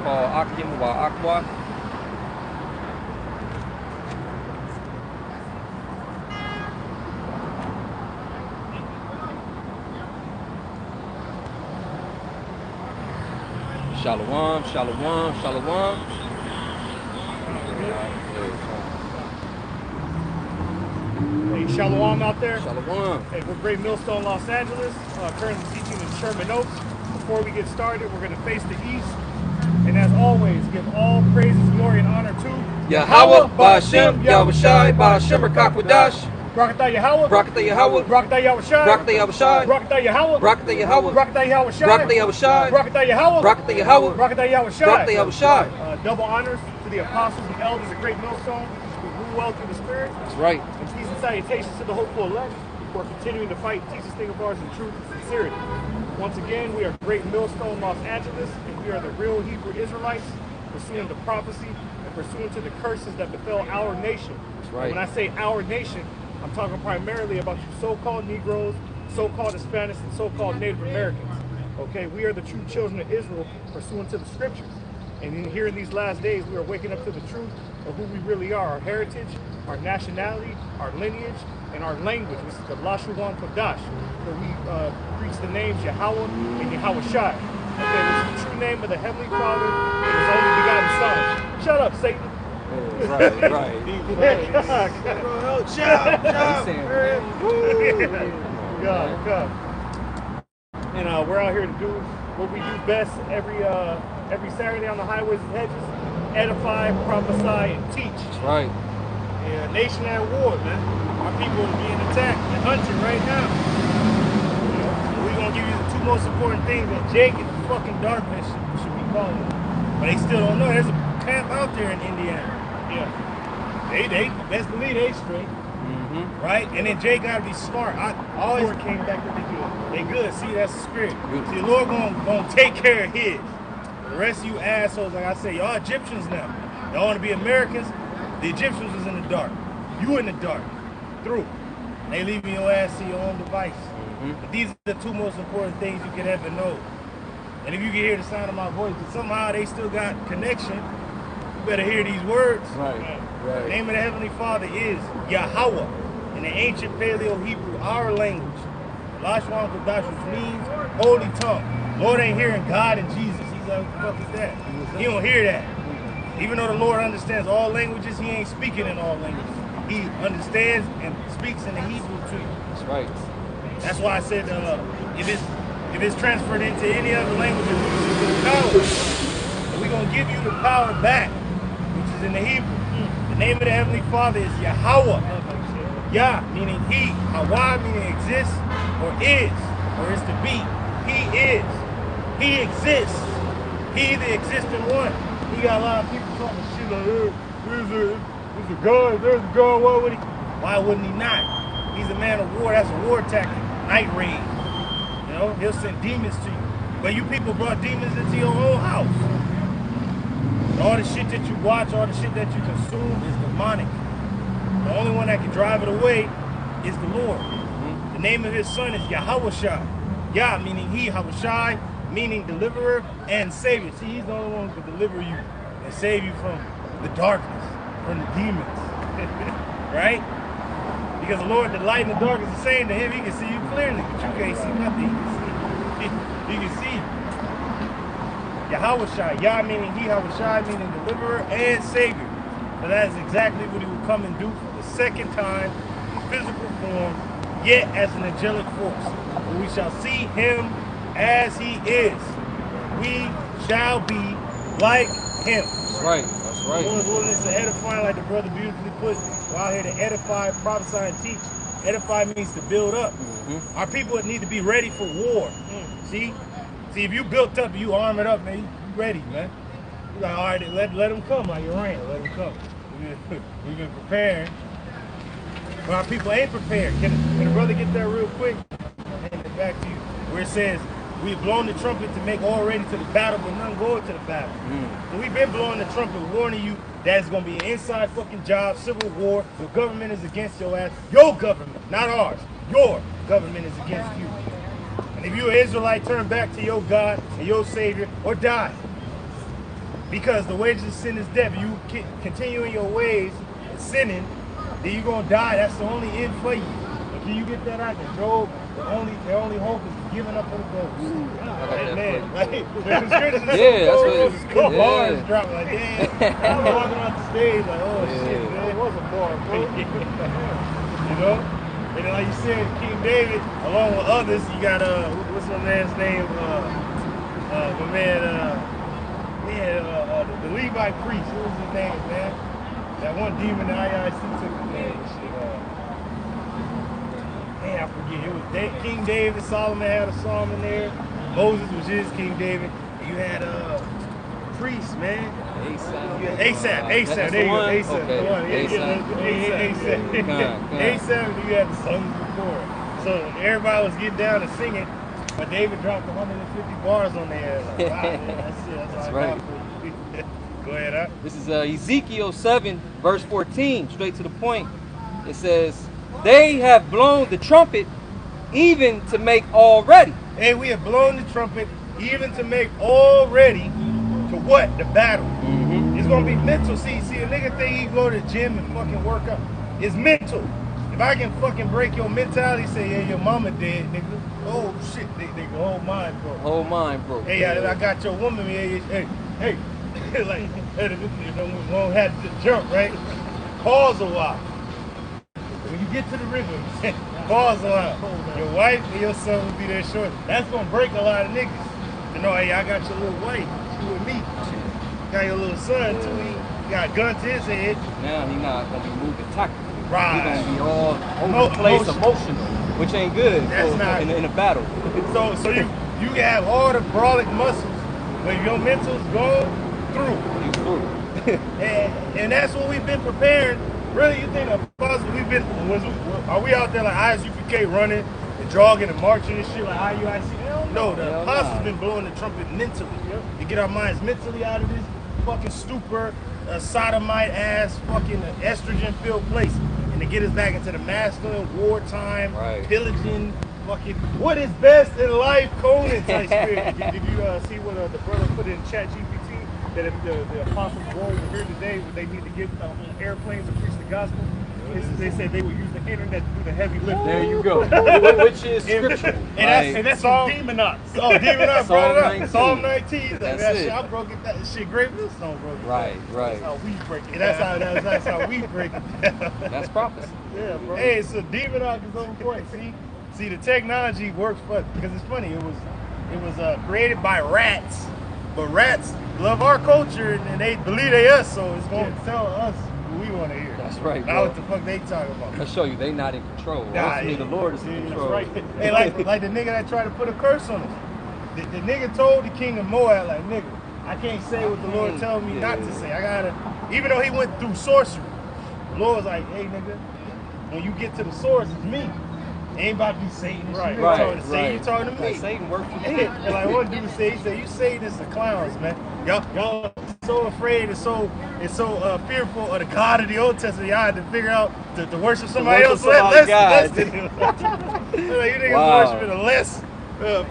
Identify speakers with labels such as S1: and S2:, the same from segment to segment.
S1: called Akim wa Aqua. Shalom, shalom, shalom.
S2: Hey, shalom out there.
S1: Shalom.
S2: Hey, we're Great Millstone, Los Angeles. Currently teaching in Sherman Oaks. Before we get started, we're going to face the east. And as always, give all praises, glory, and honor to
S1: Yahweh, Ba'ashem, Yahushai, Ba'ashem, Rakakwadash.
S2: Brakatah Yahweh,
S1: Brakatah Yahweh,
S2: Brakatah Yahushai,
S1: Brakatah Yahushai,
S2: Brakatah Yahweh,
S1: Brakatah Yahweh,
S2: Brakatah Yahushai,
S1: Brakatah Yahushai,
S2: Brakatah Yahweh,
S1: Brakatah Yahweh,
S2: Brakatah Yahushai,
S1: Brakatah Yahushai.
S2: Double honors to the apostles and elders of Great Millstone who rule well through the Spirit.
S1: That's right.
S2: And peace and salutations to the hopeful elect who are continuing to fight and teach this thing of ours in truth and sincerity. Once again, we are Great Millstone, Los Angeles, and we are the real Hebrew Israelites, pursuing the prophecy and pursuing to the curses that befell our nation.
S1: That's right.
S2: And when I say our nation, I'm talking primarily about you so-called Negroes, so-called Hispanics, and so-called Native Americans. Okay, we are the true children of Israel, pursuant to the scriptures. And here in these last days, we are waking up to the truth of who we really are, our heritage, our nationality, our lineage, and our language, which is the Lashuwan Kodash, where we preach the names Yahweh and Yahushai. Okay, which is the true name of the Heavenly Father and His only begotten Son. Shut up, Satan.
S1: Right.
S2: God. And we're out here to do what we do best every Saturday on the highways and hedges: edify, prophesy, and teach.
S1: That's right.
S3: Yeah, nation at war, man. Our people are being attacked and hunted right now. We're gonna give you the two most important things that Jake and the fucking darkness should be calling. But they still don't know. There's a camp out there in Indiana.
S2: Yeah.
S3: They best believe they straight. Right? And then Jay gotta be smart. I always
S2: Lord came back to be good.
S3: they good. See, that's the spirit.
S1: Good.
S3: See, the Lord gonna take care of his. The rest of you assholes, like I say, y'all Egyptians now. Y'all wanna be Americans? The Egyptians was in the dark. You in the dark. Through. They leaving your ass to your own device. But these are the two most important things you can ever know. And if you can hear the sound of my voice, but somehow they still got connection, you better hear these words.
S1: Right.
S3: The name of the Heavenly Father is Yahweh. In the ancient Paleo Hebrew, our language. Lashwan Kodash, which means holy tongue. Lord ain't hearing God and Jesus. He's like, what the fuck is that? He don't hear that. Even though the Lord understands all languages, he ain't speaking in all languages. He understands and speaks in the Hebrew too.
S1: That's right.
S3: That's why I said if it's transferred into any other language, it's power. And we're gonna give you the power back, which is in the Hebrew. The name of the Heavenly Father is Yahweh. Yah meaning he, Hawa meaning exists or is to be. He is. He exists. He the existing one. He got a lot of people talking shit like, there's a God, there's a God, why would he? Why wouldn't he not? He's a man of war. That's a war tactic. Night raid. You know, he'll send demons to you. But you people brought demons into your own house. And all the shit that you watch, all the shit that you consume is demonic. The only one that can drive it away is the Lord. The name of his son is Yahushai. Yah meaning he, Yahushai meaning deliverer and savior. See, he's the only one who can deliver you and save you from the darkness, from the demons. Right? Because the Lord, the light and the dark is the same to him. He can see you clearly, but you can't see nothing. He can see. Yahushai, Yah meaning he, Yahushai meaning deliverer and savior. So that is exactly what he will come and do for the second time in physical form, yet as an angelic force. But we shall see him as he is. We shall be like him.
S1: That's right. That's right.
S3: Lord's willingness to edify, like the brother beautifully put, we're out here to edify, prophesy, and teach. Edify means to build up. Our people need to be ready for war. See, if you built up, you arm it up, man. You ready, man. You're like, all right, let them come like your rain. Let them come. We've been preparing. But our people ain't prepared. Can the brother get that real quick? And hand it back to you. Where it says, we've blown the trumpet to make all ready to the battle, but none going to the battle. So we've been blowing the trumpet, warning you that it's going to be an inside fucking job, civil war. Your government is against your ass. Your government, not ours. Your government is against you. And if you're an Israelite, turn back to your God and your Savior or die. Because the wages of sin is death. If you continue in your ways, sinning, then you're going to die. That's the only end for you. Can you get that out? Job, the only hope is giving up on the ghost. Man, like, the scriptures are so cold, the bars drop like, damn. I'm walking off the stage like, oh shit, man. It was a bar, bro. You know? And then, like you said, King David, along with others, you got, what's my man's name? My man, the Levite priest. What was his name, man? That one demon that IIC took his name. Man, I forget. It was King David. Solomon had a psalm in there. Moses was his King David. And you had priests, man. ASAP. There you go. ASAP. The one. ASAP. You had the sons of Korah. So everybody was getting down and singing, but David dropped 150 bars on their ass. Like, wow, man, that's it. That's right. Go ahead, huh?
S1: This is Ezekiel 7, verse 14. Straight to the point. It says, "They have blown the trumpet, even to make all ready."
S3: Hey, we have blown the trumpet, even to make all ready to what? The battle. It's gonna be mental. See, a nigga think he go to the gym and fucking work out. It's mental. If I can fucking break your mentality, say, yeah, your mama dead, nigga. Oh shit, nigga, whole mind broke.
S1: Whole mind broke.
S3: Hey, I got your woman, hey. Like, we won't have to jump, right? Pause a while. When you get to the rhythm, pause a while. Your wife and your son will be there short. That's gonna break a lot of niggas. You know, hey, I got your little wife, she with me. Got your little son too. He got a gun to his head.
S1: Now he not gonna be moving tactically.
S3: Right.
S1: He gonna be all over the place, emotional, which ain't good.
S3: That's not
S1: in a battle.
S3: So you can have all the brolic muscles, but your mental's going through.
S1: He's through.
S3: and that's what we've been preparing. Really, you think are we out there like ISUPK running and jogging and marching and shit like IUIC? Hell no. The apostles been blowing the trumpet mentally to get our minds mentally out of this fucking stupor, sodomite ass fucking estrogen filled place, and to get us back into the masculine wartime, pillaging, fucking what is best in life, Conan type spirit.
S2: Did you see what the brother put in Chat GPT? That if the apostles go over here today, would they need to get on airplanes and preach the gospel? They said they would use the internet to do the heavy lifting.
S1: There you go. Which is scriptural.
S2: And that's Psalm Demonots.
S3: Oh, Demonots brought it up. Psalm 19.
S1: That's
S3: that
S1: it.
S3: shit, I broke it. That shit, Great Millstone broke it.
S1: Right.
S2: That's how we break it.
S3: That's how we break it down.
S1: That's prophecy.
S2: Yeah, bro.
S3: Hey, so Demonots is on point. See, the technology works for because it's funny. It was created by rats, but rats love our culture and they believe they us, so it's going to tell us what we want to hear.
S1: That's right,
S3: Now
S1: bro.
S3: what the fuck they talking about?
S1: I'll show you they not in control. Ultimately, the Lord is in control.
S2: That's right.
S3: Hey, like the nigga that tried to put a curse on us. The nigga told the king of Moab, like, nigga, I can't say what the Lord tells me not to say. I gotta, even though he went through sorcery, the Lord was like, hey, nigga, when you get to the source, it's me. Ain't about to be Satan.
S2: Right.
S3: You talking to me.
S1: Like Satan works for me.
S3: And like one dude said, he said, you Satanists are clowns, man. Y'all so afraid and so fearful of the God of the Old Testament. Y'all had to figure out to worship somebody else less than him. Like, you niggas worshiping a less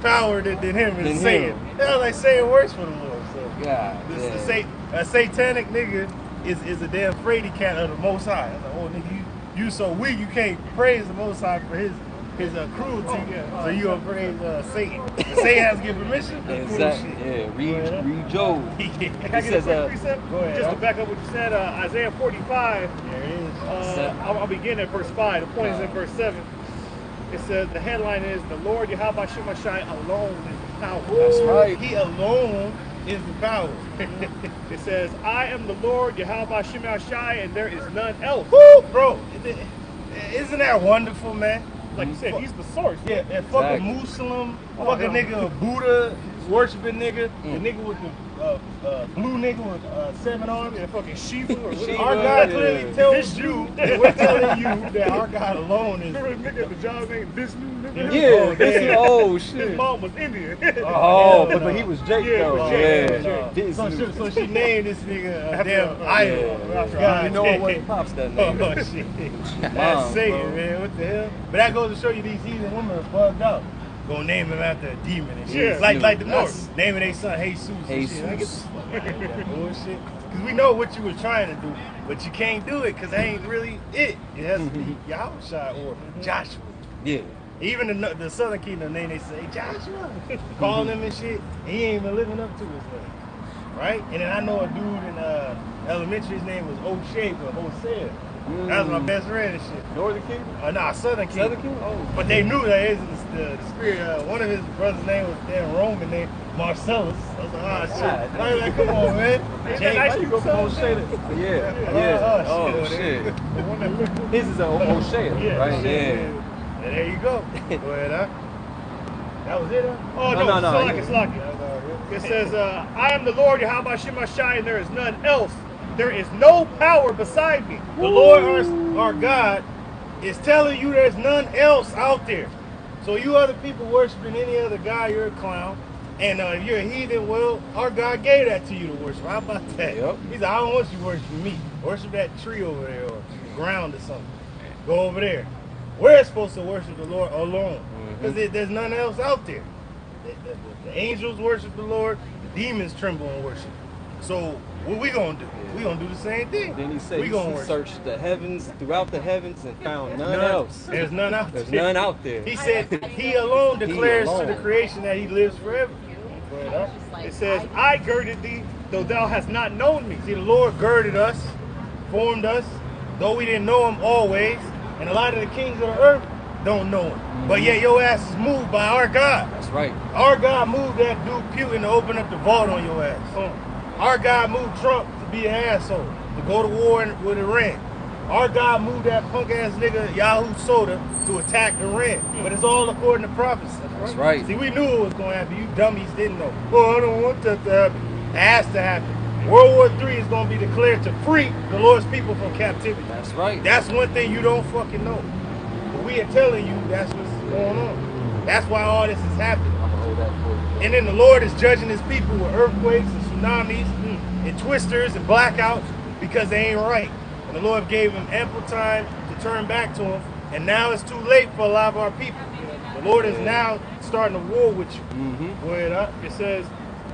S3: power than him and Satan. That was like saying worse for the Lord. So a satanic nigga is a damn fraidy cat of the Most High. I was like, oh nigga, you so weak you can't praise the Most High for his cruelty, so you gonna praise Satan. And Satan has to give permission.
S1: Exactly. Yeah. Read Job.
S2: Can I get a quick precept?
S3: Go ahead.
S2: Just to back up what you said, Isaiah 45.
S3: There it is.
S2: I'll begin at verse 5. The point is in verse 7. It says the headline is the Lord Yahweh Shemashai alone is the power.
S1: That's right.
S3: He alone is the power.
S2: It says, I am the Lord Yahweh Shemashai, and there is none else.
S3: Woo, bro! Isn't that wonderful, man?
S2: Like you said, he's the source.
S3: Yeah, that fucking Muslim, fucking nigga, Buddha, worshiping nigga, the nigga with the blue nigga with 7 arms.
S2: Yeah, fucking Shiva.
S3: Our God clearly tells you, that we're telling you that our God alone is.
S2: Remember the nigga at the job named Vishnu?
S1: Yeah, oh shit.
S2: His mom was Indian.
S1: Oh, but he was Jake though.
S2: Yeah.
S3: So she named this nigga a damn idol.
S1: God, you know what pops that name.
S3: Oh shit. That's Satan, man. What the hell? But that goes to show you these heathen women are fucked up. Go name him after a demon and shit.
S2: Yeah.
S3: It's like the
S1: That's-
S3: North. Naming their son Jesus. and shit.
S1: Jesus.
S3: Like, get the fuck out of that bullshit. Because we know what you were trying to do, but you can't do it because that ain't really it. It has to be Yahushua or Joshua.
S1: Yeah.
S3: Even the Southern Kingdom name, they say Joshua. Calling him and shit. And he ain't even living up to his name. Right? And then I know a dude in elementary, his name was O'Shea or Hosea. That was my best friend and shit.
S1: Northern Kingdom?
S3: Nah, Southern Kingdom.
S1: Southern Kingdom? Oh.
S3: But they knew that the spirit, one of his brother's name was damn Roman name, Marcellus. I was like, ah, shit. I was like, come on, man.
S2: Nice you go from O'Shea to
S1: Yeah. Oh, shit. His is O'Shea,
S2: Yeah,
S1: right?
S2: O'Shea.
S1: Yeah.
S3: And there you go. Go ahead, huh? That was it, huh?
S2: Oh,
S1: No,
S2: no,
S1: yeah.
S2: it's lucky. It says, I am the Lord, Yahweh Shemashai, and there is none else. There is no power beside me.
S3: The Lord our God is telling you there's none else out there. So you other people worshiping any other God, you're a clown. And if you're a heathen, well, our God gave that to you to worship. How about that?
S1: Yep.
S3: He said, I don't want you worshiping me. Worship that tree over there or the ground or something. Go over there. We're supposed to worship the Lord alone. Because there's none else out there. The angels worship the Lord. The demons tremble and worship. So what we gonna do? We gonna do the same thing.
S1: Then he said
S3: we gonna
S1: he
S3: worship.
S1: searched the heavens, throughout the heavens, and found none else.
S3: There's none out
S1: There's
S3: there.
S1: none out there.
S3: He said he alone declares
S1: alone.
S3: to the creation that he lives forever. Go ahead, huh?
S2: It says, I girded thee, though thou hast not known me.
S3: See, the Lord girded us, formed us, though we didn't know him always, and a lot of the kings of the earth don't know him. But yet your ass is moved by our God.
S1: That's right.
S3: Our God moved that dude Putin to open up the vault on your ass. Our God moved Trump to be an asshole, to go to war with Iran. Our God moved that punk ass nigga Yahoo Soda to attack Iran. But it's all according to prophecy.
S1: That's right.
S3: See, we knew it was going to happen. You dummies didn't know. Oh, I don't want that to happen. It has to happen. World War III is going to be declared to free the Lord's people from captivity.
S1: That's right.
S3: That's one thing you don't fucking know. But we are telling you that's what's going on. That's why all this is happening.
S1: I'm gonna hold that for you.
S3: And then the Lord is judging his people with earthquakes and tsunamis and twisters and blackouts because they ain't right. And the Lord gave them ample time to turn back to him. And now it's too late for a lot of our people. The Lord is now starting a war with you. Go ahead, huh?
S2: It says,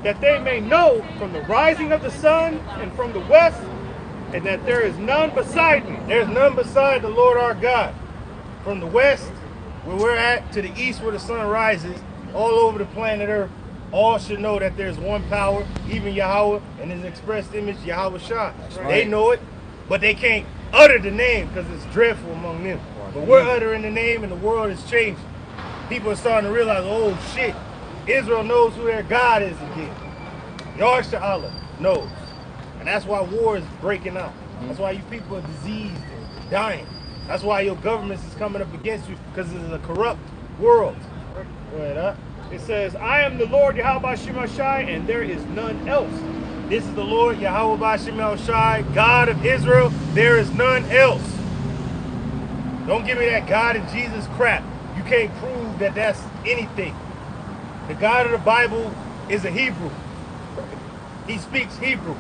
S2: that they may know from the rising of the sun and from the west, and that there is none beside me.
S3: There's none beside the Lord our God. From the west, where we're at, to the east where the sun rises, all over the planet Earth, all should know that there's one power, even Yahweh, and his expressed image, Yahweh Shah.
S1: right.
S3: They know it, but they can't utter the name because it's dreadful among them. But we're uttering the name and the world is changing. People are starting to realize, oh shit, Israel knows who their God is again. Yahshua Allah knows. And that's why war is breaking out. That's why you people are diseased and dying. That's why your government is coming up against you, because it's a corrupt world. Go ahead, huh?
S2: It says, I am the Lord Yahweh Shemashai, and there is none else.
S3: This is the Lord Yahweh Ba'Shem Shai, God of Israel. There is none else. Don't give me that God and Jesus crap. You can't prove that that's anything. The God of the Bible is a Hebrew. He speaks Hebrew.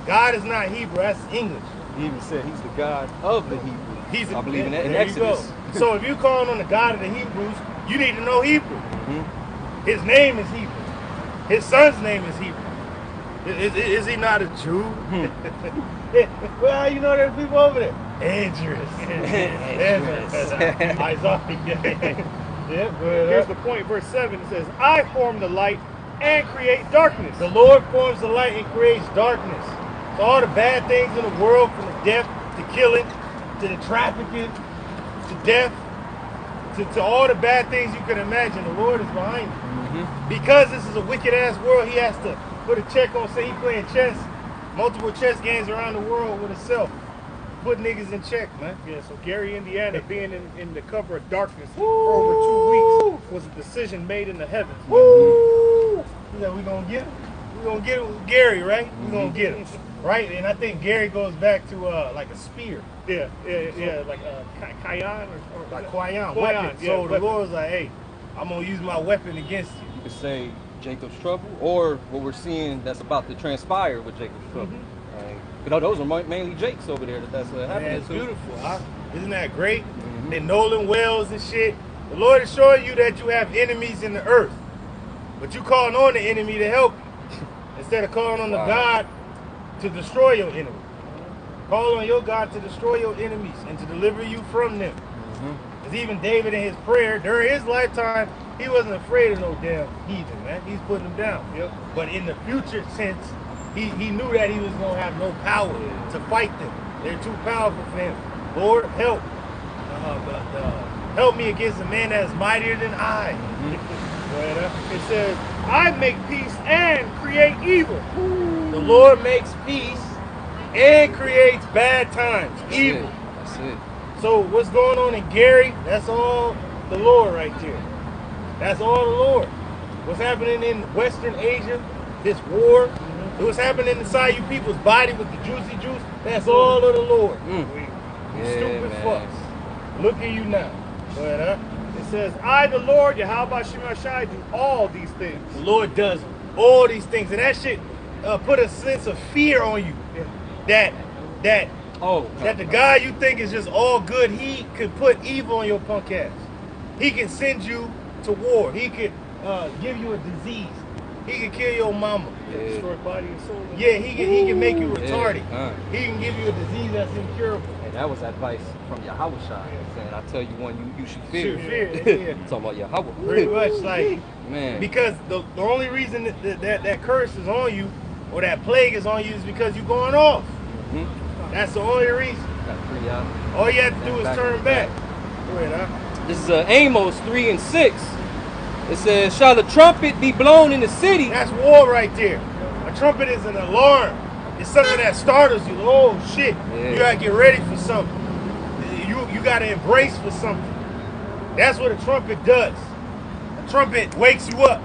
S3: God is not Hebrew, that's English.
S1: He even said he's the God of the Hebrews. I believe in that in
S3: there you go.
S1: Exodus.
S3: So if you're calling on the God of the Hebrews, you need to know Hebrew. His name is Hebrew. His son's name is Hebrew. Is he not a Jew? Well, how you know there's people over there? Idris. Isaiah.
S2: Here's the point, verse 7, it says, I form the light and create darkness.
S3: The Lord forms the light and creates darkness. So all the bad things in the world, from the death to killing, to the trafficking, to death, to all the bad things you can imagine, the Lord is behind it. Because this is a wicked ass world, he has to put a check on, say he playing chess, multiple chess games around the world with himself. Put niggas in check, man.
S2: Yeah, so Gary, Indiana, being in the cover of darkness for over 2 weeks was a decision made in the heavens.
S3: Woo! He said, we gonna get him. We gonna get him with Gary, right? We gonna get him. Right? And I think Gary goes back to like a spear.
S2: Yeah, like Kayan or
S3: Like Kwayan,
S2: Kwayan,
S3: weapon.
S2: yeah,
S3: So the
S2: weapon.
S3: Lord was like, hey, I'm gonna use my weapon against you.
S1: You could say Jacob's trouble, or what we're seeing that's about to transpire with Jacob's trouble. But those are mainly Jakes over there that's
S3: Man,
S1: happening
S3: it's
S1: to.
S3: beautiful. Huh? Isn't that great? And Nolan Wells and shit. The Lord is showing you that you have enemies in the earth, but you calling on the enemy to help you instead of calling on the God to destroy your enemy. Call on your God to destroy your enemies and to deliver you from them. Because even David in his prayer, during his lifetime, he wasn't afraid of no damn heathen, man. He's putting them down.
S2: Yep.
S3: But in the future sense, he knew that he was going to have no power to fight them. They're too powerful for him. Lord, help. Help me against a man that is mightier than I.
S2: It says, I make peace and create evil.
S3: The Lord makes peace and creates bad times, evil.
S1: That's it.
S3: So what's going on in Gary, that's all the Lord right there. That's all the Lord. What's happening in Western Asia, this war, what's happening inside you people's body with the juicy juice, that's all of the Lord. You stupid fucks. Look at you now. But,
S2: It says, I, the Lord, Yahweh Shemashai, do all these things.
S3: the Lord does all these things. And that shit put a sense of fear on you. That the guy you think is just all good, he could put evil on your punk ass. He can send you to war. He could give you a disease. He can kill your mama.
S2: Destroy body and soul.
S3: Yeah, he can make you retarded.
S1: Yeah.
S3: He can give you a disease that's incurable.
S1: And that was advice from Yahweh saying, I tell you one you should fear.
S3: Yeah.
S1: Talking about Yahweh.
S3: Pretty much, like,
S1: Man.
S3: because the only reason that curse is on you or that plague is on you is because you're going off. That's the only reason.
S1: Got 3 out.
S3: All you have to do is turn back. Go ahead, huh?
S1: This is Amos 3 and 6. It says, shall the trumpet be blown in the city?
S3: That's war right there. A trumpet is an alarm. It's something that startles you. Oh shit! You gotta get ready for something. You gotta embrace for something. That's what a trumpet does. A trumpet wakes you up.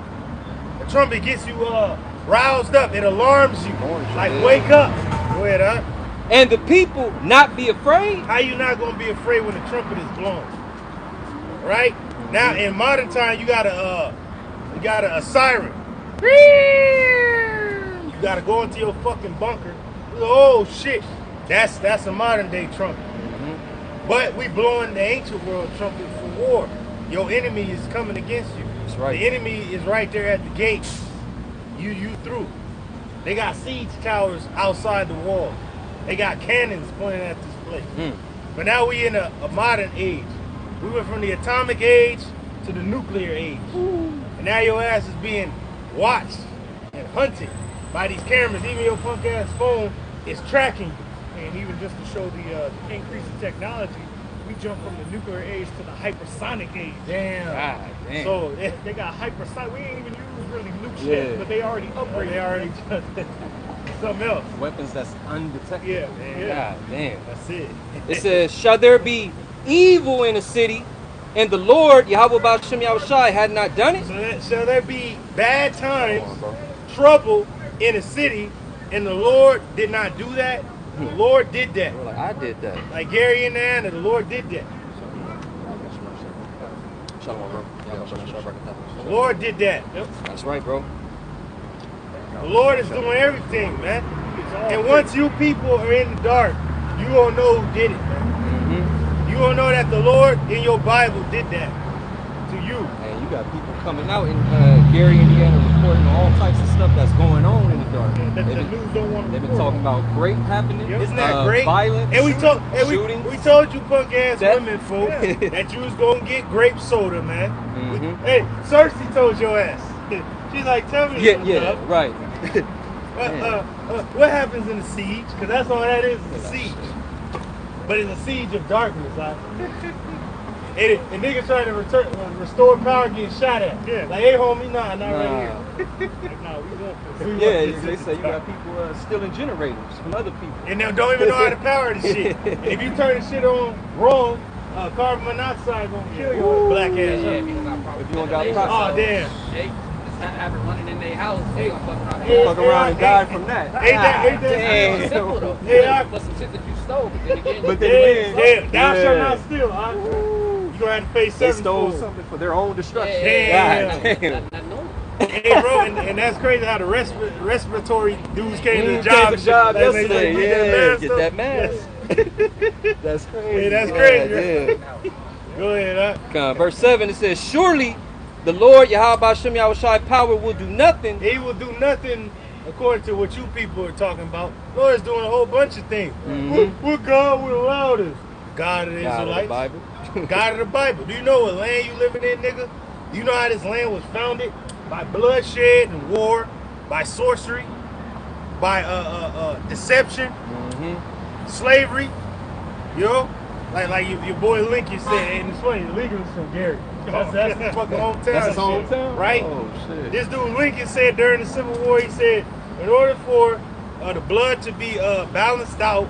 S3: A trumpet gets you roused up. It alarms you. Like wake up. Go ahead, huh?
S1: And the people not be afraid?
S3: How you not gonna be afraid when the trumpet is blown? Right? Now in modern time you got a siren. You gotta go into your fucking bunker. Oh shit. That's a modern day trumpet. But we blowing the ancient world trumpet for war. Your enemy is coming against you.
S1: That's right.
S3: The enemy is right there at the gate. You through. They got siege towers outside the wall. They got cannons pointing at this place. But now we in a modern age. We went from the atomic age to the nuclear age. And now your ass is being watched and hunted by these cameras. Even your punk ass phone is tracking you.
S2: And even just to show the increase in technology, we jumped from the nuclear age to the hypersonic age.
S3: Damn.
S1: God damn.
S3: So
S2: They got hypersonic. We ain't even use really nuke
S1: Yeah.
S2: shit, but they already upgraded.
S3: they already something else.
S1: Weapons that's undetected.
S2: Yeah,
S1: Man.
S2: yeah.
S1: God damn.
S3: That's it.
S1: It says, shall there be evil in the city, and the Lord, Yahweh Ba'ashem Yahushai, had not done it?
S3: Shall there be bad times,
S1: Come on, bro.
S3: trouble in a city, and the Lord did not do that? The Lord did that.
S1: We're like, I did that.
S3: Like Gary and Anna, the Lord did that.
S1: Shalom, bro.
S3: The Lord did that.
S1: That's right, bro.
S3: The Lord is doing everything, man. And once you people are in the dark, you gonna know who did it, man. You gonna know that the Lord in your Bible did that to you.
S1: And you got people coming out in Gary, Indiana, reporting all types of stuff that's going on in the dark.
S2: The news don't want to
S1: They've been
S2: report.
S1: talking about grape happening.
S3: Isn't that great?
S1: Violence,
S3: And we told
S1: shootings.
S3: we told you punk ass
S1: Death.
S3: women folk that you was gonna get grape soda, man.
S1: Mhm.
S3: Hey, Cersei told your ass. She's like, tell me.
S1: Yeah, right.
S3: What happens in the siege? Because that's all that is a siege. But it's a siege of darkness, right? And niggas trying to restore power getting shot at.
S2: Yeah.
S3: Like, hey, homie, not right here.
S2: Like, nah, we want this.
S1: Yeah, they say you got people stealing generators from other people.
S3: And they don't even know how to power the shit. And if you turn the shit on wrong, carbon monoxide gonna kill your black ass.
S4: If you don't got
S1: If you don't got
S3: Oh, damn.
S4: They just have it running in their house. They gonna fuck around.
S3: Yeah.
S1: Fuck around and die from that.
S3: Ain't that
S4: It's simple though.
S3: Yeah.
S4: But some shit that you stole. But then again,
S1: But
S3: Yeah, thou
S1: Yeah.
S3: shalt not steal, huh? You gonna have to pay
S1: They
S3: 7
S1: stole
S3: for it.
S1: something for their own destruction.
S3: Damn.
S1: God damn.
S4: not knowing.
S3: Hey, bro, and that's crazy how the respiratory dudes came to the
S1: Came
S3: job.
S1: to the job
S3: Like, they
S1: yesterday.
S3: like,
S1: Yeah,
S3: get
S1: get that mask. That's crazy.
S3: Yeah, that's crazy,
S1: Yeah.
S3: Go ahead,
S1: Verse 7, it says, surely the Lord Yahweh Shem Yahushai power will do nothing.
S3: He will do nothing according to what you people are talking about. Lord's doing a whole bunch of things. What God would allow this? God of the Israelites.
S1: God of the Bible.
S3: God of the Bible. Do you know what land you living in, nigga? Do you know how this land was founded? By bloodshed and war, by sorcery, by deception, slavery. You know? Like your boy Lincoln said, and it's funny, Lincoln was from Gary. That's his fucking hometown.
S1: That's his
S3: shit,
S1: hometown?
S3: right?
S1: Oh, shit.
S3: This dude Lincoln said during the Civil War, he said, in order for the blood to be balanced out,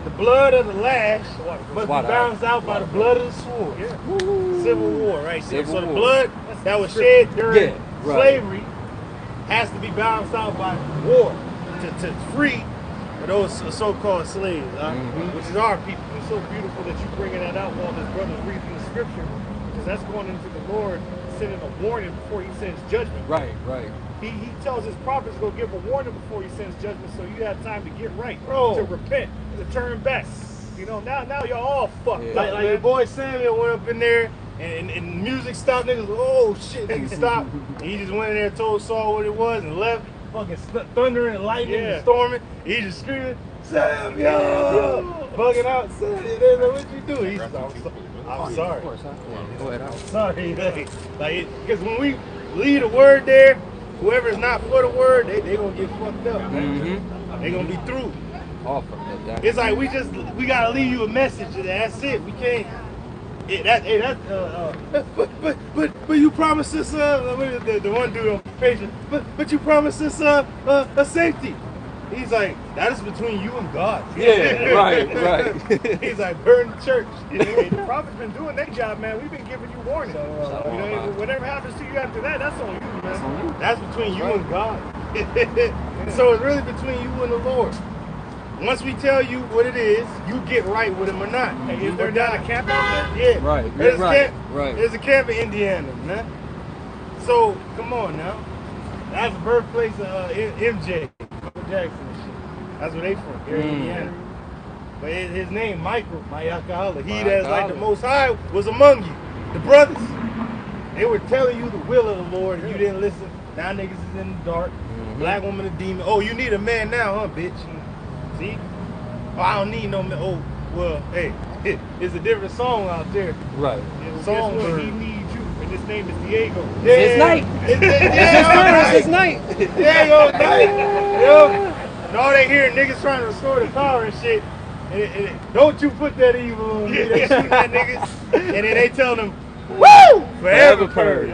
S3: the blood of the lash must be balanced out by the blood of the sword. Yeah. Civil War, right there. So the blood that was shed during slavery has to be balanced out by war to free those so-called slaves, which is our people.
S2: It's so beautiful that you're bringing that out while this brother's reading the scripture, because that's going into the Lord sending a warning before he sends judgment.
S1: Right.
S2: He tells his prophets to go give a warning before he sends judgment, so you have time to get right,
S3: Bro.
S2: to repent, to turn back. You know, now you're all fucked up.
S3: Like your boy Samuel went up in there and music stopped. Niggas, oh shit, niggas stopped. And he just went in there and told Saul what it was and left. Fucking thundering and lightning and storming. He just screaming, Samuel! Bugging out. Samuel, what you do? He's I'm sorry.
S1: Of course, go ahead.
S3: I'm sorry. Because when we leave a word there, whoever's not for the word, they gonna get fucked up. They gonna be through.
S1: All from that.
S3: It's like we gotta leave you a message and that's it. We can't. But you promised us the one dude on patient. But you promised us a safety. He's like, that is between you and God.
S1: Yeah, right.
S3: He's like, burn the church.
S2: The prophet's been doing their job, man. We've been giving you warning. Whatever happens to you after that, that's on you, man.
S3: That's between you and God. So it's really between you and the Lord. Once we tell you what it is, you get right with him or not.
S2: Hey, is there not a camp out there?
S3: Yeah.
S1: Right.
S3: There's a camp in Indiana, man. So, come on now. That's the birthplace of MJ, Michael Jackson and shit. That's where they from, here in Indiana. But his name, Michael, my alcoholic. He that's like the Most High was among you. The brothers. They were telling you the will of the Lord and you didn't listen. Now niggas is in the dark. Black woman a demon. Oh, you need a man now, huh, bitch? See? Oh, I don't need no man. Oh, well, hey, it's a different song out there.
S1: Right.
S3: Song
S2: He needs you, and his name is Diego.
S3: Yeah.
S1: It's night. It's night.
S3: Diego night. Yo. And all they hear niggas trying to restore the power and shit. And don't you put that evil on me. They shooting at niggas. And then they tell them, woo! Forever purge.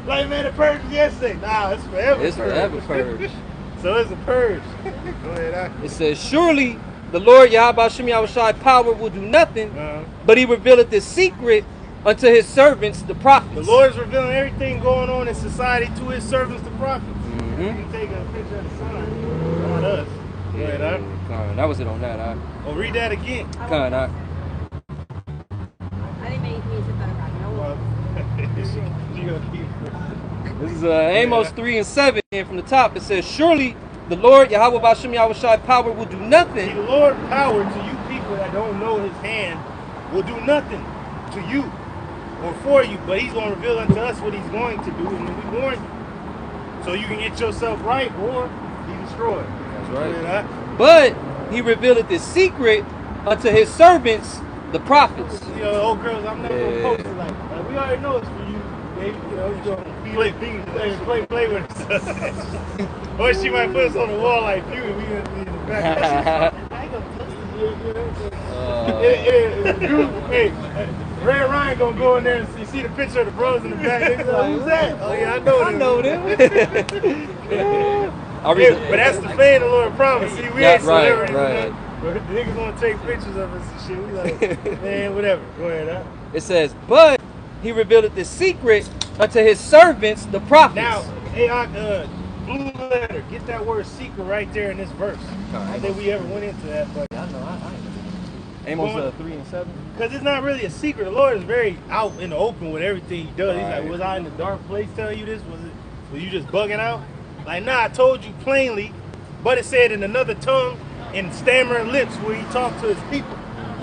S3: Like, man, the purge was yesterday. Nah, it's forever
S1: It's forever purge.
S3: So it's a purge. Go ahead,
S1: It says, surely the Lord Yahweh Shem Yahushai power will do nothing, but he revealeth the secret unto his servants, the prophets.
S3: The Lord is revealing everything going on in society to his servants, the prophets. You can take a picture of the sun, not us. Go ahead,
S1: That was it on that.
S3: Oh, read that again.
S1: Con.
S5: I didn't make music better right now.
S3: She gonna keep
S1: This is Amos 3 and 7 from the top. It says, surely the Lord Yahweh Bashem Yahushai power will do nothing.
S3: See, the Lord power to you people that don't know his hand will do nothing to you or for you, but he's going to reveal unto us what he's going to do, and we warn you. So you can get yourself right or be destroyed.
S1: That's right. But he revealeth the secret unto his servants, the prophets.
S3: You know, old girls, I'm never going to post it like, we already know it's for you, baby. You know, you're going to play with us. Or she might put us on the wall like you, and we going to be in the back. I ain't going to touch Hey, Ray Ryan gonna go in there and see the picture of the bros in the back. They be like, who's that? Oh yeah, I know them. But that's the fan the Lord promised. See, we ain't celebrities. Right. But the niggas wanna take pictures of us and shit. We like, man, whatever. Go ahead, huh?
S1: It says, but he revealed the secret unto his servants, the prophets.
S3: Now, hey, Blue Letter, get that word secret right there in this verse. I think we ever went into that, but I know I ain't.
S1: Amos 3 and 7.
S3: Because it's not really a secret. The Lord is very out in the open with everything he does. He's like, was I in the dark place telling you this? Was you just bugging out? Like, nah, I told you plainly, but it said in another tongue and stammering lips where he talked to his people.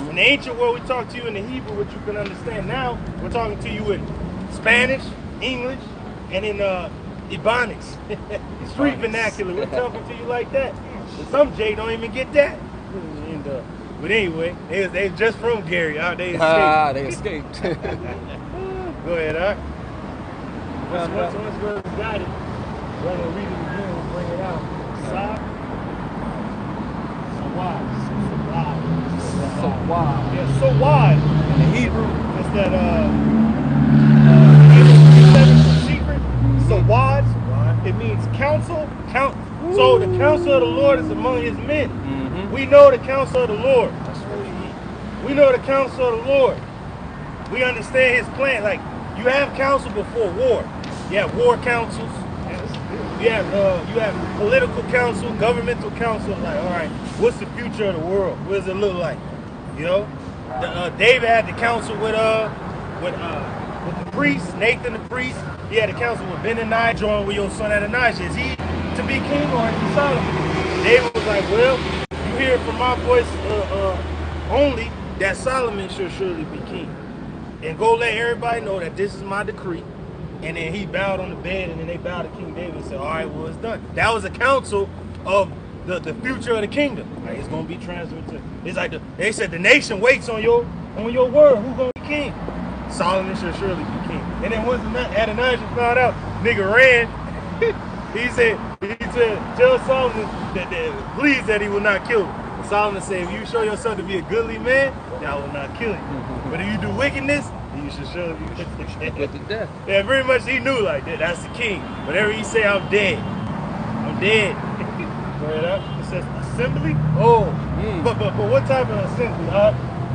S3: In the ancient world, we talk to you in the Hebrew, which you can understand. Now, we're talking to you in Spanish, English, and in Ebonics. Street vernacular. We're talking to you like that. Some J don't even get that. And, but anyway, they just from Gary. They escaped.
S1: They escaped.
S3: Go ahead, all right. Once brother's got it, we're going to read it again. We'll bring it out.
S1: So why?
S2: Yeah, so why?
S1: In the Hebrew,
S2: It's that secret. So why? It means counsel.
S3: So the counsel of the Lord is among his men. We know the counsel of the Lord. We know the counsel of the Lord. We understand his plan. Like, you have counsel before war. You have war councils. You have political counsel, governmental counsel. Like, all right, what's the future of the world? What does it look like? You know, David had the counsel with the priest, Nathan the priest. He had the counsel with Benaniah, join with your son Adonijah. Is he to be king or is he Solomon? David was like, well, you hear from my voice only that Solomon should surely be king. And go let everybody know that this is my decree. And then he bowed on the bed, and then they bowed to King David and said, all right, well, it's done. That was a counsel of the future of the kingdom. Like, it's going to be transferred to, it's like they said the nation waits on your word. Who's going to be king? Solomon should surely be king. And then once Adonijah found out, nigga ran. he said, tell Solomon that please that he will not kill him. And Solomon said, if you show yourself to be a goodly man, then I will not kill you. But if you do wickedness, you should surely be
S1: put to death.
S3: Yeah, very much he knew like that. That's the king. Whatever he say, I'm dead. I'm dead. Go ahead up. It says assembly. Oh, but what type of assembly?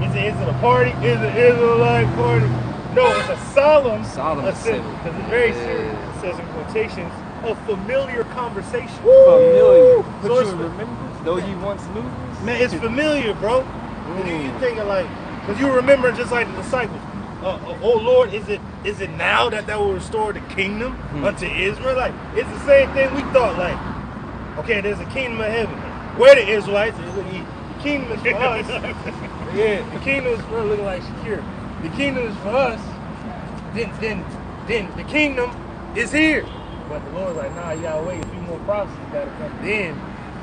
S3: Is it a party? Is it an Israelite party? No, it's a solemn assembly because it's very serious.
S2: It says in quotations, a familiar conversation.
S1: Familiar. But
S3: So
S1: you remember, though you once knew.
S3: Man, it's familiar, bro. You thinking like, because you remember just like the disciples. Oh Lord, is it now that will restore the kingdom unto Israel? Like, it's the same thing we thought. Like, okay, there's a kingdom of heaven. Where the Israelites? The kingdom is for us. Yeah, the kingdom is for looking like Shakira. The kingdom is for us. Then the kingdom is here. But the Lord's like, nah, you gotta wait. A few more prophecies gotta come. Then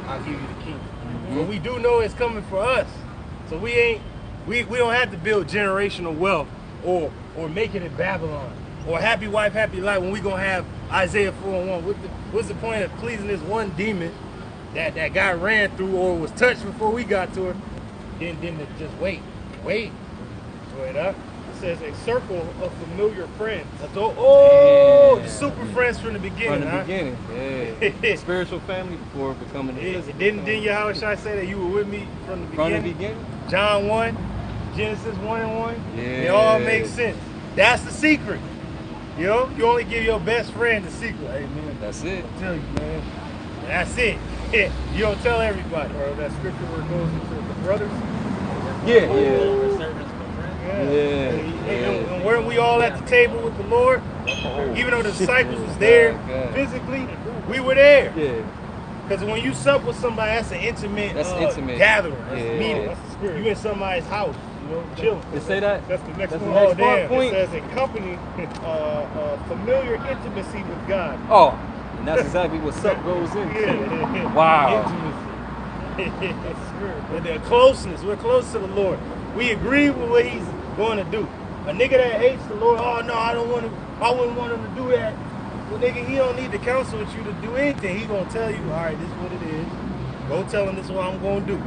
S3: I'll give you the kingdom. But we do know it's coming for us. So we don't have to build generational wealth or make it in Babylon or happy wife, happy life when we gonna have Isaiah 4:1. What's the point of pleasing this one demon that guy ran through or was touched before we got to her? Then to just wait. Wait up.
S2: It says a circle of familiar friends.
S3: The super friends from the beginning.
S1: From the beginning, yeah. Spiritual family before becoming a physical.
S3: Didn't Yahushua say that you were with me from the beginning?
S1: From the beginning.
S3: John 1, Genesis 1 and 1.
S1: Yeah.
S3: It all makes sense. That's the secret. You know, you only give your best friend the secret. Hey man,
S1: That's it.
S3: I tell you, man. That's it. You don't tell everybody.
S2: Or that scripture where it goes into the brothers.
S1: Yeah.
S3: And weren't we all at the table with the Lord? Even though the disciples was there physically, we were there.
S1: Yeah.
S3: Because when you sup with somebody, that's an intimate, gathering. That's a meeting. That's the spirit. You in somebody's house, you know, chilling.
S1: They say that?
S2: That's the next
S1: That's
S2: one.
S1: the next point.
S2: It says in company, familiar intimacy with God.
S1: Oh, and that's exactly what sup goes into.
S3: Yeah.
S1: Wow.
S3: With their closeness, we're close to the Lord. We agree with what He's going to do. A nigga that hates the Lord, oh no, I wouldn't want him to do that. Well, nigga, he don't need to counsel with you to do anything. He gonna tell you, all right, this is what it is. Go tell him this is what I'm gonna do.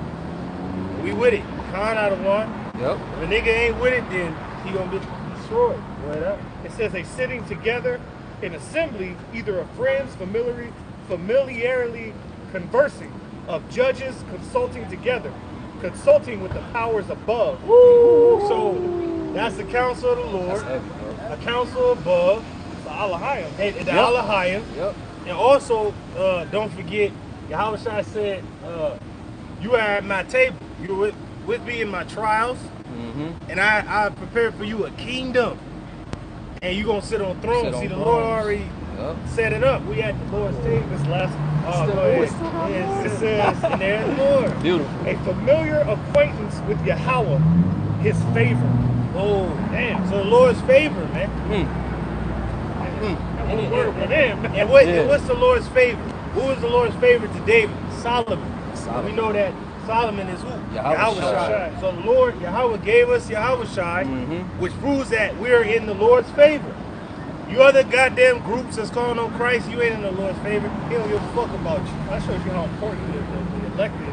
S3: We with it. Con out of one.
S1: Yep.
S3: If a nigga ain't with it, then he gonna be destroyed. Right up.
S2: It says a sitting together in assembly, either of friends, familiarly conversing, of judges consulting together, consulting with the powers above.
S3: Woo! So that's the counsel of the Lord.
S1: That's heavy, bro.
S3: A counsel above.
S2: The Alahayim.
S3: The Alahayim.
S1: Yep.
S3: And also, don't forget, Yahushua said, you are at my table. You were with me in my trials. And I prepared for you a kingdom. And you're going to sit on thrones. See, the Lord already set it up. We at the Lord's table.
S2: This last
S3: Go ahead. It says, and there's the Lord.
S1: Beautiful.
S2: A familiar acquaintance with Yahweh, his favor.
S3: Oh,
S2: Damn.
S3: so the Lord's favor, man.
S2: That one word with him.
S3: And
S1: Yeah.
S3: what's the Lord's favor? Who was the Lord's favor to David? Solomon.
S1: Solomon.
S3: We know that Solomon is who?
S1: Yahweh
S2: Shai.
S3: So the Lord, Yahweh gave us Yahweh Shai,
S1: Mhm.
S3: which proves that we're in the Lord's favor. You other goddamn groups that's calling on Christ, you ain't in the Lord's favor. He don't give a fuck about you.
S2: That shows you how important the elect is.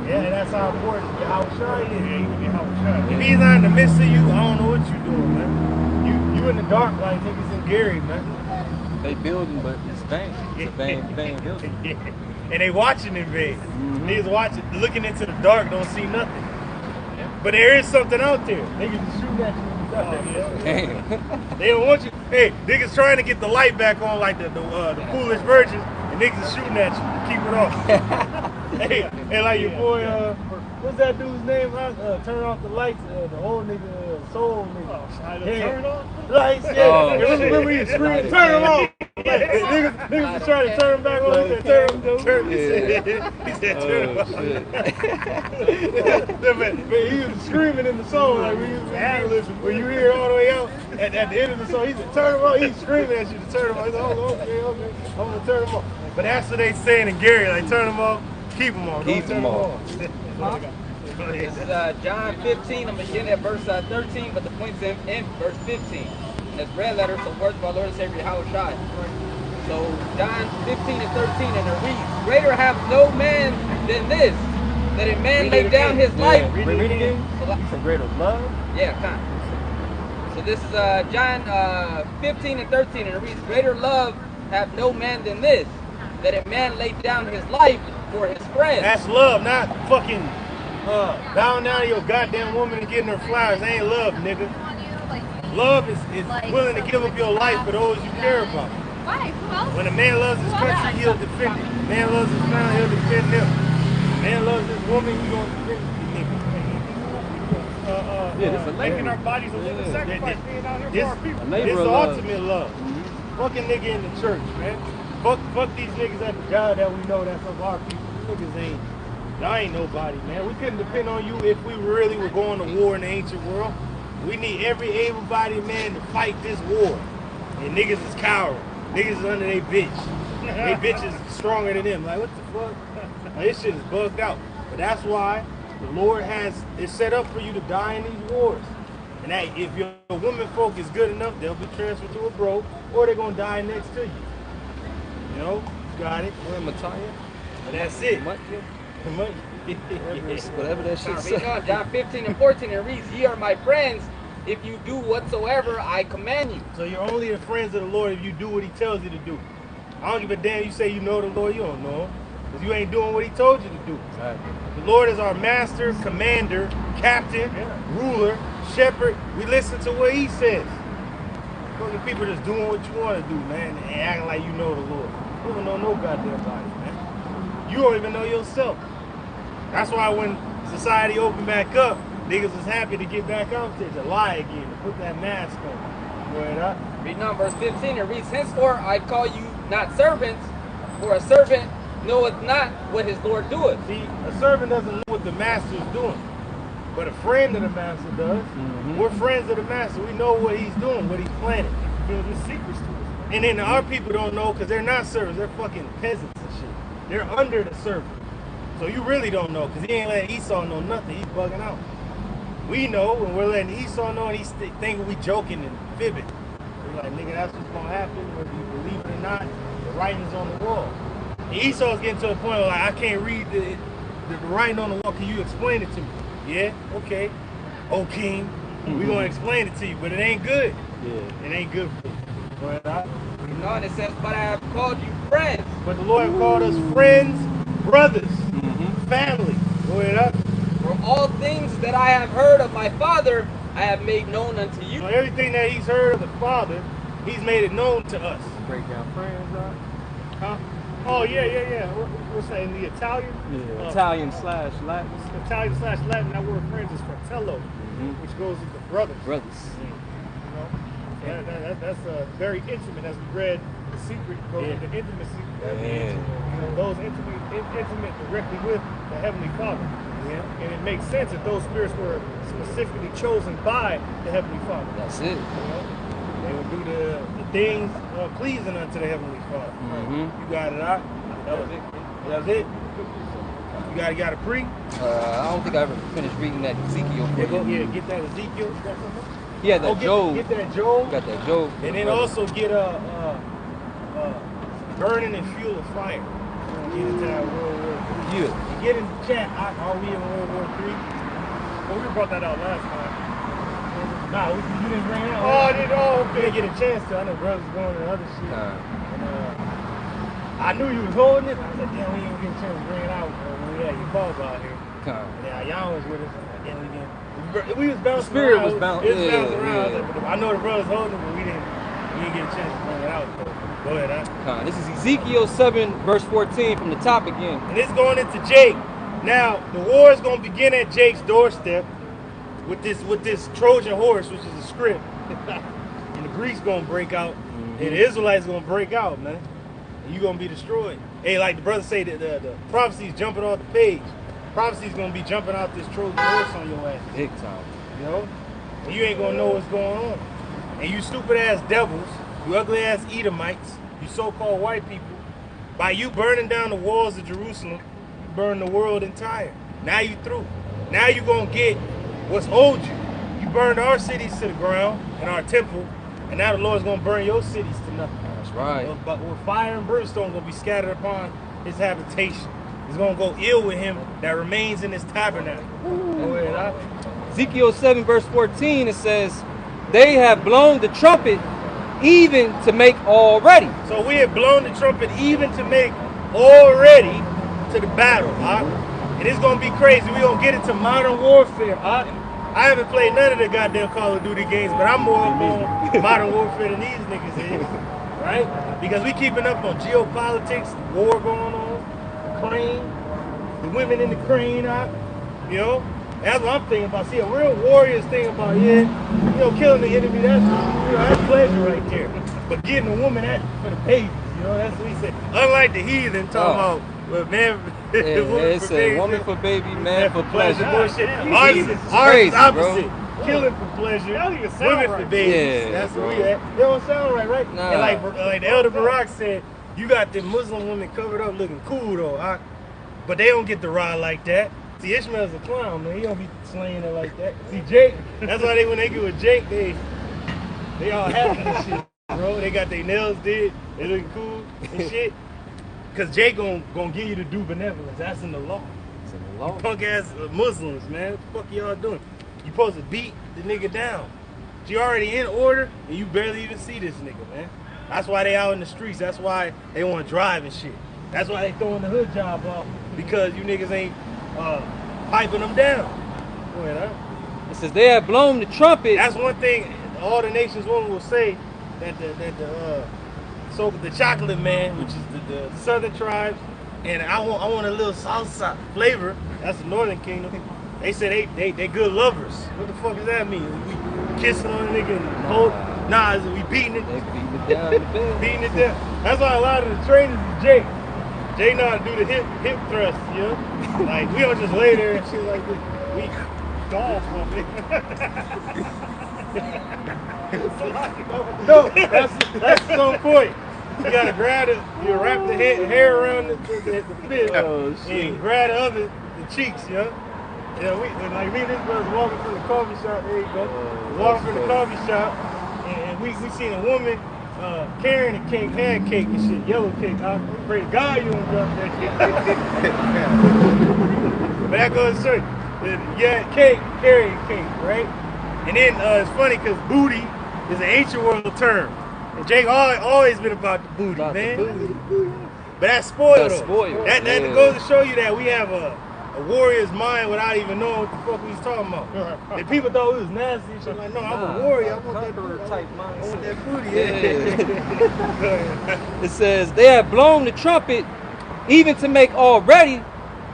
S3: Yeah, and that's how important Yahweh Shai
S2: Yeah,
S3: is.
S2: even Yahweh Shai.
S3: If he's not in the midst of you, I don't know what you doing, man. You in the dark like niggas in Gary, man.
S1: They building, but it's vain. It's a vain building.
S3: And they watching in vain.
S1: Mhm.
S3: Niggas watching, looking into the dark, don't see nothing. But there is something out there. Niggas just shooting at you.
S1: Damn.
S3: They don't want you. Hey, niggas trying to get the light back on like the foolish virgins, and niggas is shooting at you to keep it off. hey, like your boy, what's that dude's name? Turn off the lights. The old nigga, soul nigga.
S2: Turn off?
S3: Lights, yeah.
S1: Oh,
S3: Remember he
S1: shit.
S3: screamed, turn them off. Like, niggas was trying to turn them back on. He said, turn them. He said, turn them
S1: Oh,
S3: off.
S1: shit.
S3: But he was screaming in the song, like when you hear it all the way out at the end of the song, he said, turn them off. He's screaming at you to turn them off. He said, oh, okay, I'm gonna turn them off. But that's what they saying in Gary, like turn them off, keep them on.
S1: Keep
S3: Don't turn
S1: them
S3: them
S1: off.
S3: off.
S4: This is John 15. I'm going to begin at verse 13, but the point's in verse 15. And it's red letters, so words of our Lord and Savior Yahweh Shai. So John 15 and 13, and it reads, greater have no man than this, that a man lay down his life.
S1: Yeah. Read it again. For greater love.
S4: Yeah, kind. So this is John 15 and 13, and it reads, greater love have no man than this, that a man lay down his life for his friends.
S3: That's love, not fucking bowing down to your goddamn woman and getting her flowers. That ain't love, nigga. Love is willing to give up your life for those you care about.
S5: Why? Who else?
S3: When a man loves his country, he'll defend it. A man loves his family, he'll defend them. A man loves his woman, he's gonna defend
S1: Yeah, this is a
S2: making
S1: labor.
S2: our bodies a living sacrifice, being out here for our people.
S1: A
S3: This
S1: labor
S3: is
S1: of
S3: the
S1: love.
S3: ultimate love. Fucking nigga in the church, man. Fuck these niggas at the job that we know that's of our people. Niggas ain't. Y'all ain't nobody, man. We couldn't depend on you if we really were going to war in the ancient world. We need every able-bodied man to fight this war. And niggas is cowards. Niggas is under they bitch. They bitch is stronger than them. Like, what the fuck? Like, this shit is bugged out. But that's why the Lord has it set up for you to die in these wars. And that if your woman folk is good enough, they'll be transferred to a bro, or they're gonna die next to you. You know, you got it.
S1: Where Messiah?
S3: And that's it.
S1: Whatever that shit
S4: Read
S1: says.
S4: on, John 15 and 14, and it reads, ye are my friends, if you do whatsoever I command you.
S3: So you're only the friends of the Lord if you do what he tells you to do. I don't give a damn you say you know the Lord, you don't know him. Because you ain't doing what he told you to do.
S1: Right.
S3: The Lord is our master, commander, captain, ruler, shepherd. We listen to what he says. Fucking people just doing what you want to do, man, and acting like you know the Lord. You don't know no goddamn body, man. You don't even know yourself. That's why when society opened back up, niggas was happy to get back out there to lie again, to put that mask on. Word up.
S4: Reading on verse 15, it reads, henceforth I call you not servants, for a servant knoweth not what his Lord doeth.
S3: See, a servant doesn't know what the master is doing, but a friend of the master does. We're friends of the master. We know what he's doing, what he's planning.
S2: Build his secrets to us.
S3: And then our people don't know because they're not servants. They're fucking peasants and shit. They're under the servant. So you really don't know because he ain't letting Esau know nothing. He's bugging out. We know and we're letting Esau know and he's thinking we joking and fibbing. We're like, nigga, that's what's going to happen whether you believe it or not. The writing's on the wall. And Esau's getting to a point where like, I can't read the writing on the wall. Can you explain it to me? Yeah? Okay. Oh, king. We're going to explain it to you, but it ain't good.
S1: Yeah.
S3: It ain't good for you. But
S4: Reading on, it says, but I have called you friends.
S3: the Lord called us friends, brothers, family. Go ahead up.
S4: For all things that I have heard of my Father, I have made known unto you.
S3: So everything that he's heard of the Father, he's made it known to us.
S1: Break down friends, right?
S2: Huh? Oh, yeah. What's that, in the Italian?
S1: Yeah. Italian slash Latin.
S2: Italian slash Latin, that word friends is fratello, which goes with the brothers.
S1: Brothers.
S2: You know? So that's very intimate, as we read the secret, goes
S3: Yeah.
S2: with the intimacy.
S1: Yeah.
S2: Those intimate directly with the Heavenly Father.
S3: Yeah.
S2: And it makes sense that those spirits were specifically chosen by the Heavenly Father.
S1: That's it.
S2: You know?
S3: They would do the things pleasing unto the Heavenly Father.
S1: Mm-hmm.
S3: You got it out. That's it. You got a pre?
S1: I don't think I ever finished reading that Ezekiel.
S3: Yeah, go get that Ezekiel.
S1: Yeah, that Job.
S3: Get that Job.
S1: Got that Job.
S3: And then also get burning and fuel of fire. Get into that World War III.
S1: Yeah.
S3: And get in the chat. Are we in World War III?
S2: Well, we brought that out last time.
S3: Nah, you didn't bring it out.
S2: Oh, I did. Oh,
S3: We didn't
S2: okay.
S3: get a chance to. I know brothers going to other shit.
S1: Nah.
S3: And, I knew you was holding it. I was like, damn, we didn't get a chance to bring it out when we had your ball out here.
S1: Nah.
S3: And then y'all was with us. Again, we was bouncing
S1: spirit
S3: around.
S1: was bouncing-
S3: It was
S1: yeah,
S3: bouncing around.
S1: yeah.
S3: But I know the brothers holding it, but we didn't get a chance to bring it out. Though. Go ahead, huh?
S1: This is Ezekiel 7, verse 14 from the top again.
S3: And it's going into Jake. Now, the war is going to begin at Jake's doorstep with this Trojan horse, which is a script. And the Greeks going to break out. And the Israelites going to break out, man. And you're going to be destroyed. Hey, like the brothers say, the prophecy's jumping off the page. Prophecy's going to be jumping out this Trojan horse on your ass.
S1: Big time.
S3: You know? And you ain't going to know what's going on. And you stupid ass devils, you ugly ass Edomites, you so-called white people, by you burning down the walls of Jerusalem, you burn the world entire. Now you through. Now you gonna get what's owed you. You burned our cities to the ground and our temple, and now the Lord's gonna burn your cities to nothing.
S1: That's right.
S3: But with fire and brimstone gonna be scattered upon his habitation. It's gonna go ill with him that remains in his tabernacle. Go ahead, huh?
S1: Ezekiel 7, verse 14, it says, they have blown the trumpet even to make all ready.
S3: So we have blown the trumpet even to make all ready to the battle, huh? And it's gonna be crazy. We're gonna get into modern warfare, huh? I haven't played none of the goddamn Call of Duty games, but I'm more up on modern warfare than these niggas is, right? Because we keeping up on geopolitics, the war going on, the crane, the women in the crane, huh? You know? That's what I'm thinking about. See, a real warrior's thinking about, killing the enemy, that's pleasure right there. But getting a woman, that's for the babies, that's what he said. Unlike the heathen talking about, well, man,
S1: It said woman for baby, man for pleasure.
S3: Bullshit.
S2: Ours is
S3: Ours is opposite.
S1: bro.
S3: Killing for pleasure,
S2: That don't even sound
S3: women for
S2: right.
S3: babies.
S1: Yeah,
S3: That's
S1: bro.
S3: what we at. That don't sound right?
S1: Nah.
S3: And like the Elder Barak said, you got the Muslim women covered up looking cool though, huh? But they don't get the ride like that. See, Ishmael's a clown, man. He don't be slaying it like that. See, Jake, that's why when they get with Jake, they all happy and shit, bro. They got their nails did, they looking cool and shit. Cause Jake gonna give you to do benevolence. That's in the law.
S1: It's in the law.
S3: Punk ass Muslims, man. What the fuck y'all doing? You supposed to beat the nigga down. She already in order, and you barely even see this nigga, man. That's why they out in the streets. That's why they want to drive and shit. That's why they throwing the hood job off, because you niggas ain't piping them down. Go ahead, huh?
S1: It says they have blown the trumpet.
S3: That's one thing all the nations women will say, that the chocolate man, which is the southern tribes, and I want a little salsa flavor. That's the northern kingdom. They say they good lovers. What the fuck does that mean? We kissing on a nigga and hold? Nah, we beating it.
S1: They beating it down in the bed.
S3: Beating it down. That's why a lot of the trainers is Jake. Jake know how to do the hip thrust, Like we don't just lay there and shit like this. We golf on it. No, that's some point. You gotta grab it, you wrap the hair around the fist, and grab the cheeks, me and this brother walking from the coffee shop. There you go. Walking from the coffee shop, and we seen a woman carrying a cake, had cake and shit, yellow cake. I pray to God you don't drop that shit. But that goes to show you. Yeah, cake, carrying cake, right? And then it's funny because booty is an ancient world term. And Jake always been about the booty,
S1: About the
S3: man.
S1: booty.
S3: But that's spoiled.
S1: That's spoiled.
S3: That
S1: Yeah.
S3: goes to show you that we have a warrior's mind without even knowing what the fuck we was talking about. And people thought we was nasty and shit. Like, no, I'm a warrior. I want that
S1: Conqueror
S3: booty.
S1: type
S3: I want
S1: mindset.
S3: that booty.
S1: Yeah. It says they have blown the trumpet even to make all ready,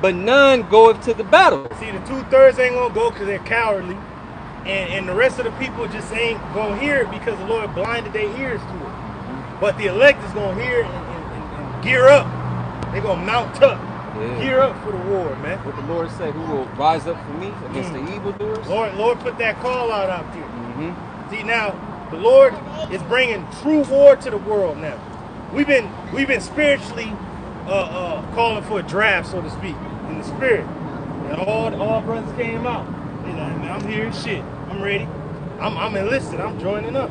S1: but none goeth to the battle.
S3: See, the 2/3 ain't gonna go because they're cowardly, and the rest of the people just ain't gonna hear it because the Lord blinded their ears to it. But the elect is gonna hear and gear up. They're gonna mount up, gear up for the war, man.
S1: What the Lord said, who will rise up for me against the evildoers?
S3: Lord put that call out there. See, now the Lord is bringing true war to the world now. We've been spiritually calling for a draft, so to speak, in the spirit. And all brothers came out. They're like, man, I'm here, shit. I'm ready. I'm enlisted. I'm joining up.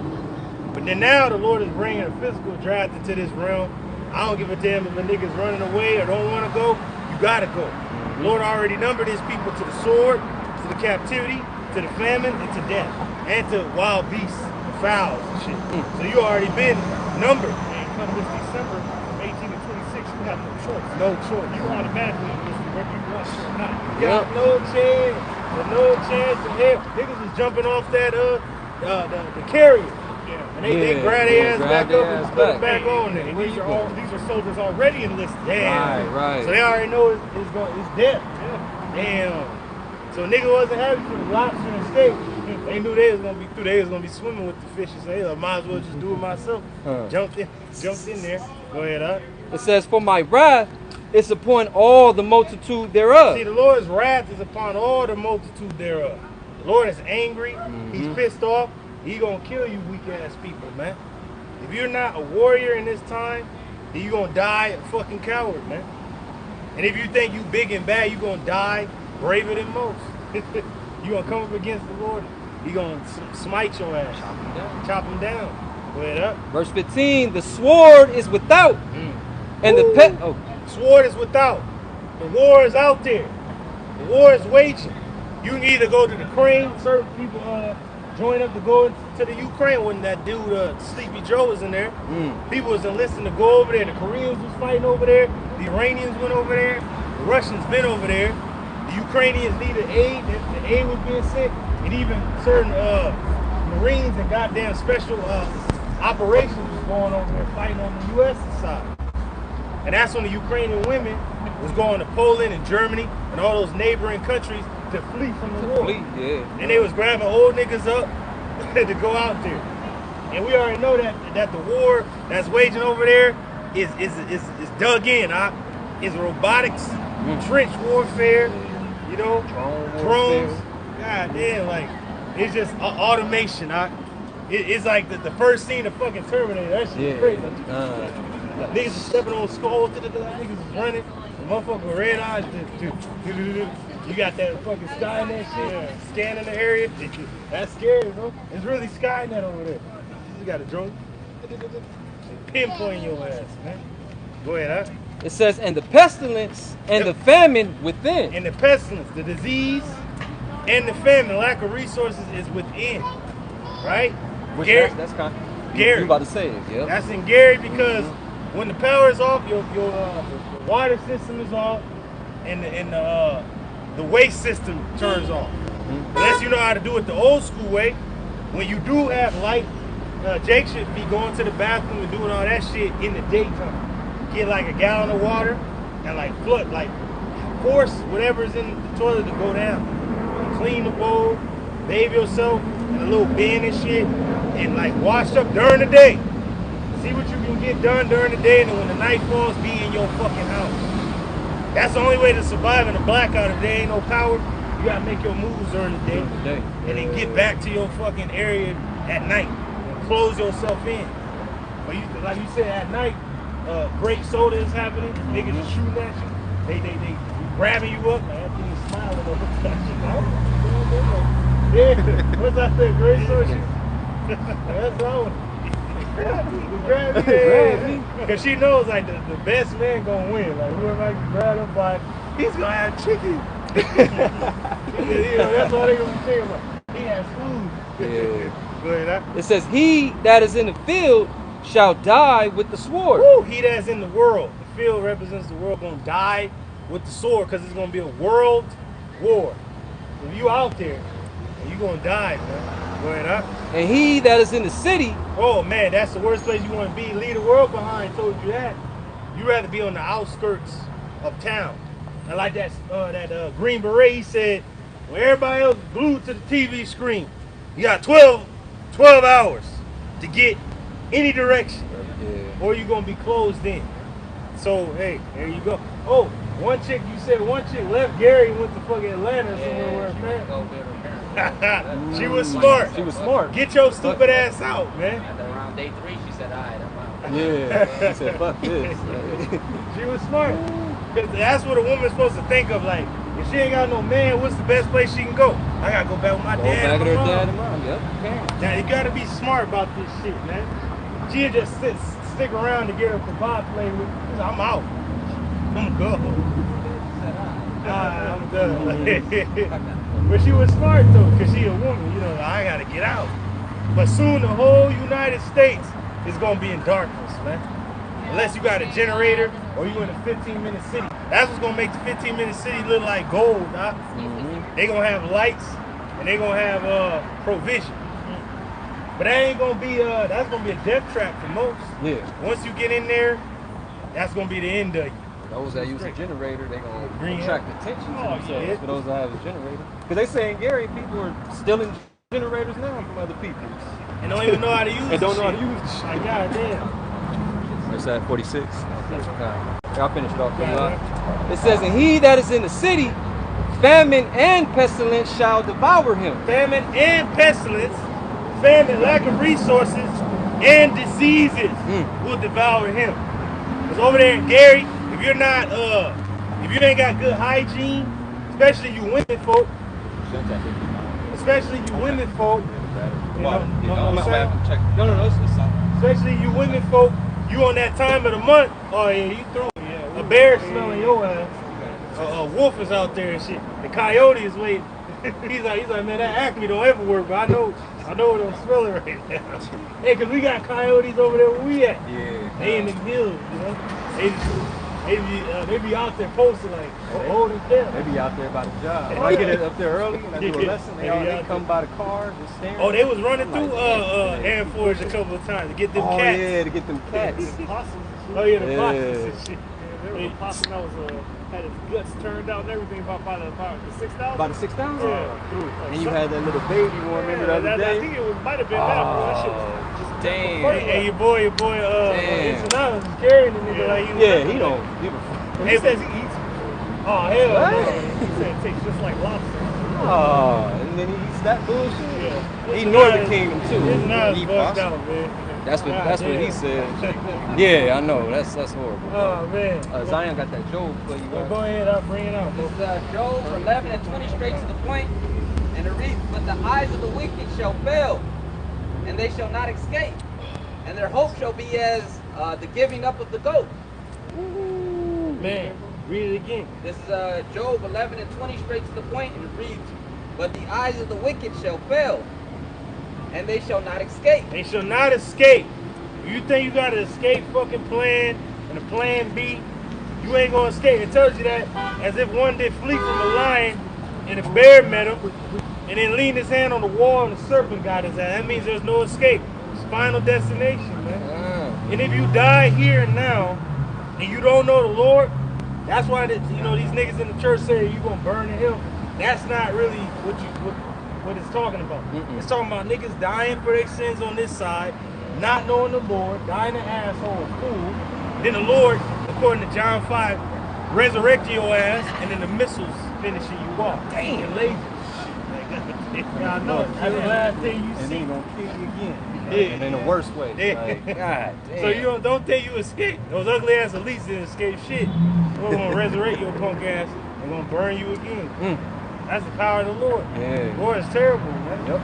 S3: But then now the Lord is bringing a physical draft into this realm. I don't give a damn if a nigga's running away or don't want to go. You gotta go. The Lord already numbered his people to the sword, to the captivity, to the famine, and to death, and to wild beasts, fowls, and shit. So you already been numbered.
S2: And come this December, from 18 to 26, you have no choice.
S3: No choice.
S2: You automatically enlisted whether you want to or not.
S3: You got no chance. There's no chance in hell. Niggas was jumping off that the carrier.
S2: Yeah.
S3: And they grab their ass back up and put them back on there.
S2: And these are soldiers already enlisted.
S3: Damn.
S1: Right.
S3: So they already know it's death.
S2: Yeah.
S3: Damn. So nigga wasn't happy for the lobster and steak. They knew they was gonna be through. They was gonna be swimming with the fishes. So they like, might as well just do it myself. Jumped in there. Go ahead, huh?
S1: It says, for my wrath is upon all the multitude thereof.
S3: See, the Lord's wrath is upon all the multitude thereof. The Lord is angry. He's pissed off. He gonna kill you weak ass people, man. If you're not a warrior in this time, then you gonna die a fucking coward, man. And if you think you big and bad, you gonna die braver than most. You gonna come up against the Lord, he gonna smite your ass. Chop him down. Go ahead up.
S1: Verse 15, the sword is without, and the pet. Oh,
S3: Sword is without. The war is out there. The war is waging. You can either go to the Ukraine. Certain people join up to go to the Ukraine when that dude Sleepy Joe was in there. People was enlisting to go over there. The Koreans was fighting over there. The Iranians went over there. The Russians been over there. The Ukrainians needed aid. The aid was being sent, and even certain Marines and goddamn special operations was going over there fighting on the U.S. side. And that's when the Ukrainian women was going to Poland and Germany and all those neighboring countries to flee from the war.
S1: yeah.
S3: And they was grabbing old niggas up to go out there. And we already know that the war that's waging over there is dug in. It's robotics, trench warfare, you know, drones. God damn, like it's just automation. It's like the first scene of fucking Terminator. That shit is crazy. Niggas is stepping on skulls, niggas is running, the motherfucker with red eyes, you got that fucking Skynet shit, scanning the area, that's scary, bro. It's really Skynet over there. You got a drone, pinpoint your ass, man. Go ahead, huh?
S1: It says, and the pestilence and the famine within.
S3: And the pestilence, the disease, and the famine, lack of resources is within, right?
S1: Which
S3: Gary,
S1: that's kind of,
S3: Gary.
S1: you about to say it, yeah.
S3: That's in Gary because when the power is off, your water system is off, and the waste system turns off. Unless you know how to do it the old school way. When you do have light, Jake should be going to the bathroom and doing all that shit in the daytime. Get like a gallon of water and like flood, like force whatever's in the toilet to go down. Clean the bowl, bathe yourself in a little bin and shit, and like wash up during the day. See what you can get done during the day, and then when the night falls, be in your fucking house. That's the only way to survive in a blackout. If there ain't no power, you gotta make your moves during the day, and then get back to your fucking area at night and close yourself in. But like you said, at night, grape soda is happening. Niggas is shooting at you. They grabbing you up. Man, that thing is smiling over yeah, what's that thing? Grape soda. That's all. Grab me. Because she knows like the best man gonna win. Like whoever I can grab him by, he's gonna have chicken. You know, that's all they gonna be thinking about. He has food.
S1: Yeah.
S3: Go ahead, huh?
S1: It says, he that is in the field shall die with the sword.
S3: Woo, he that's in the world. The field represents the world gonna die with the sword because it's gonna be a world war. If you out there, you gonna die, man. Go ahead, huh?
S1: And he that is in the city,
S3: oh man, that's the worst place you want to be. Leave the world behind. Told you that. You rather be on the outskirts of town. And like that Green Beret, he said, when everybody else glued to the TV screen, you got 12 hours to get any direction,
S1: Yeah.
S3: or you're gonna be closed in. So hey, there you go. Oh, one chick, you said one chick left Gary and went to fucking Atlanta or somewhere where her parents.
S4: Go get her parents.
S3: She was smart.
S1: She was smart.
S3: Get your stupid ass out, man.
S4: And then around day 3, she said, all right, I'm out.
S1: Yeah. She said, fuck this.
S3: She was smart. Because that's what a woman's supposed to think of. Like, if she ain't got no man, what's the best place she can go? I gotta go back with my
S1: Go
S3: dad.
S1: back
S3: and
S1: to her
S3: my
S1: dad
S3: mom.
S1: and mom. Yep. Parents.
S3: Now, you gotta be smart about this shit, man. She'll just stick around to get her provide play with. She's like, I'm out. I'm go. I'm done. But she was smart though, because she a woman. You know, I gotta get out. But soon the whole United States is gonna be in darkness, man. Unless you got a generator or you in a 15-minute city. That's what's gonna make the 15-minute city look like gold, huh? They gonna have lights and they gonna have provision. But that ain't gonna be that's gonna be a death trap for most.
S1: Yeah.
S3: Once you get in there, that's gonna be the end of you.
S1: Those that use a generator, they gonna
S3: Green
S1: attract attention to themselves.
S3: yeah.
S1: For those that have a generator, because they saying Gary, people are stealing generators now from other people
S3: And don't even know how to use
S1: and don't know how to
S3: shit.
S1: use the shit.
S3: Like, goddamn.
S1: It's at 46. I'll finish it off. It says, and he that is in the city, famine and pestilence shall devour him.
S3: Famine and pestilence, famine, lack of resources, and diseases will devour him. Because over there in Gary, if you're not, if you ain't got good hygiene, especially you women folk, especially you women folk, you know, especially you women folk, you on that time of the month, oh yeah, you throw a bear smelling your ass. A wolf is out there and shit. The coyote is waiting. He's like, man, that Acme don't ever work, but I know it don't smell it right now. Hey, cause we got coyotes over there where we at.
S1: Yeah.
S3: They in the hills, you know. They be out there posting like, hold it down.
S1: They be out there by the job. When I get it up there early and I do a lesson, they come by the car, just staring.
S3: Oh, they was running through Air Force a couple of times to get them
S1: Oh
S3: cats.
S1: yeah, to get them cats.
S3: Oh yeah, the
S1: Yeah.
S3: possums and shit.
S2: There was a possum that was had his guts turned out and everything about the 6,000.
S1: By the 6,000?
S2: Yeah.
S1: And you had that little baby one, remember the other
S2: I
S1: day?
S2: think it might have been that, bro. That shit was just
S1: Damn.
S3: Hey, your boy,
S1: Damn.
S3: Ensenada was carrying the nigga like he was.
S1: Yeah, he don't give a
S2: He says he eats.
S3: Oh hell
S1: What?
S3: no.
S2: He said it tastes just like lobster.
S1: Oh, and then he eats that bullshit.
S2: Yeah.
S1: He Northern Kingdom too.
S3: Ensenada's
S1: He
S3: bugged
S1: possum.
S3: out, man.
S1: That's what he
S3: damn.
S1: said. Yeah, I know. That's horrible.
S3: Oh man.
S1: Zion got that Job for you.
S3: Well, go ahead, I'll bring it out.
S4: It's Job 11 and 20 straight to the point. And it reads, but the eyes of the wicked shall fail, and they shall not escape. And their hope shall be as the giving up of the goat.
S3: Man, read it again.
S4: This is Job 11 and 20 straight to the point, and it reads, but the eyes of the wicked shall fail, and they shall not escape.
S3: They shall not escape. If you think you got an escape fucking plan and a plan B, you ain't gonna escape. It tells you that as if one did flee from a lion and a bear met him, and then leaned his hand on the wall and the serpent got his ass. That means there's no escape. It's final destination, man. And if you die here and now, and you don't know the Lord, that's why these niggas in the church say you gonna burn in hell. That's not really what it's talking about. It's talking about niggas dying for their sins on this side, not knowing the Lord, dying an asshole, a fool. Then the Lord, according to John 5, resurrect your ass, and then the missiles finishing you off. Damn, lasers. Yeah, I know. That's the last thing you
S1: And
S3: see.
S1: then he gonna kill you again.
S3: Yeah.
S1: And in the worst way.
S3: Yeah.
S1: Like, God damn.
S3: So you don't think you escape. Those ugly ass elites didn't escape shit. We're gonna resurrect your punk ass and gonna burn you again. That's the power of the Lord.
S1: Yeah.
S3: The Lord is terrible, man.
S1: Yep.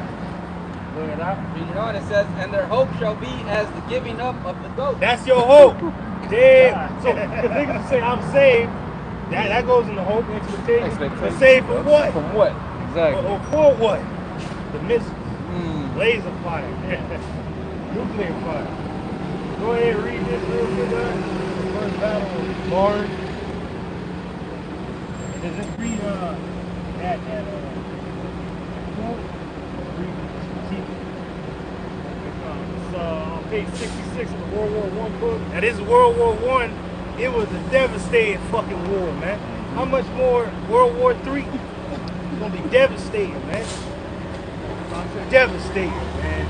S3: Look at that.
S4: You know, and it says, and their hope shall be as the giving up of the goat.
S3: That's your hope. Damn. So the niggas say I'm saved. That goes into hope, expectation. But saved for what?
S1: From what? Exactly.
S3: Or for what? The missiles. Laser fire. Nuclear fire. Go ahead and read this real quick. First battle of Barn. And then just read that it's on page 66 of the World War I book. Now this is World War I. It was a devastating fucking war, man. How much more World War III? It's gonna be devastating, man. Devastating, man.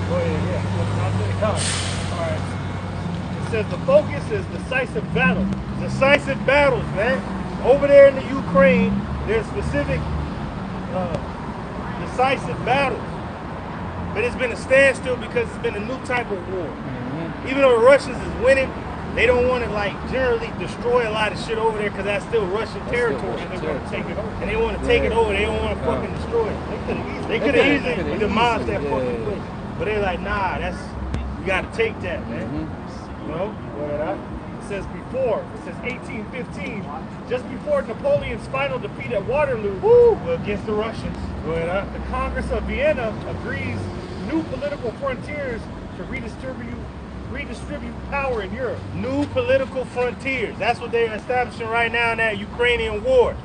S2: Go ahead, yeah. I'll take it. All right. It says the focus is decisive battles.
S3: Decisive battles, man. Over there in the Ukraine, there's specific decisive battles. But it's been a standstill because it's been a new type of war. Even though the Russians is winning, they don't want to like generally destroy a lot of shit over there because that's still Russian territory.
S2: And they want to take it over.
S3: And they want to take it over. They don't want to fucking destroy it. They could have easily demolished that fucking place. But they're like, nah, that's you got to take that, man. You know?
S2: It says before, it says 1815, just before Napoleon's final defeat at Waterloo,
S3: Against the Russians.
S2: the Congress of Vienna agrees new political frontiers to redistribute power in Europe.
S3: New political frontiers. That's what they're establishing right now in that Ukrainian war.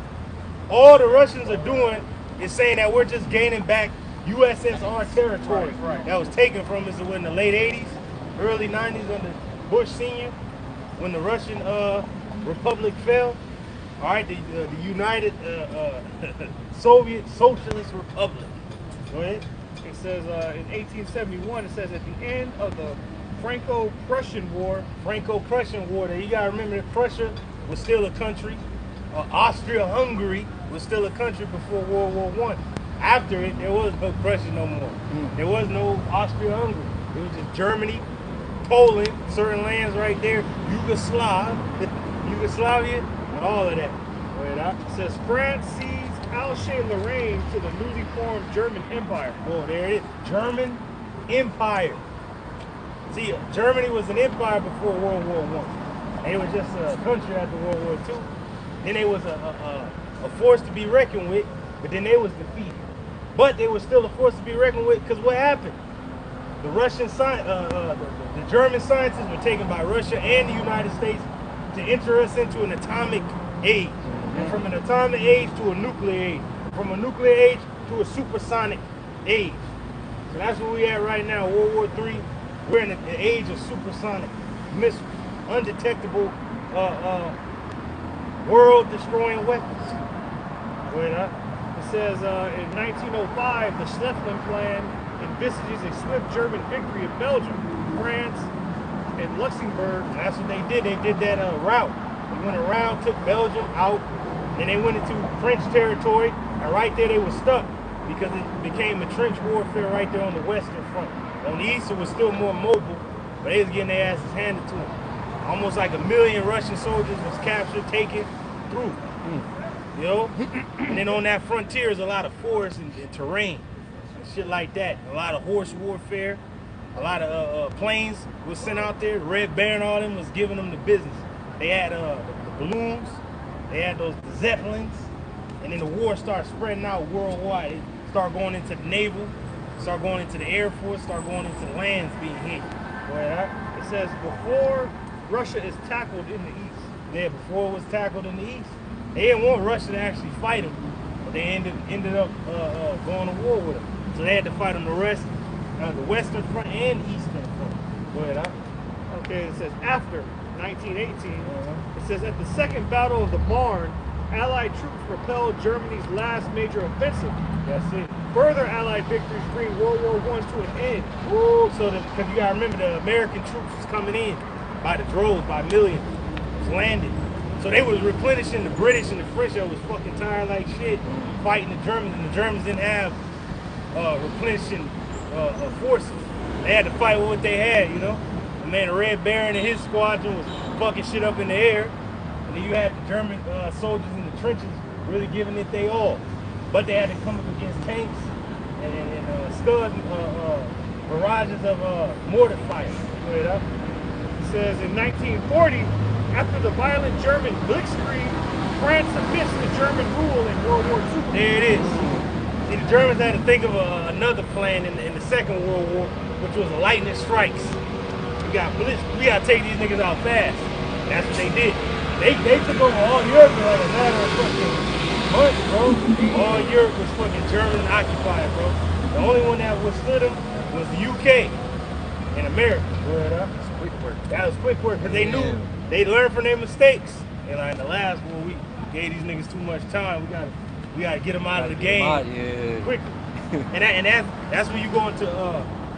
S3: All the Russians are doing is saying that we're just gaining back USSR territory that was taken from us in the late 80s, early 90s under Bush Sr. when the Russian Republic fell. All right, the United Soviet Socialist Republic. Go ahead.
S2: It says in 1871, it says at the end of the Franco-Prussian War.
S3: Franco-Prussian War. You gotta remember that Prussia was still a country. Austria-Hungary was still a country before World War I. After it, there was no Prussia no more. There was no Austria-Hungary. It was just Germany, Poland, certain lands right there, Yugoslavia, and all of that.
S2: It says France ceded Alsace-Lorraine to the newly formed German Empire.
S3: Oh, there it is. German Empire. See, Germany was an empire before World War I. They were just a country after World War II. Then they was a force to be reckoned with, but then they was defeated. But they were still a force to be reckoned with because what happened? The the German scientists were taken by Russia and the United States to enter us into an atomic age. And from an atomic age to a nuclear age. From a nuclear age to a supersonic age. So that's where we at right now, World War III. We're in the age of supersonic missiles, undetectable world-destroying weapons.
S2: It says in 1905, the Schlieffen Plan envisages a swift German victory in Belgium, France, and Luxembourg.
S3: And that's what they did. They did that route. They went around, took Belgium out, and they went into French territory, and right there they were stuck because it became a trench warfare right there on the western front. On the east, it was still more mobile, but they was getting their asses handed to them. Almost like 1 million Russian soldiers was captured, taken through. You know? And then on that frontier is a lot of forest and terrain, and shit like that. A lot of horse warfare, a lot of planes was sent out there. The Red Baron, all them was giving them the business. They had the balloons, they had the Zeppelins, and then the war started spreading out worldwide. It started going into the naval, start going into the Air Force, start going into the lands being hit.
S2: It says before Russia is tackled in the east.
S3: Yeah, before it was tackled in the east. They didn't want Russia to actually fight them, but they ended up going to war with them. So they had to fight on the western front and eastern front. Go ahead,
S2: Okay, it says after 1918, it says at the Second Battle of the Marne, Allied troops propelled Germany's last major offensive.
S3: That's it.
S2: Further Allied victories bring World War I to an end.
S3: Woo! So, because you gotta remember, the American troops was coming in by the droves, by millions, was landing. So they was replenishing the British and the French that was fucking tired like shit, fighting the Germans, and the Germans didn't have replenishing forces. They had to fight with what they had, you know. And man, the Red Baron and his squadron was fucking shit up in the air, and then you had the German soldiers in the trenches really giving it they all. But they had to come up against tanks and scud barrages of mortar fire.
S2: It says in 1940, after the violent German blitzkrieg, France amidst the German rule in World War II.
S3: There it is. See, the Germans had to think of another plan in the Second World War, which was lightning strikes. We got to take these niggas out fast. That's what they did. They took over all Europe in like a matter of fucking months, bro. All Europe was fucking German occupied, bro. The only one that withstood them was the UK and America.
S1: That's quick work.
S3: That was quick work because they knew they learned from their mistakes. And like in the last war, we gave these niggas too much time. We gotta get them out of the game quickly. And that's when you go into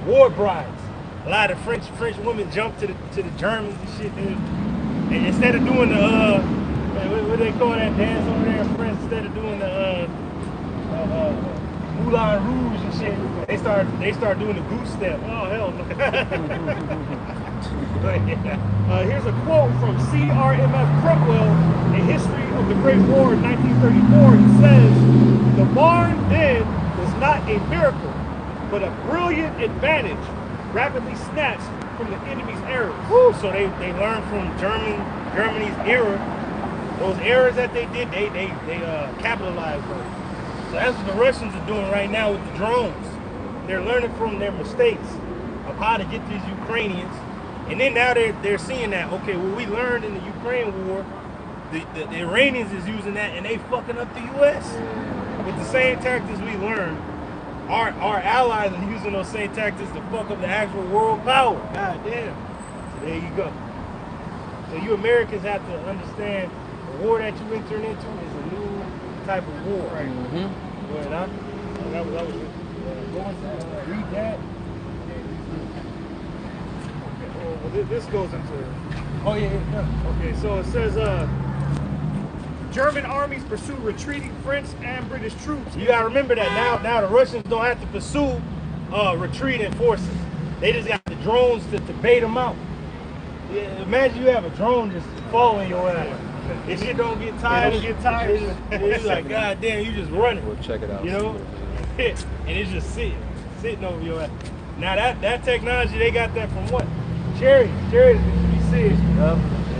S3: war brides. A lot of French women jump to the Germans and shit, dude. And instead of doing the what do they call that dance over there in France? Instead of doing the Moulin Rouge and shit, they start doing the goose step.
S2: Oh hell no. Here's a quote from CRMF Crutwell, A History of the Great War in 1934. He says, "The Marne then was not a miracle, but a brilliant advantage, rapidly snatched from the enemy's errors."
S3: Woo, so they learned from Germany's era. Those errors that they did, they capitalized on it. So that's what the Russians are doing right now with the drones. They're learning from their mistakes of how to get these Ukrainians. And then now they're seeing that, okay, what we learned in the Ukraine war, the Iranians is using that and they fucking up the US. With the same tactics we learned, our allies are using those same tactics to fuck up the actual world power. God damn. So there you go. So you Americans have to understand the war that you entering into is a new type of war. Right.
S1: Mm-hmm.
S3: Go ahead, huh? That was what was that? Read that.
S2: Well, this goes into.
S3: Oh yeah.
S2: Okay, so it says German armies pursue retreating French and British troops.
S3: You gotta remember that now the Russians don't have to pursue retreating forces. They just got the drones to bait them out. Yeah, imagine you have a drone just following your ass. If shit don't get tired, it's like, God damn, you just running.
S1: We'll check it out.
S3: You know? And it's just sitting over your ass. Now that technology, they got that from what? Cherries be serious.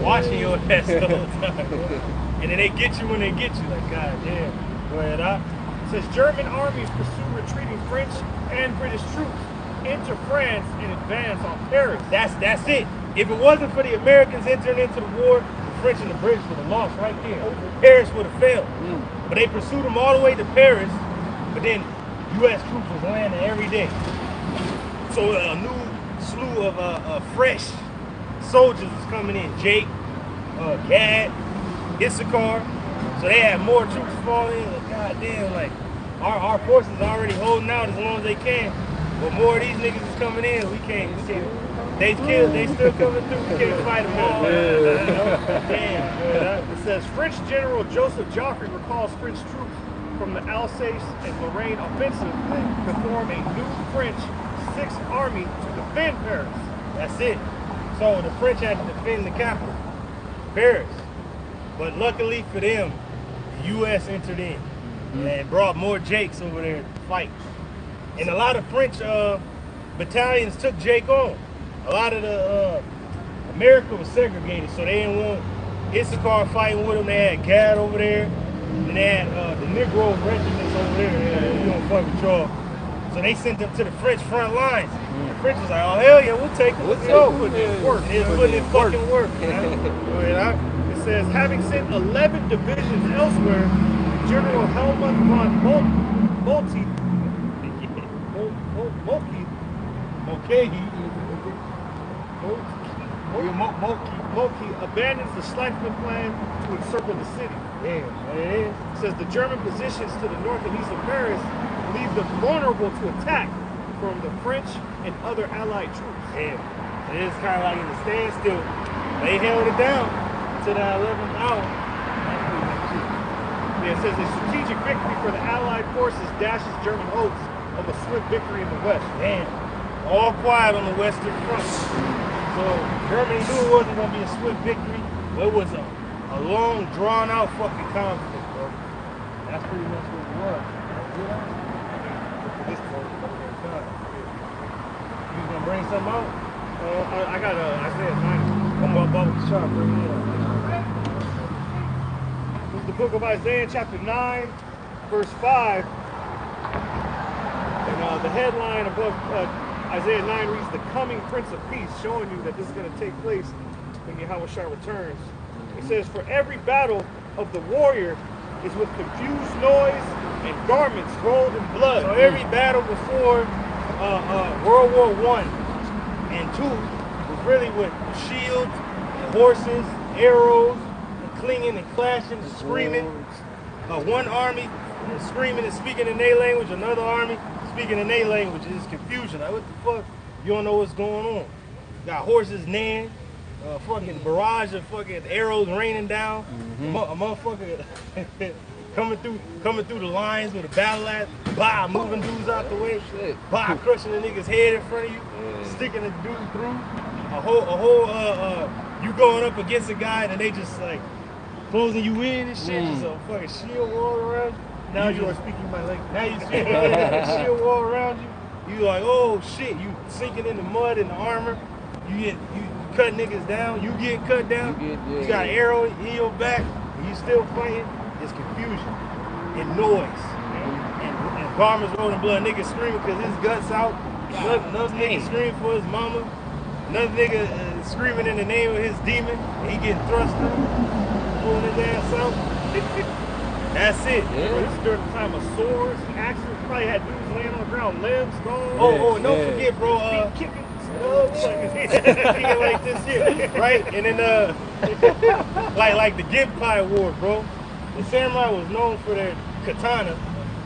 S3: Watching your ass the whole time. And then they get you when they get you, like, God damn. Go ahead, huh?
S2: It says German armies pursue retreating French and British troops into France and advance on Paris.
S3: That's it. If it wasn't for the Americans entering into the war, the French and the British would have lost right there. Paris would have failed. But they pursued them all the way to Paris, but then U.S. troops was landing every day. So a new slew of fresh soldiers was coming in. Jake, Gad, Issachar. So they had more troops falling in. Like, God damn, like our forces already holding out as long as they can. But more of these niggas is coming in. We can't. They still coming through. We can't fight them all. Damn.
S2: It says French General Joseph Joffre recalls French troops from the Alsace and Lorraine offensive to form a new French Sixth Army to defend Paris.
S3: That's it. So the French had to defend the capital, Paris. But luckily for them, the U.S. entered in and brought more Jakes over there to fight. And a lot of French battalions took Jake on. A lot of the America was segregated, so they didn't want Issachar fighting with them. They had Gad over there, and they had the Negro regiments over there. We don't fuck with y'all. So they sent them to the French front lines. The French was like, oh hell yeah, we'll take them. Let's go. Putting in work. They're putting in fucking work.
S2: It says having sent 11 divisions elsewhere, General Helmut von Moltke abandons the Schleifen plan to encircle the city. It says the German positions to the north and east of Paris leave them vulnerable to attack from the French and other Allied troops.
S3: Damn. It is kind of like in the standstill. They held it down to the 11th hour.
S2: It says a strategic victory for the Allied forces dashes German hopes of a swift victory in the West.
S3: Damn. All quiet on the Western Front. So Germany knew it wasn't going to be a swift victory, but it was a long, drawn-out fucking conflict, bro. That's pretty much what it was. You was going to bring something out?
S2: I got Isaiah 9.
S3: Come on, Bubba, sharp, bring it up.
S2: This is the book of Isaiah, chapter 9, verse 5. And the headline above Isaiah 9 reads, "The coming Prince of Peace," showing you that this is going to take place when Yahushua returns. It says, "For every battle of the warrior is with confused noise and garments rolled in blood."
S3: So every battle before World War I and II was really with shields, horses, arrows, and clinging and clashing and screaming. One army and screaming and speaking in their language, another army speaking in their language. It's confusion. Like, what the fuck? You don't know what's going on. Got horses neighing, fucking barrage of fucking arrows raining down. A motherfucker coming through the lines with a battle axe, bah, moving dudes out the way, bah, crushing the nigga's head in front of you, sticking the dude through. You going up against a guy and they just like closing you in and shit, just a fucking shield wall around you.
S2: Now you are speaking my language.
S3: Now you see a shield wall around you. You like, oh shit, you sinking in the mud and the armor. You cut niggas down. You get cut down. You got an arrow in your back. And you still fighting. It's confusion and noise and garments rolling blood. Niggas screaming because his guts out. Another nigga screaming for his mama. Another nigga screaming in the name of his demon. And he getting thrust through, pulling his ass out. That's it.
S2: Bro, this is during the time of swords, axes. Probably had dudes laying on the ground, limbs gone.
S3: Oh, and don't forget, bro. Kicking like this here, right? And then like the Genpai War, bro. The samurai was known for their katana,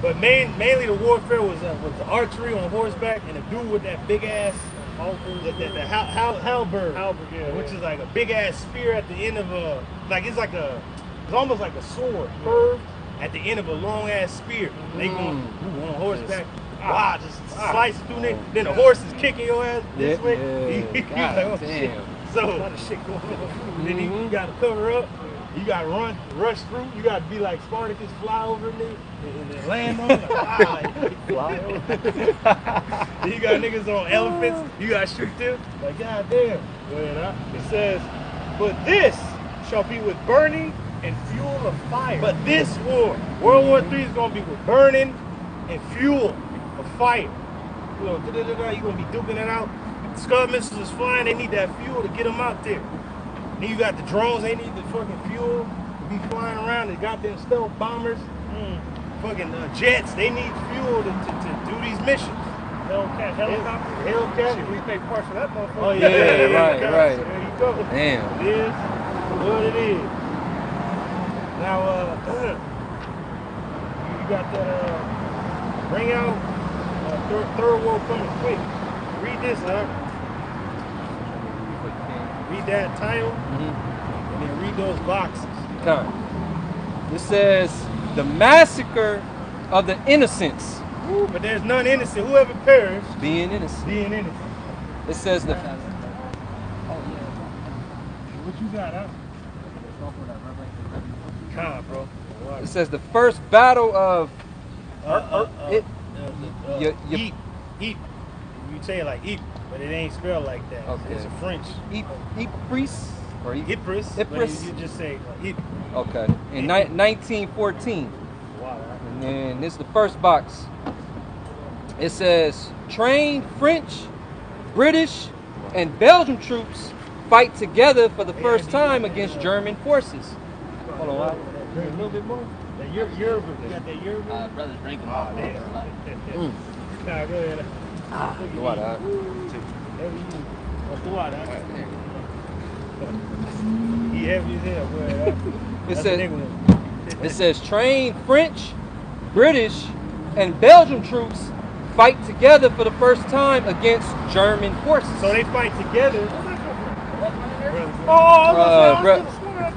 S3: but mainly the warfare was the archery on horseback and the dude with that big ass the halberd, which is like a big ass spear at the end of a it's almost like a sword curved at the end of a long ass spear. They going on horseback. Wow, just slice through it. Then the horse is kicking your ass this way. He's like, oh shit. So, a lot of shit going on. Then you gotta cover up. You gotta rush through. You gotta be like Spartacus, fly over me and then land on it. Fly over. Then you got niggas on elephants. You gotta shoot them. Like, goddamn.
S2: It says, but this shall be with burning and fuel of fire.
S3: But this war, World War III is gonna be with burning and fuel of fire. You know, you're gonna be duking it out. Scud missiles is flying, they need that fuel to get them out there. Then you got the drones, they need the fucking fuel to be flying around. They got them stealth bombers, fucking jets, they need fuel to do these missions.
S2: Helicopter.
S3: Hellcat.
S2: We pay parts for that motherfucker.
S3: Oh yeah,
S1: right.
S3: There you go.
S1: Damn.
S3: It is what it is. Now, you got that bring out third world coming quick. Read this, read that title, and then read those boxes.
S1: Okay. It says the massacre of the innocents.
S3: Ooh, but there's none innocent. Whoever perished,
S1: Being innocent.
S3: being innocent.
S1: It says the
S3: What you got, huh? Con, bro.
S1: it says the first battle of
S3: Eep. You say it like Eep, but it ain't spelled like that.
S1: Okay.
S3: It's a French.
S1: Ypres or
S3: Ypres.
S1: Ypres.
S3: You just say Eep.
S1: Okay. In 1914.
S3: Wow.
S1: And then this is the first box. It says trained French, British, and Belgian troops fight together for the first time against German forces. Hold on.
S3: Drink a little bit more. That you got that Europe?
S4: Brother's drinking.
S3: Nah, go ahead.
S1: Go out, huh?
S3: He heavy as hell. Go ahead.
S1: It says trained French, British, and Belgian troops fight together for the first time against German forces.
S3: So they fight together.
S4: Oh,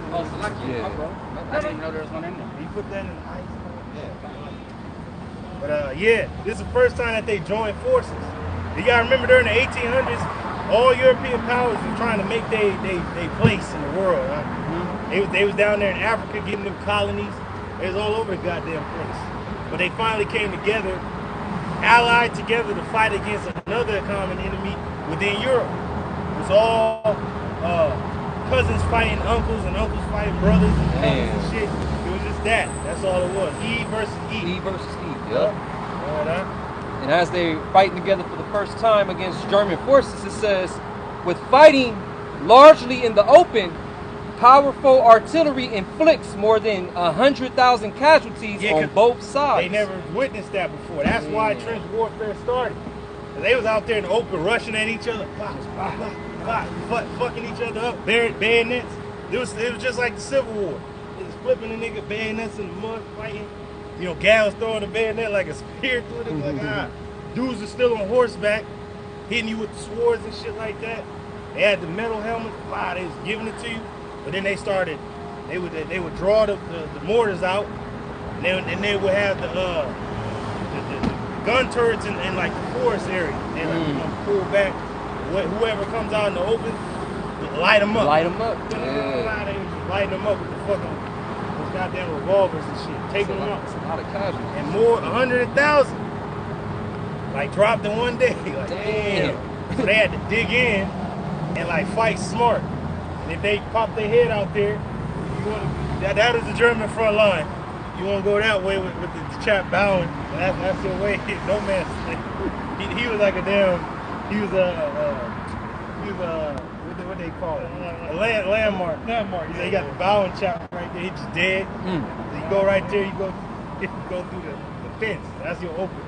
S4: Selaki.
S1: Yeah.
S4: Bro. I didn't even know there was one in there.
S3: You put that in the ice. But yeah, this is the first time that they joined forces. You gotta remember during the 1800s, all European powers were trying to make their place in the world. Right? They was down there in Africa getting them colonies. They was all over the goddamn place. But they finally came together, allied together to fight against another common enemy within Europe. It was all cousins fighting uncles and uncles fighting brothers and cousins and shit. It was just that. That's all it was. E versus E.
S1: E versus E. Yep.
S3: Right.
S1: And as they fighting together for the first time against German forces, it says, with fighting largely in the open, powerful artillery inflicts more than 100,000 casualties on both sides.
S3: They never witnessed that before. That's why trench warfare started. They was out there in the open, rushing at each other, fucking each other up, bayonets. It was just like the Civil War. They was flipping the nigga bayonets in the mud, fighting. you know, gals throwing the bayonet like a spear through it. Like, dudes are still on horseback, hitting you with the swords and shit like that. They had the metal helmet. Wow, they was giving it to you. But then they started. They would draw the mortars out, and they would have the gun turrets in like the forest area. They like pull back. Whoever comes out in the open, light them up.
S1: Light them up.
S3: They just light them up with the fucking those goddamn revolvers and shit. Taking them out.
S1: It's a lot of casualties.
S3: And more, 100,000. Like dropped in one day. Like, damn. So they had to dig in and like fight smart. And if they pop their head out there, that is the German front line. You want to go that way with the chap bowing. That's your way. No man. He was like a damn. He was what they call it? A landmark. Landmark. You got the bowing chap right there. He just dead. So you go right there. You go through the fence. That's your open.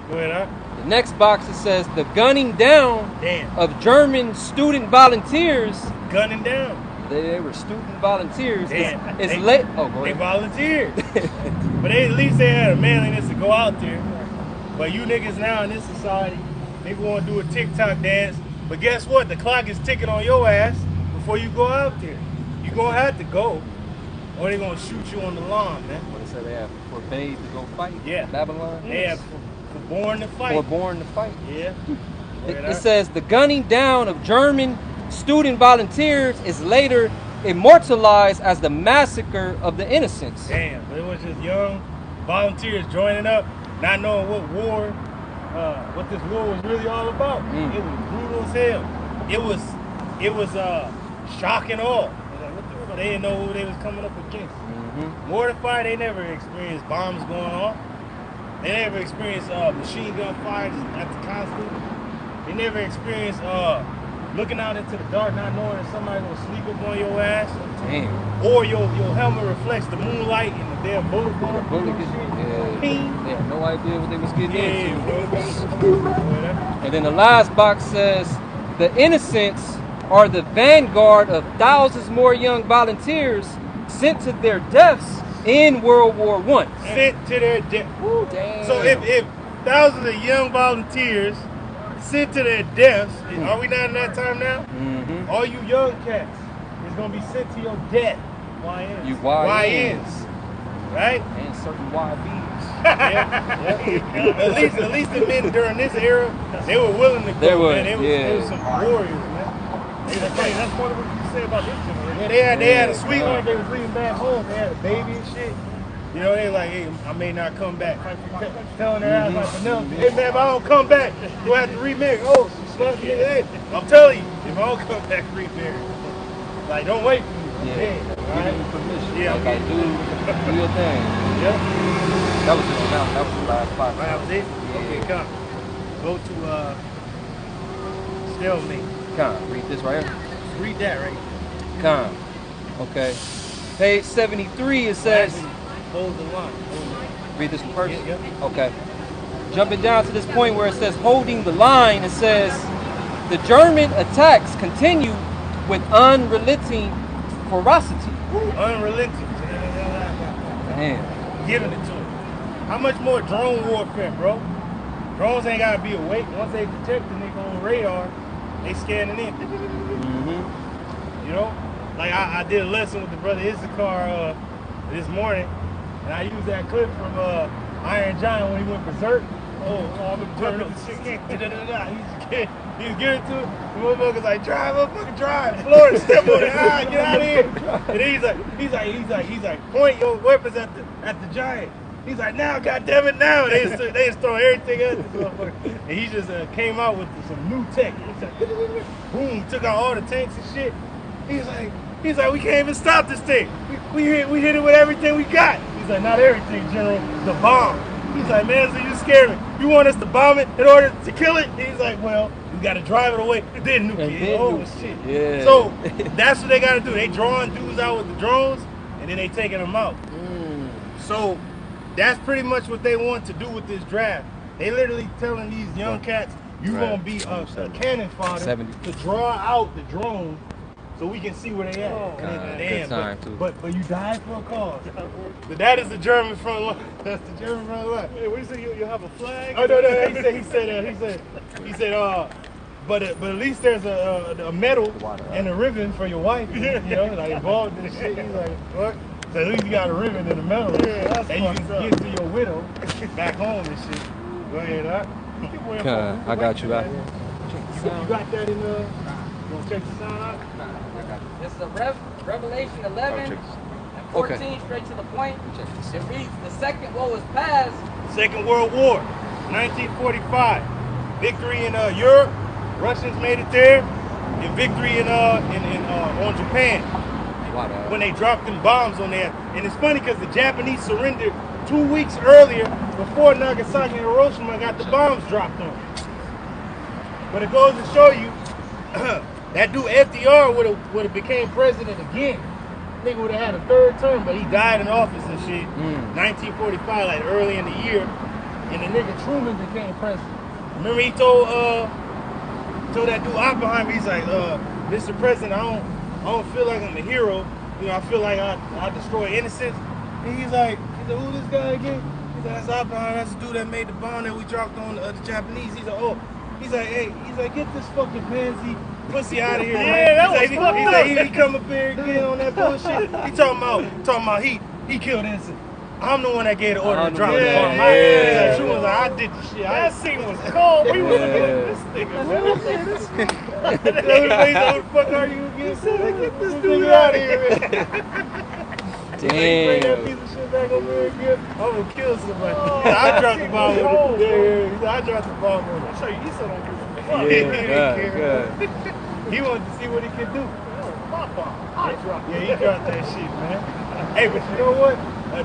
S3: Go ahead, huh?
S1: The next box, it says the gunning down of German student volunteers.
S3: Gunning down.
S1: They were student volunteers.
S3: Damn.
S1: It's late. Oh, go
S3: They
S1: ahead.
S3: volunteered. But at least they had a manliness to go out there. But you niggas now in this society, they want to do a TikTok dance. But guess what? The clock is ticking on your ass before you go out there. You're going to have to go, or they're going to shoot you on the lawn, man.
S1: What they say they have forbade to go fight?
S3: Yeah.
S1: Babylon?
S3: They have for born to fight.
S1: Or born to fight.
S3: Yeah.
S1: It says the gunning down of German student volunteers is later immortalized as the massacre of the innocents.
S3: Damn, it was just young volunteers joining up, not knowing what this war was really all about. It was brutal as hell. It was shock and awe. Like, what the fuck? They didn't know who they was coming up against. Mortified, they never experienced bombs going off. They never experienced machine gun fire just at the constant. They never experienced looking out into the dark, not knowing that somebody's gonna sneak up on your ass.
S1: Damn.
S3: Or your helmet reflects the moonlight and the damn bullet going through and shit.
S1: They had no idea what they was getting into.
S3: Bro.
S1: And then the last box says the innocents are the vanguard of thousands more young volunteers sent to their deaths in World War I.
S3: Sent to their death.
S1: Damn.
S3: So if thousands of young volunteers sent to their deaths, are we not in that time now? All you young cats is gonna be sent to your death. YNs.
S1: You YNs.
S3: Right?
S1: And certain YBs.
S3: At least the men during this era, they were willing to go.
S1: They were,
S3: man. They was some warriors, man.
S2: That's part of what you say about this generation.
S3: Yeah, they had a sweetheart. They was leaving back home. They had a baby and shit. You know, they like, hey, I may not come back. Telling their ass like, Penelope, hey man, if I don't come back, you'll have to remarry. Oh, she slept me. Hey, I'm telling you, if I don't come back, remarry. Like, don't wait for me.
S1: Yeah. Give you permission.
S3: Yeah,
S1: Like, do your thing.
S3: Yep.
S1: That was just that was the last box.
S3: That was it? Okay, come. Go to stalemate.
S1: Come, read this right here.
S3: Read that right here.
S1: Come. Okay. Page 73, it says,
S3: Hold the line.
S1: read this one first?
S3: Yeah.
S1: Okay. Jumping down to this point where it says holding the line, it says the German attacks continue with unrelenting ferocity.
S3: Unrelenting.
S1: Damn.
S3: Giving it to them. How much more drone warfare, bro? Drones ain't gotta be awake. Once they detect the nigga on radar, they scanning in. You know? Like I did a lesson with the brother Issachar this morning, and I used that clip from Iron Giant when he went berserk. I'm gonna turn up the shit. He was giving it to him. The motherfucker's like, drive, motherfucker, drive. Florida, step on it. Get out of here. And he's like, point your weapons at the giant. He's like, now, goddammit, now. They just throw everything at this motherfucker. And he just came out with some new tech. He's like, boom, took out all the tanks and shit. He's like, we can't even stop this thing. We hit it with everything we got. He's like, not everything, General, the bomb. He's like, man, so you scared me. You want us to bomb it in order to kill it? He's like, well, we got to drive it away and then nuke it. Oh, shit.
S1: Yeah.
S3: So that's what they got to do. They drawing dudes out with the drones, and then they taking them out. So that's pretty much what they want to do with this draft. They literally telling these young cats, you going to be a cannon fodder to draw out the drone so we can see where they at.
S2: Oh,
S1: good time, too.
S3: But you died for a cause. But that is the German front line. That's the German front line.
S2: Hey, what do you say? You have a flag?
S3: Oh no, he said, but at least there's a medal and a ribbon for your wife. You know, like involved in the shit. He's like, what? So at least you got a ribbon and a medal, and you can get to your widow back home and shit. Go ahead, huh?
S1: I got you,
S3: You got that in the. You want to check the sound out?
S4: It's the Revelation 11 and 14, straight to the point. It reads, the second woe is past.
S3: Second World War, 1945. Victory in Europe. Russians made it there. And victory in on Japan. When they dropped them bombs on there. And it's funny because the Japanese surrendered 2 weeks earlier before Nagasaki and Hiroshima got the bombs dropped on them. But it goes to show you that dude FDR would have became president again. Nigga would have had a third term, but he died in office and shit. 1945, like early in the year. And the nigga Truman became president. Remember he told that dude Oppenheimer, he's like, Mr. President, I don't feel like I'm a hero. You know, I feel like I destroy innocence. And he's like, who this guy again? He's like, that's Oppenheimer, that's the dude that made the bomb that we dropped on the Japanese. He's like, oh. He's like, hey, get this fucking pansy pussy out of here, man.
S2: Yeah, that was
S3: He's like, he come up here again on that bullshit. He talking about he killed innocent. I'm the one that gave the order to drop the bomb. She was like, I did the shit.
S2: That scene was cold. We was looking at this nigga.
S3: Who the fuck are you again? Get this dude out of here, man. Bring that piece of shit back over here again. I'm gonna kill somebody. I dropped the bomb on him. I dropped the bomb on him.
S2: I'll show you. He said,
S1: Good.
S3: He wanted to see what he could do.
S2: my bomb. I dropped it.
S3: Yeah, he dropped that shit, man. Hey, but you know what?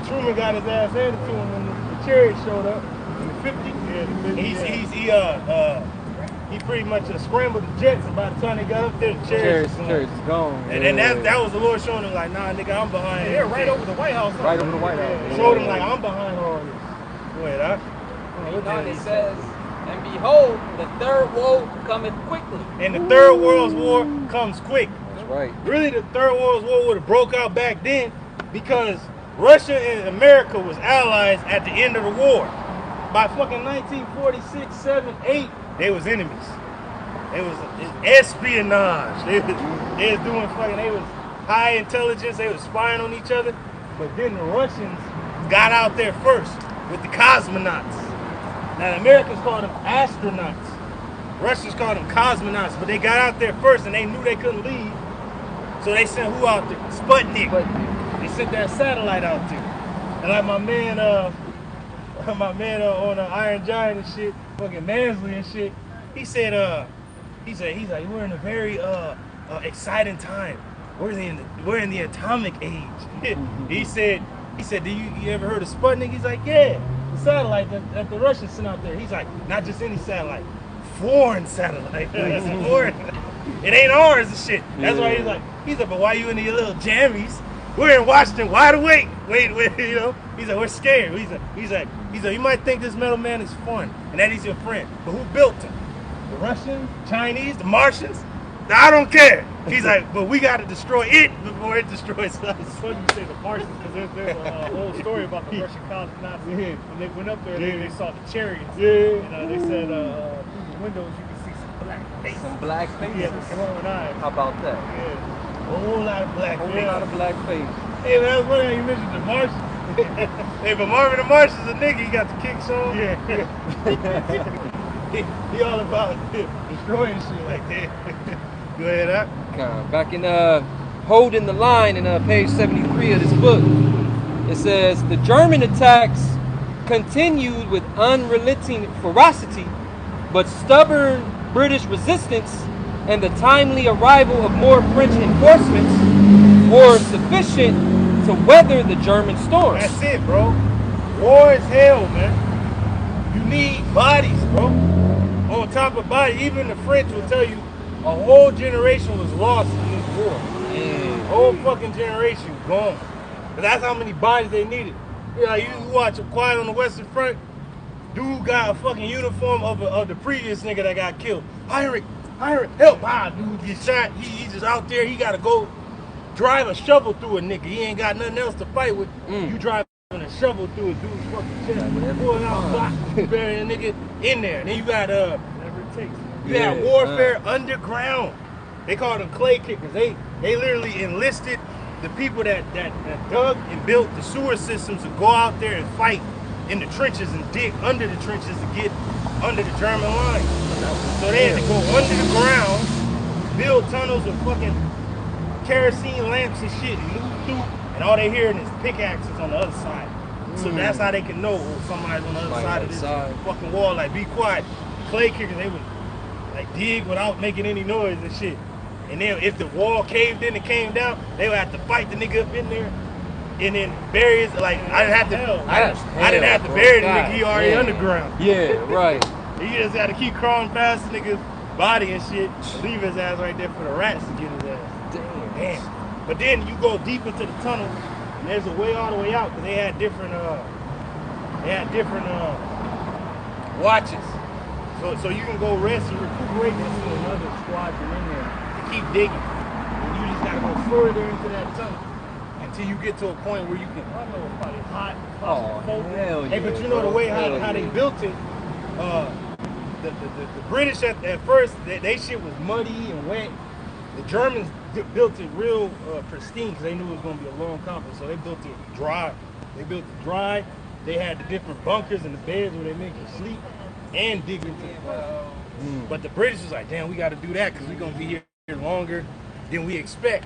S3: Truman got his ass handed to him when the Cherries showed up in the 50s. He pretty much scrambled the jets, and by the time they got up there, the Cherries
S1: Cherries is gone.
S3: And then that was the Lord showing him like, nah, nigga, I'm behind.
S2: Yeah, right over the White House.
S1: Right over the White House.
S3: Showed him like, I'm behind all this. Go ahead, huh?
S4: And it says, and behold, the third woe cometh quickly.
S3: And the Third World War comes quick.
S1: That's right.
S3: Really, the Third World War would have broke out back then because Russia and America was allies at the end of the war. By fucking 1946, 7, 8, they was enemies. It was espionage. They was doing fucking, they was high intelligence, they was spying on each other. But then the Russians got out there first with the cosmonauts. Now the Americans called them astronauts. Russians called them cosmonauts, but they got out there first and they knew they couldn't leave. So they sent who out there? Sputnik. They sent that satellite out there. And like my man on Iron Giant and shit, fucking Mansley and shit, he's like, we're in a very exciting time. We're in the atomic age. He said, do you ever heard of Sputnik? He's like, yeah, the satellite that the Russians sent out there. He's like, not just any satellite, foreign satellite. Foreign. It ain't ours and shit. That's why he's like, but why you in your little jammies? We're in Washington, wide awake. Wait, you know. He's like, we're scared. He's like, you might think this metal man is fun and that he's your friend, but who built him? The Russians, Chinese, the Martians? I don't care. He's like, but we got to destroy it before it destroys us.
S2: It's funny you say the Martians because there's a whole story about the Russian cosmonauts. When they went up there, they saw the chariots. And they said through the windows you can see some black faces.
S1: Some black faces.
S2: Yeah, some glowing eyes.
S1: How about that?
S2: Yeah.
S3: A whole lot of black
S1: A lot of black faces.
S3: Hey, man, that's funny how you mentioned the Martians. Hey, but Marvin the Martian's a nigga. He got the kicks on.
S2: Yeah.
S3: he all about destroying shit like that. Go ahead, huh?
S1: Back in Holding the Line in page 73 of this book, it says, the German attacks continued with unrelenting ferocity, but stubborn British resistance and the timely arrival of more French enforcements were sufficient to weather the German storms.
S3: That's it, bro. War is hell, man. You need bodies, bro. On top of bodies, even the French will tell you a whole generation was lost in this war. Whole fucking generation gone. But that's how many bodies they needed. You know, you watch Quiet on the Western Front, dude got a fucking uniform of the previous nigga that got killed. Heinrich, Hiring help. Dude get shot. He just out there. He gotta go drive a shovel through a nigga. He ain't got nothing else to fight with. You drive a shovel through a dude's fucking chest. Pulling out block, bury a nigga in there. And then you got
S2: Whatever it takes.
S3: you got warfare underground. They call them clay kickers. They literally enlisted the people that dug and built the sewer systems to go out there and fight in the trenches and dig under the trenches to get under the German line. So they had to go under the ground, build tunnels with fucking kerosene lamps and shit, and move through, and all they hearing is pickaxes on the other side. So that's how they can know somebody's on the other side of this fucking wall. Like, be quiet. Clay kickers, they would like dig without making any noise and shit. And then if the wall caved in and came down, they would have to fight the nigga up in there. And then bury it. Like, I didn't have to bury the nigga. He already underground.
S1: Yeah, right.
S3: You just had to keep crawling past the nigga's body and shit. Leave his ass right there for the rats to get his ass. Damn. But then you go deep into the tunnel, and there's a way all the way out because they had different watches. So you can go rest and recuperate. There's still another squadron in there to keep digging. And you just gotta go further into that tunnel until you get to a point where you can. I know it's probably hot. Cold.
S1: Hell yeah.
S3: Hey, but you know the way how they built it. The British at first, they shit was muddy and wet. The Germans built it real pristine because they knew it was going to be a long conflict, so they built it dry. They had the different bunkers and the beds where they make you sleep and dig into the ground. But the British was like, damn, we got to do that because we're going to be here longer than we expect.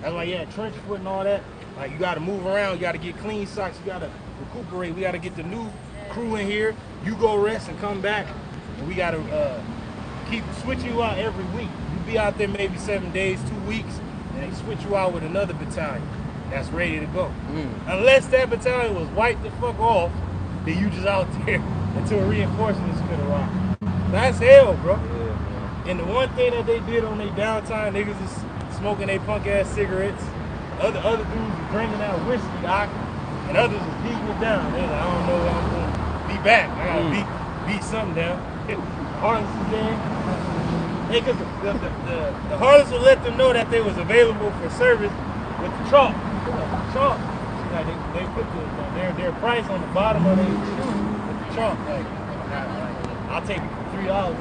S3: That's why you had trench foot and all that. Like, you got to move around, you got to get clean socks, you got to recuperate, we got to get the new crew in here. You go rest and come back, and we got to keep switching you out every week. You be out there maybe 7 days, 2 weeks, and they switch you out with another battalion that's ready to go. Unless that battalion was wiped the fuck off, then you just out there until reinforcements could arrive. That's hell, bro. And the one thing that they did on their downtime, niggas is smoking their punk ass cigarettes. Other dudes was drinking that whiskey, doc, and others was beating it down. They like, I don't know what I'm gonna be back. I gotta beat something down. Harness is there. Hey, cause the harness will let them know that they was available for service with the chalk. Chalk. Like they put their price on the bottom of their shoe with the chalk. Like, I'll take it for $3. $5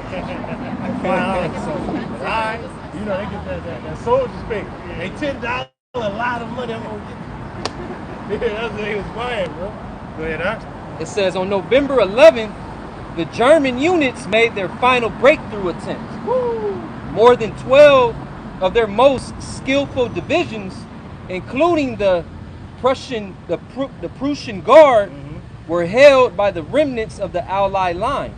S3: or something. But you know, they get that soldier's pay. They $10, a lot of money. I'm gonna get. Yeah, that's what they was buying, bro. Go ahead, huh?
S1: It says on November 11th, the German units made their final breakthrough attempt.
S3: Woo!
S1: More than 12 of their most skillful divisions, including the Prussian Guard, were held by the remnants of the Allied line.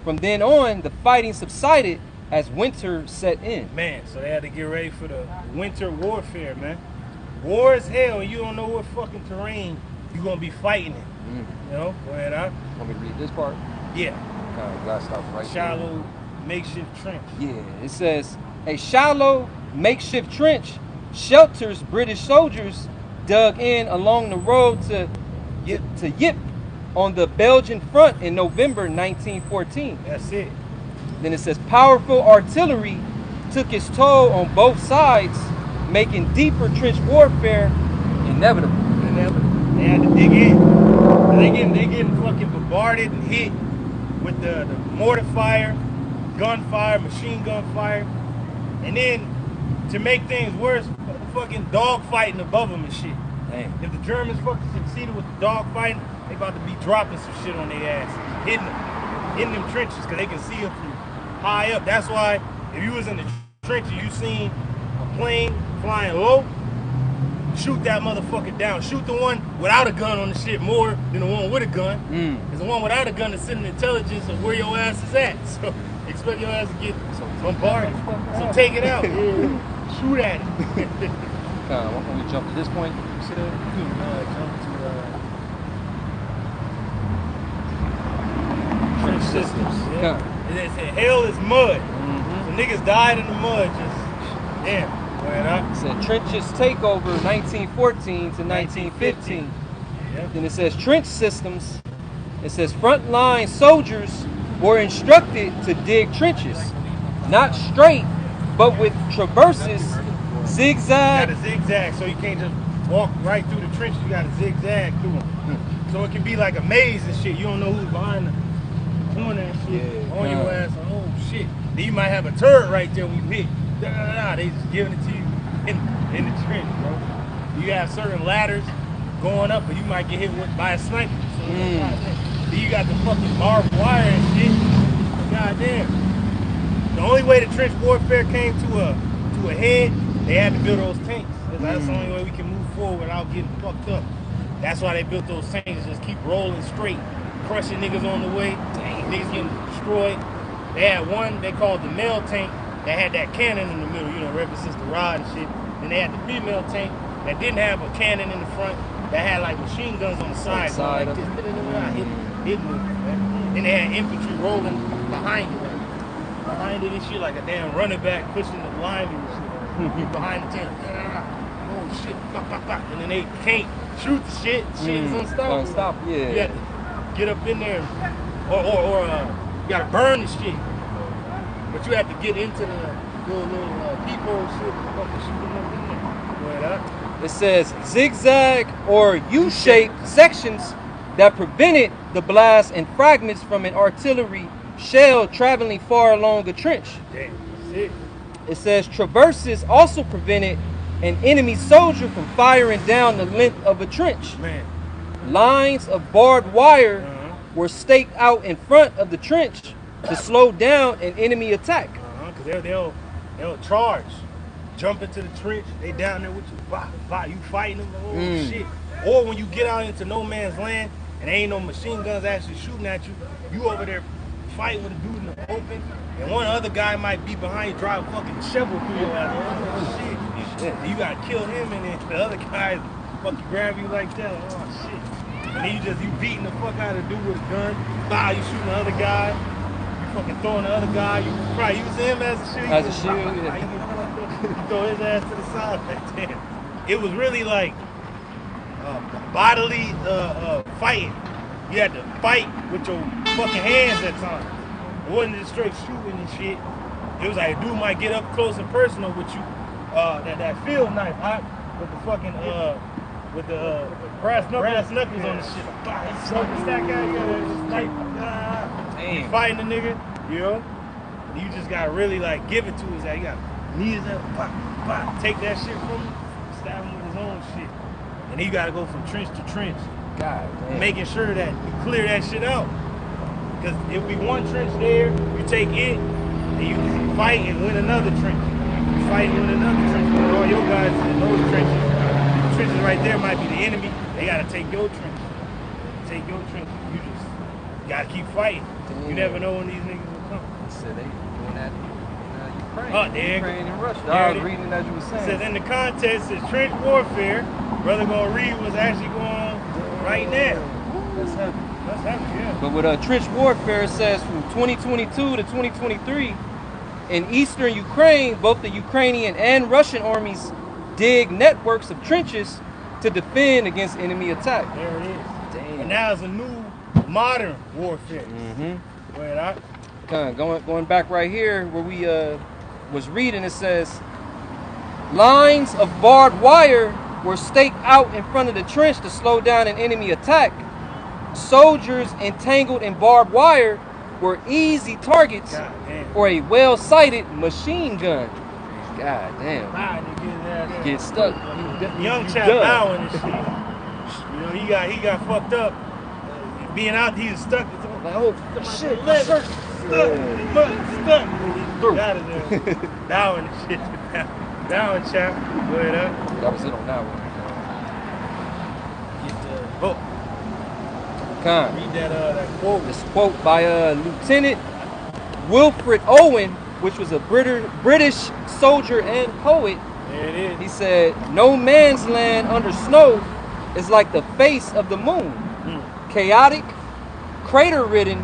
S1: From then on, the fighting subsided as winter set in.
S3: Man, so they had to get ready for the winter warfare, man. War is hell, and you don't know what fucking terrain you're gonna be fighting in. You know? Go ahead, huh?
S1: Want me to read this part?
S3: Yeah.
S1: Glass stop right
S3: Shallow makeshift trench.
S1: Yeah, it says a shallow makeshift trench shelters British soldiers dug in along the road to Ypres on the Belgian front in November 1914.
S3: That's it.
S1: Then it says powerful artillery took its toll on both sides, making deeper trench warfare inevitable.
S3: They had to dig in. They getting fucking bombarded and hit with the mortar fire, gunfire, machine gun fire, and then to make things worse, fucking dog fighting above them and shit.
S1: Damn.
S3: If the Germans fucking succeeded with the dog fighting, they about to be dropping some shit on their ass, hitting them trenches because they can see them from high up. That's why if you was in the trenches, you seen a plane flying low, shoot that motherfucker down. Shoot the one without a gun on the shit more than the one with a gun. Because the one without a gun is sending intelligence of where your ass is at. So expect your ass to get bombarded. So take it out. Shoot at it.
S1: When we jump to this point, you see that?
S3: Jump to trench systems. Yeah. It said hell is mud. So niggas died in the mud. Just damn.
S1: It said trenches takeover 1914 to 1915.
S3: Yep.
S1: Then it says trench systems. It says frontline soldiers were instructed to dig trenches. not straight, but with traverses,
S3: You
S1: zigzag.
S3: gotta zigzag, so you can't just walk right through the trenches. You gotta zigzag through them. So it can be like a maze and shit. You don't know who's behind the corner and shit.
S1: Yeah,
S3: On your ass. Oh shit. Then you might have a turret right there when you hit. They just giving it to you in the trench, bro. You have certain ladders going up, but you might get hit by a sniper. So then you got the fucking barbed wire and shit. Goddamn. The only way the trench warfare came to a head, they had to build those tanks. That's the only way we can move forward without getting fucked up. That's why they built those tanks, just keep rolling straight, crushing niggas on the way. Niggas getting destroyed. They had one they called the male tank that had that cannon in the middle, you know, represents the rod and shit. Then they had the female tank that didn't have a cannon in the front, that had like machine guns on the side.
S1: Side
S3: like
S1: of
S3: this, hit me. Then they had infantry rolling behind it. Behind it and shit, like a damn running back pushing the lineman and shit. Behind the tank. Oh shit, pop, pop, pop. And then they can't shoot the shit. Shit is unstoppable.
S1: Unstoppable, yeah.
S3: You got to get up in there, or you got to burn the shit. But you have to get into the little peephole shit and fucking shoot them up in there. Right up.
S1: It says zigzag or U-shaped sections that prevented the blast and fragments from an artillery shell traveling far along a trench.
S3: Damn, sick.
S1: It says traverses also prevented an enemy soldier from firing down the length of a trench.
S3: Man.
S1: Lines of barbed wire were staked out in front of the trench to slow down an enemy attack.
S3: Because they'll charge, jump into the trench, they down there with you, you fighting them, oh shit. Or when you get out into no man's land and there ain't no machine guns actually shooting at you, you over there fighting with a dude in the open, and one other guy might be behind you, drive a fucking shovel through your ass. Oh shit. You gotta kill him, and then the other guy fucking grab you like that. Oh shit. And then you beating the fuck out of the dude with a gun. You shooting the other guy. You fucking throwing the other guy. You probably using him as a shield.
S1: As a shield, yeah.
S3: You throw his ass to the side like that. It was really like bodily fighting. You had to fight with your fucking hands at times. It wasn't just straight shooting and shit. It was like a dude might get up close and personal with you. That field knife, with the fucking with the brass knuckles on the shit. Stack out, you fighting the nigga, you know. You just gotta really like give it to his ass. You gotta knee his ass, take that shit from him, stab him with his own shit. And then you gotta go from trench to trench.
S1: God damn.
S3: Making sure that you clear that shit out. Because if we one trench there, you take it, and you fight and win another trench. You fight and win another trench. With all your guys in those trenches. The trenches right there might be the enemy. They gotta take your trench. Take your trench. You just gotta keep fighting. Damn. You never know when these niggas will come.
S1: So they doing that in Ukraine.
S3: Oh, there.
S1: Ukraine and Russia. I was reading as you were saying.
S3: It says in the context is trench warfare. Brother gonna read what's actually going on right now.
S1: That's heavy.
S3: That's happening, yeah.
S1: But with trench warfare, it says from 2022 to 2023, in eastern Ukraine, both the Ukrainian and Russian armies dig networks of trenches to defend against enemy attack.
S3: There it is.
S1: Damn.
S3: And now it's a new modern warfare.
S1: Going back right here where we was reading, it says lines of barbed wire were staked out in front of the trench to slow down an enemy attack. Soldiers entangled in barbed wire were easy targets for a well-sighted machine gun. God damn. Get stuck.
S3: Young chap bowing and shit. You know, he got fucked up. Being out, he was stuck.
S1: Like, oh shit,
S3: stuck. Out of there. Bowing and shit. Bowing chap. Go ahead up.
S1: That was it on that one.
S3: Get the book. Read that quote.
S1: This quote by Lieutenant Wilfred Owen, which was a British soldier and poet.
S3: There it is.
S1: He said, "No man's land under snow is like the face of the moon. Chaotic, crater-ridden,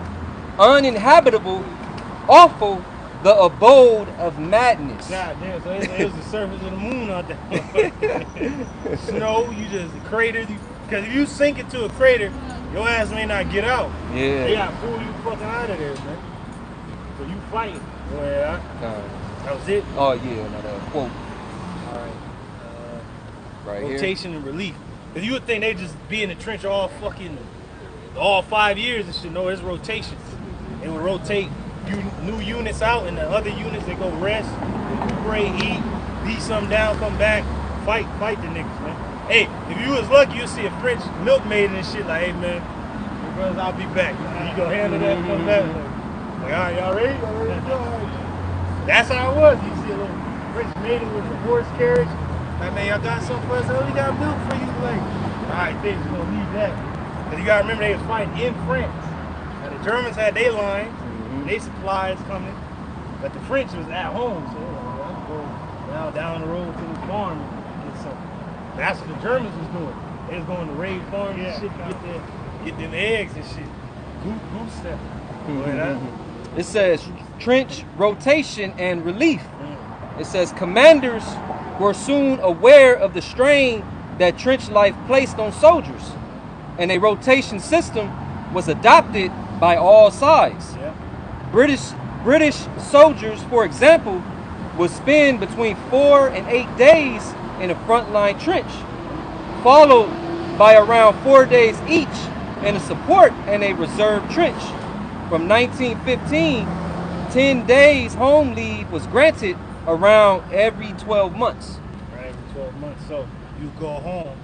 S1: uninhabitable, awful, the abode of madness."
S3: God damn, so it was the surface of the moon out there. Snow, you just crater. Because if you sink into a crater, your ass may not get out.
S1: Yeah.
S3: They got to pull you fucking out of there, man. So you fighting. Go ahead. That was it?
S1: Oh, yeah, another quote.
S3: All right.
S1: Right
S3: Rotation and relief. Because you would think they just be in the trench all 5 years and shit. No, it's rotations. They would rotate new units out, and the other units, they go rest, recuperate, eat, beat some down, come back, fight the niggas, man. Hey, if you was lucky, you'll see a French milkmaid and shit like, hey, man, your brothers, I'll be back. You go handle that, come back. Like, all right, y'all ready? That's how it was. You see a little French maiden with a horse carriage. Like, man, y'all got something for us? Oh, we got milk for you. Like, all right, things are gonna need that. Because you gotta remember they was fighting in France. Now, the Germans had their lines, their supplies coming, but the French was at home, so they were like, let's go now down the road to the farm and get something. That's what the Germans was doing. They was going to raid farms and shit to get them eggs and shit. Goose stuff.
S1: It says trench rotation and relief. It says commanders were soon aware of the strain that trench life placed on soldiers, and a rotation system was adopted by all sides.
S3: Yeah.
S1: British soldiers, for example, would spend between 4 and 8 days in a frontline trench, followed by around 4 days each in a support and a reserve trench. From 1915, 10 days home leave was granted around every 12 months.
S3: Right, every 12 months. So you go home,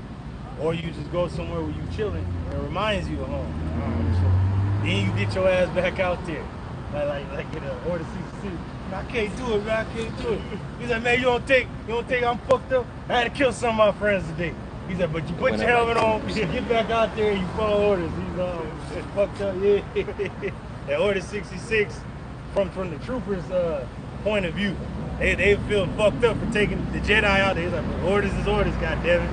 S3: or you just go somewhere where you chilling, and it reminds you of home. Then you get your ass back out there. Like in an order 66. I can't do it, man. I can't do it. He's like, man, you don't think I'm fucked up? I had to kill some of my friends today. He said, but you put your helmet on, you get back out there and you follow orders. He's fucked up, yeah. That order 66, from the troopers' point of view, they feel fucked up for taking the Jedi out there. He's like, orders is orders, goddammit.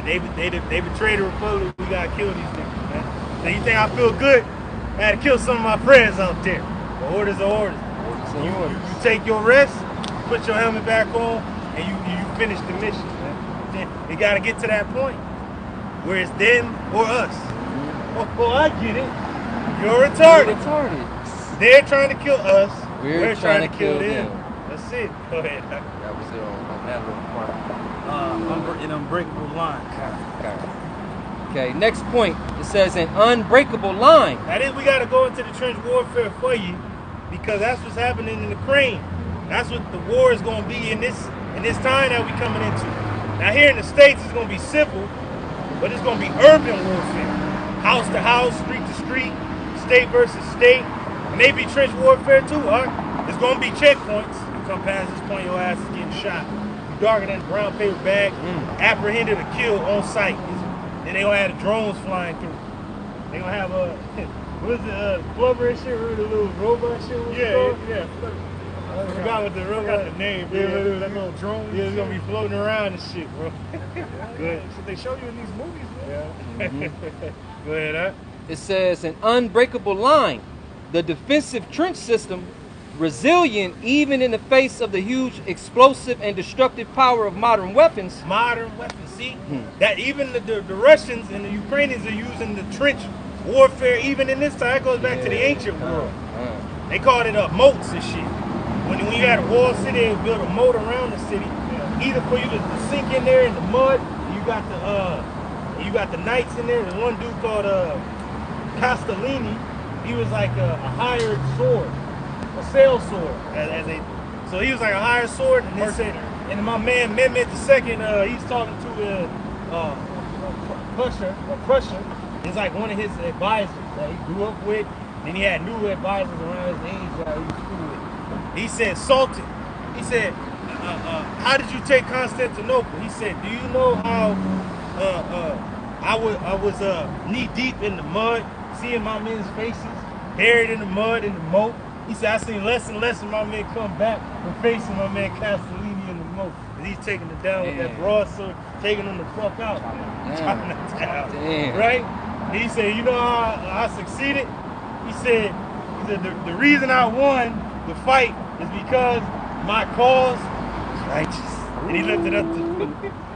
S3: They betrayed the Republic. We gotta kill these niggas, man. So you think I feel good? I had to kill some of my friends out there. But orders are orders. You take your rest, put your helmet back on, and you finish the mission, man. You gotta get to that point where it's them or us. Oh, I get it. You're retarded. They're trying to kill us. We're trying to kill them. That's it. Go ahead.
S1: That was it on that little part.
S3: An unbreakable line.
S1: Okay, next point. It says an unbreakable line.
S3: That is, we got to go into the trench warfare for you, because that's what's happening in Ukraine. That's what the war is going to be in this time that we're coming into. Now here in the States, it's going to be civil, but it's going to be urban warfare. House to house, street to street, state versus state. Maybe trench warfare too, huh? There's going to be checkpoints. You come past this point, your ass is getting shot. You darker than a brown paper bag, apprehended or killed on sight. Then they gonna have the drones flying through. They gonna have what is it, Flubber and shit, remember the little robot shit? Yeah. I forgot what the robot, the name. Yeah, that little drone. Yeah, it's gonna be floating around and shit, bro. Good.
S2: So they show you in these movies, man.
S3: Yeah. Go ahead, huh?
S1: It says an unbreakable line. The defensive trench system, resilient even in the face of the huge explosive and destructive power of modern weapons.
S3: See? That even the Russians and the Ukrainians are using the trench warfare even in this time. It goes back to the ancient world. They called it moats and shit. When you had a walled city, they would build a moat around the city. Either for you to sink in there in the mud, you got the knights in there. There's one dude called Castellini. He was like a hired sword, a sail sword. So he was like a hired sword, and they said, and my man Mehmet II, he's talking to Prussia. He's like one of his advisors that he grew up with. Then he had new advisors around his age that he was cool with. He said, Sultan, he said, how did you take Constantinople? He said, do you know how I was knee deep in the mud, seeing my men's faces, buried in the mud, in the moat. He said, I seen less and less of my men come back from facing my man Castellini in the moat. And he's taking it down with that broadsword, taking them the fuck out. Right? And he said, you know how I succeeded? He said the reason I won the fight is because my cause is righteous. And he looked it up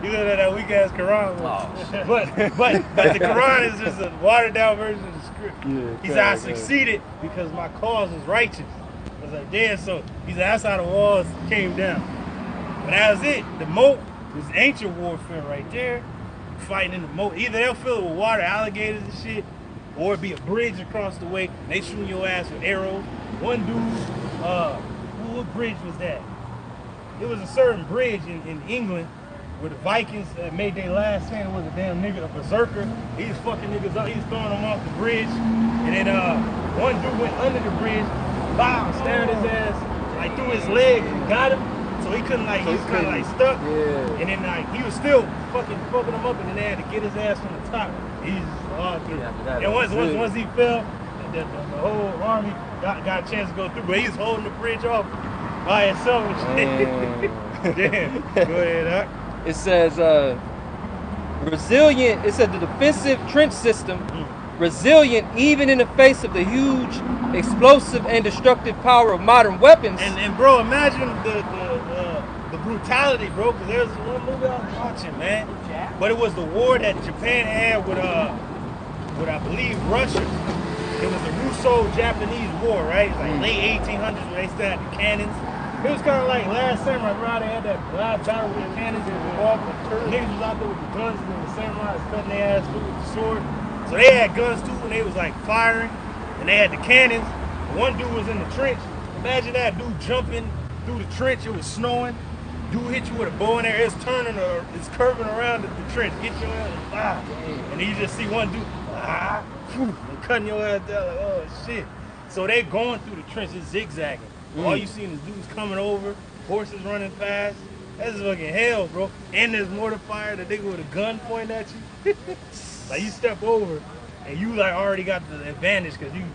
S3: he looked at that weak ass Quran. But the Quran is just a watered down version of the script. He said I succeeded because my cause is righteous. was like, damn, so he said that's how the walls came down. But that was it. The moat was ancient warfare right there. Fighting in the moat. Either they'll fill it with water, alligators and shit, or it'd be a bridge across the way. And they shooting your ass with arrows. One dude, what bridge was that? It was a certain bridge in England where the Vikings made their last stand. It was a damn nigga, a berserker. He was fucking niggas up. He was throwing them off the bridge. And then one dude went under the bridge, bow, stabbed his ass, like through his leg and got him. So he couldn't like, he was kind of like stuck.
S1: Yeah.
S3: And then like, he was still fucking him up, and then they had to get his ass from the top. He just all through.
S1: Yeah,
S3: And once he fell, the whole army got a chance to go through, but he was holding the bridge off by himself and shit. Damn. Go ahead, Doc.
S1: It says resilient. It said the defensive trench system, resilient even in the face of the huge explosive and destructive power of modern weapons.
S3: And bro, imagine the brutality, bro, because there's one movie I was watching, man. But it was the war that Japan had with I believe Russia. It was the Russo-Japanese War, right? It's like late 1800s when they still had the cannons. It was kind of like last samurai, right? They had that live battle with the cannons and the off. Niggas was out there with the guns and the samurais cutting their ass through with the sword. So they had guns too, and they was like firing, and they had the cannons. One dude was in the trench. Imagine that dude jumping through the trench. It was snowing. Dude hit you with a bow in there. It's turning, it's curving around the trench. Get your ass, and then you just see one dude, and cutting your ass down. Like, oh shit! So they going through the trench, it's zigzagging. All you see is dudes coming over, horses running fast. That's fucking hell, bro. And there's mortar fire. The nigga with a gun pointing at you. Like you step over, and you like already got the advantage because you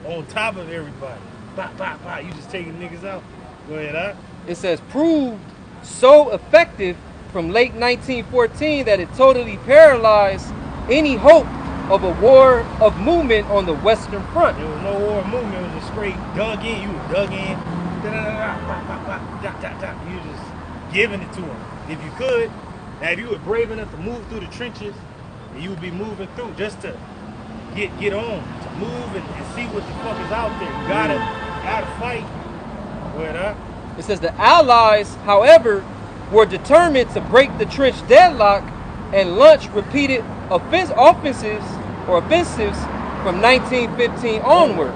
S3: on top of everybody. Bop, bop, bop. You just taking niggas out. Go ahead, huh?
S1: It says proved so effective from late 1914 that it totally paralyzed any hope of a war of movement on the Western Front.
S3: There was no war of movement. It was just straight dug in. You were dug in. You were just giving it to them. If you could, now if you were brave enough to move through the trenches, you would be moving through just to get on, to move and see what the fuck is out there. You gotta fight. Go ahead, huh?
S1: It says the Allies, however, were determined to break the trench deadlock and launch repeated offensives from 1915 onward,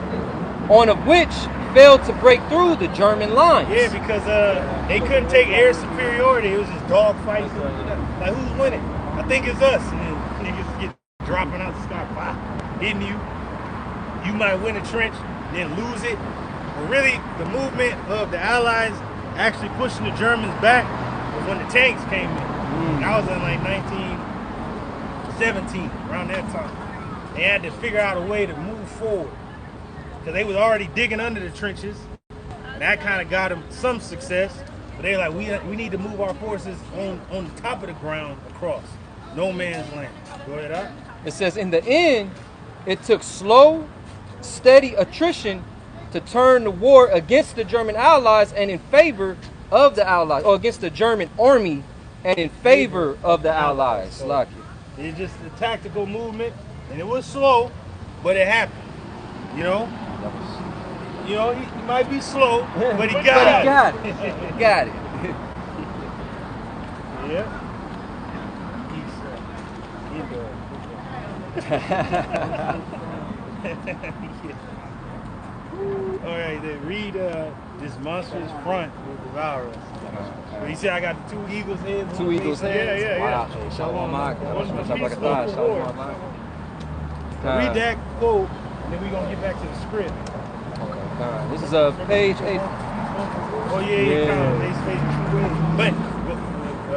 S1: on of which failed to break through the German lines.
S3: Yeah, because they couldn't take air superiority. It was just dog fights. Like, who's winning? I think it's us. And then niggas get dropping out the sky, pop, hitting you. You might win a trench, then lose it. But really, the movement of the Allies actually pushing the Germans back was when the tanks came in. That was in like 1917, around that time. They had to figure out a way to move forward because they was already digging under the trenches, and that kind of got them some success. But they like, we need to move our forces on the top of the ground across no man's land. Go ahead, up.
S1: It says in the end, it took slow, steady attrition to turn the war against the German Allies and in favor of the Allies, or against the German army and in favor of the Allies.
S3: So it's just a tactical movement, and it was slow, but it happened. You know, he might be slow, but he got it.
S1: He got it.
S3: Yeah. All right, then read this monstrous front will devour us. You see, I got the two eagles' heads.
S1: Two eagles' heads.
S3: Yeah.
S1: Wow. Shalom,
S3: read that quote, and then we're going to get back to the script.
S1: Okay. This is page 8.
S3: Oh, yeah. They space two ways. But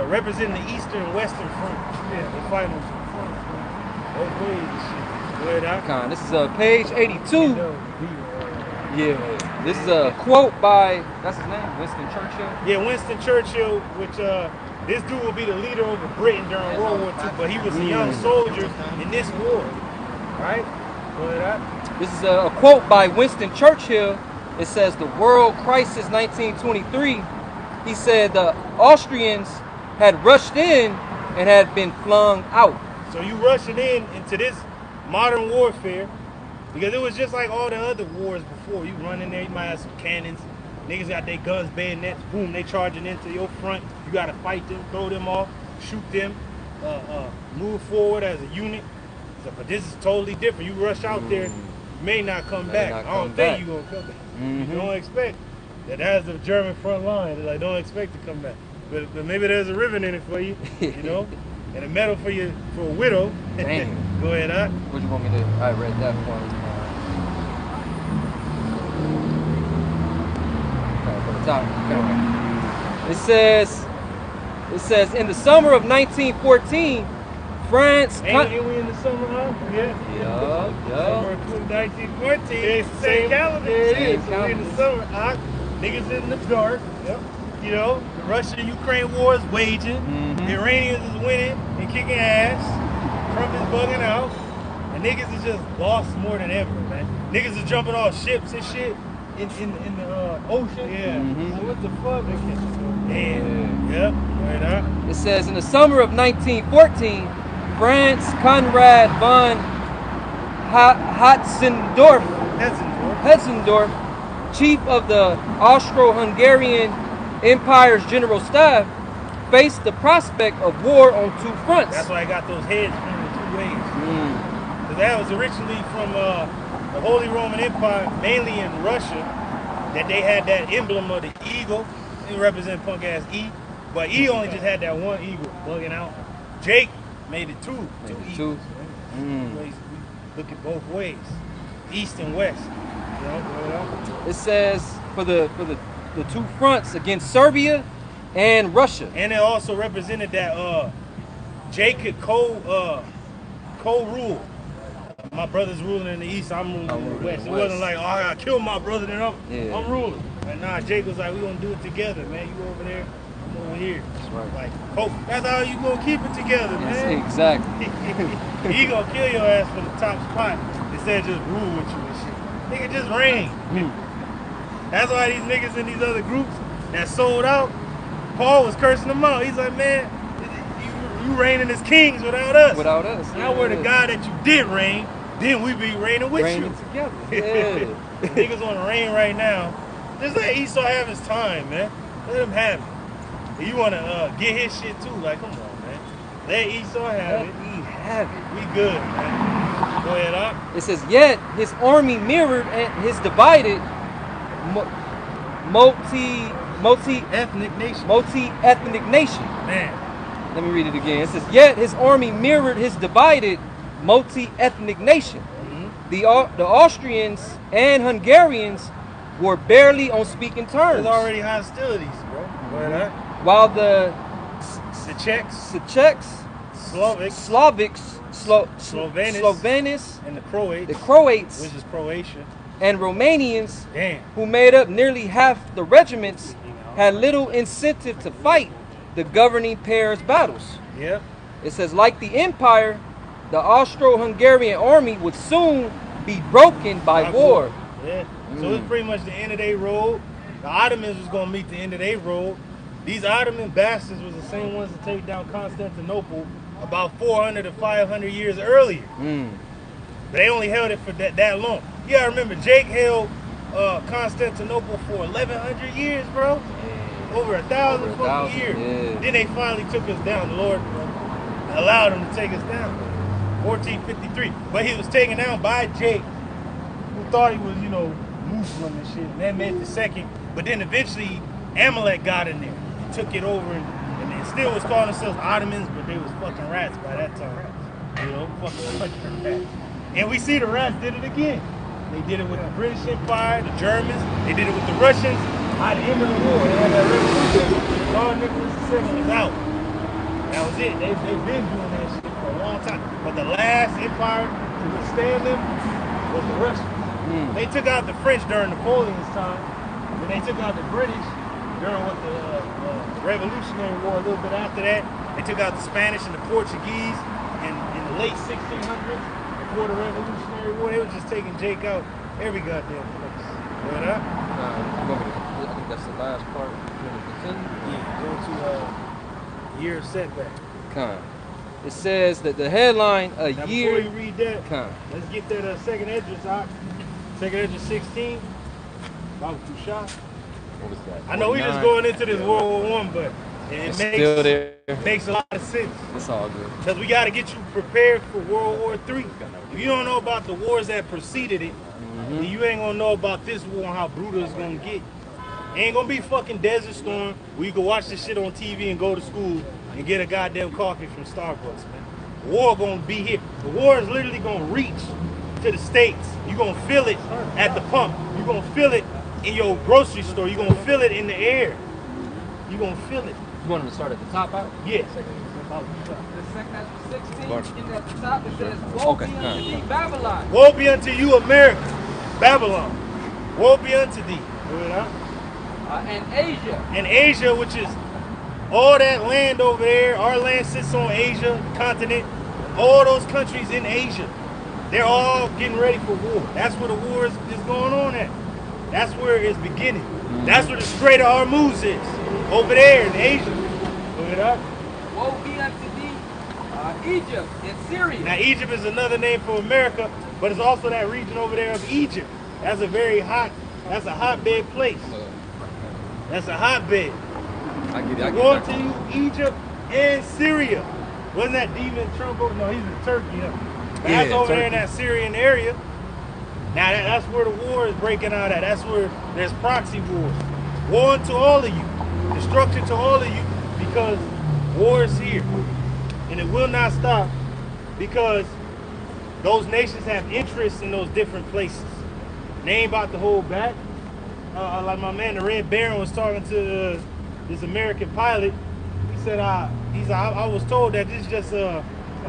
S3: representing the eastern and western front. Yeah, the final front. Both ways and shit. Go ahead, Doc.
S1: This is page 82. Yeah. This is a quote by, that's his name, Winston Churchill.
S3: Yeah, Winston Churchill, which this dude will be the leader over Britain during World War II, but he was a young soldier in this war. Right? Go ahead.
S1: This is a quote by Winston Churchill. It says, the world crisis 1923. He said the Austrians had rushed in and had been flung out.
S3: So you rushing into this modern warfare, Because it was just like all the other wars before. You run in there, you might have some cannons. Niggas got their guns, bayonets, boom, they charging into your front. You gotta fight them, throw them off, shoot them, move forward as a unit. So, but this is totally different. You rush out there, you may not come back. I don't think you're gonna come back. You don't expect that. That's the German front line. Like, don't expect to come back. But maybe there's a ribbon in it for you, you know, and a medal for you for a widow.
S1: Damn.
S3: Go ahead, Doc.
S1: What you want me to? I read that one. It says in the summer of 1914, France.
S3: Ain't we in the summer, huh? Yeah. Summer of 1914. It's the same calendar. Yeah, it is. So we in the summer, huh? Niggas in the dark. Yep. You know, the Russia-Ukraine war is waging. The Iranians is winning and kicking ass. Trump is bugging out. And niggas is just lost more than ever, man. Niggas is jumping off ships and shit in the ocean. Yeah. So what the fuck? Damn. Yep. Right up.
S1: It says in the summer of 1914, France Conrad von Hetzendorf, chief of the Austro-Hungarian Empire's general staff, faced the prospect of war on two fronts.
S3: That's why I got those heads from the two ways. Because that was originally from the Holy Roman Empire, mainly in Russia, that they had that emblem of the eagle. It represents punk ass E, but E only just had that one eagle bugging out. Jake made it two eagles. We look at both ways, east and west. You know?
S1: It says for the two fronts against Serbia and Russia.
S3: And it also represented that Jake could co-rule. My brother's ruling in the east, I'm ruling in the west. It wasn't like, oh, I gotta kill my brother, then I'm ruling. But nah, Jake was like, we gonna do it together, man. You over there, I'm over here. That's right. Like, that's how you gonna keep it together, man.
S1: Exactly.
S3: He gonna kill your ass for the top spot instead of just rule with you and shit. Nigga, just reign. That's why these niggas in these other groups that sold out, Paul was cursing them out. He's like, man, you reigning as kings without us.
S1: Without us.
S3: Now we're the God that you did reign, then we be reigning with you.
S1: Together. Yeah.
S3: Niggas want to reign right now. Just let Esau have his time, man. Let him have it. If you want to get his shit too, like, come on, man. Let Esau have it.
S1: Let he have it.
S3: We good, man. Go ahead, up.
S1: It says, yet his army mirrored his divided multi-ethnic nation.
S3: Man.
S1: Let me read it again. It says, yet his army mirrored his divided multi-ethnic nation. The Austrians and Hungarians were barely on speaking terms.
S3: There's already hostilities, bro.
S1: While the
S3: Czechs,
S1: Slovenes,
S3: and the Croats, which is Croatia,
S1: and Romanians, who made up nearly half the regiments, had little incentive to fight the governing pair's battles.
S3: Yep.
S1: It says, like the empire, the Austro-Hungarian army would soon be broken by war.
S3: Yeah. So it's pretty much the end of their road. The Ottomans was gonna meet the end of their road. These Ottoman bastards was the same ones to take down Constantinople about 400 to 500 years earlier. But they only held it for that long. You gotta remember, Jake held Constantinople for 1,100 years, bro. Over 1,000 fucking years. Yeah. Then they finally took us down. The Lord allowed them to take us down. 1453. But he was taken down by Jake, who thought he was, Muslim and shit. And that meant the second. But then eventually Amalek got in there. He took it over and they still was calling themselves Ottomans, but they was fucking rats by that time. Fucking rats. And we see the rats did it again. They did it with the British Empire, the Germans, they did it with the Russians. At the end of the war, they had that revolution. Tsar Nicholas II was out. That was it. They've been doing that shit for a long time. But the last empire to withstand them was the Russians. They took out the French during Napoleon's time. Then they took out the British during the Revolutionary War. A little bit after that, they took out the Spanish and the Portuguese in the late 1600s. Before the Revolutionary War, they were just taking Jake out every goddamn place. What up?
S1: I think that's the last part.
S3: Yeah, go to year of setback.
S1: It says that the headline, a
S3: Now,
S1: year.
S3: before you read that,
S1: Con.
S3: let's get that second Edges out. Second Edges 16. Bible too shy.
S1: What was that?
S3: I know we just
S1: 49.
S3: going into this World War I, but
S1: It's
S3: it
S1: still there.
S3: makes a lot of sense.
S1: It's all good.
S3: Because we got to get you prepared for World War III. If you don't know about the wars that preceded it, then you ain't gonna know about this war and how brutal it's gonna get. It ain't gonna be fucking Desert Storm where you can watch this shit on TV and go to school and get a goddamn coffee from Starbucks, man. The war gonna be here. The war is literally gonna reach to the States. You gonna feel it at the pump. You gonna feel it in your grocery store. You gonna feel it in the air. You gonna feel it.
S1: You want him to start at the top out?
S3: Yes.
S4: The second Ezra 16, in at the top, it says, Woe
S1: Okay,
S4: be unto thee, Babylon.
S3: Woe be unto you, America, Babylon. Woe be unto thee.
S4: And Asia.
S3: And Asia, which is all that land over there, our land sits on Asia, the continent. All those countries in Asia, they're all getting ready for war. That's where the war is going on at. That's where it's beginning. That's where the Strait of Hormuz is, over there in Asia. Look it up.
S4: Woe be unto thee, Egypt and Syria.
S3: Now Egypt is another name for America, but it's also that region over there of Egypt. That's a hotbed place. That's a hotbed.
S1: I get
S3: War
S1: that.
S3: to you, Egypt and Syria. Wasn't that demon Trump? No, he's in Turkey. Huh? But
S1: Yeah,
S3: that's over there in
S1: Turkey.
S3: that Syrian area. Now that's where the war is breaking out at. That's where there's proxy wars. War to all of you. Destruction to all of you because war is here. And it will not stop because those nations have interests in those different places. They ain't about to hold back. Like my man, the Red Baron, was talking to this American pilot. He said, I was told that this is just a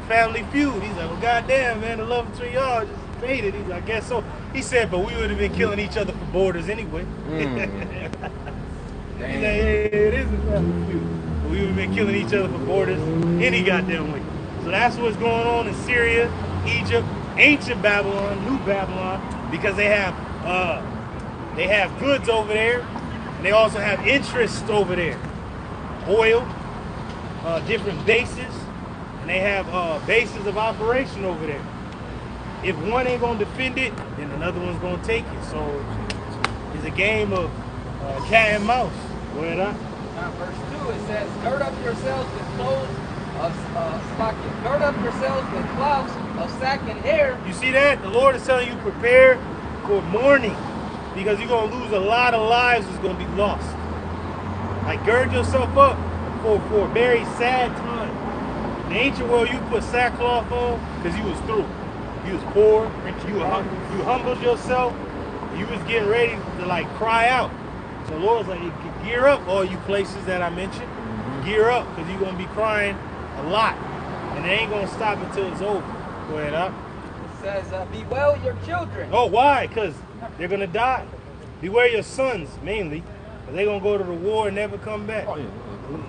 S3: family feud. He's like, well, goddamn, man, the love between y'all just faded. He's like, I guess so. He said, but we would have been killing each other for borders anyway. He's like, yeah, it is a family feud. But we would have been killing each other for borders any goddamn way. So that's what's going on in Syria, Egypt, ancient Babylon, new Babylon, because they have goods over there, and they also have interests over there. Oil, different bases, and they have bases of operation over there. If one ain't gonna defend it, then another one's gonna take it. So it's a game of cat and mouse.
S4: Now, verse 2, it says, Gird up yourselves with clothes of stocking. Gird up yourselves with cloths of sack and hair.
S3: You see that? The Lord is telling you prepare for mourning because you're going to lose a lot of lives is going to be lost. Like gird yourself up for a very sad time. In the ancient world, you put sackcloth on because you was through. You was poor, you humbled yourself, you was getting ready to like cry out. So the Lord's like, gear up, all you places that I mentioned. Gear up because you're going to be crying a lot. And it ain't going to stop until it's over. Go ahead, up.
S4: It says, Bewail your children.
S3: Oh, why? Because they're going to die. Beware your sons, mainly. They're going to go to the war and never come back.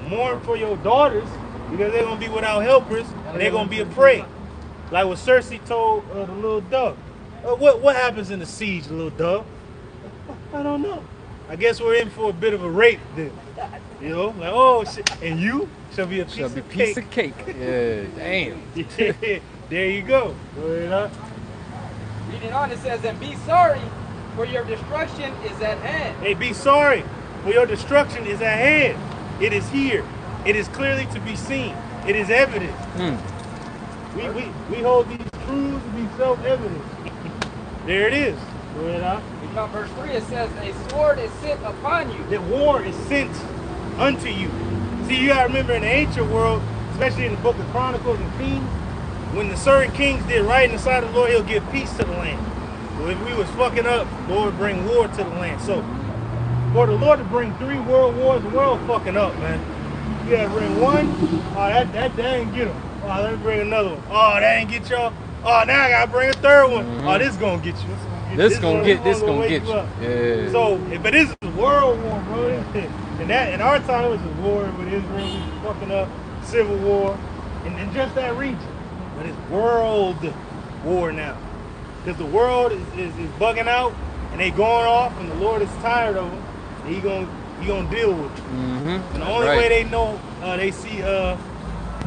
S3: Mourn for your daughters because they're going to be without helpers and they're going to be afraid. Like what Cersei told the little dove. What happens in the siege, little dove? I don't know. I guess we're in for a bit of a rape then. You know, like, oh, shit. And you shall be a piece of cake.
S1: Yeah, damn.
S3: There you go. Go ahead, huh?
S4: Reading on, it says, And be sorry, for your destruction is at hand.
S3: Hey, be sorry, for your destruction is at hand. It is here. It is clearly to be seen. It is evident. We hold these truths to be self-evident. There it is. Go ahead, huh?
S4: Reading on verse 3, it says, A sword is sent upon you.
S3: That war is sent unto you. See, you gotta remember in the ancient world, especially in the book of Chronicles and Kings, when the certain kings did right in the sight of the Lord, he'll give peace to the land. So if we was fucking up, the Lord would bring war to the land. So for the Lord to bring 3 world wars, the world fucking up, man. You gotta bring one, oh, that ain't get them. Oh, let me bring another one. Oh, that ain't get y'all. Oh, now I gotta bring a 3rd one. Oh, this gonna get you.
S1: This gonna get you.
S3: Up.
S1: Yeah.
S3: So, but this is a world war, bro. And that in our time it was a war with Israel, we was fucking up, civil war, and just that region. But it's world war now. Because the world is bugging out and they going off and the Lord is tired of them. And he gonna deal with it. And the only way they know they see the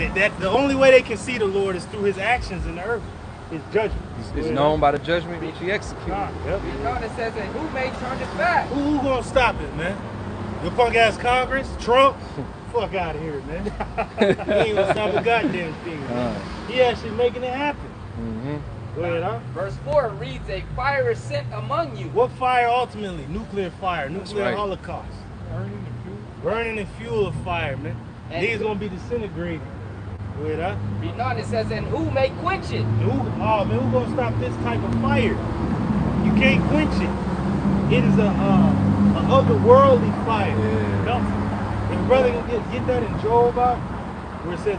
S3: the only way they can see the Lord is through his actions in the earth, his judgment.
S1: It's known by the judgment which he executed.
S3: Yep.
S4: You know, it says, and who may turn it back?
S3: Who gonna stop it, man? Your punk ass Congress, Trump? Fuck out of here, man. He ain't gonna stop a goddamn thing. He actually making it happen. Go ahead, huh?
S4: Verse 4 reads, a fire is sent among you.
S3: What fire ultimately? Nuclear fire, nuclear
S1: right.
S3: holocaust. Burning and fuel of fire, man.
S4: And
S3: These gonna be disintegrated. Go ahead, huh?
S4: Read on, it says, and who may quench it?
S3: Who gonna stop this type of fire? You can't quench it. It is a otherworldly fire.
S1: Yeah.
S3: If brother can get that in Job out, where it says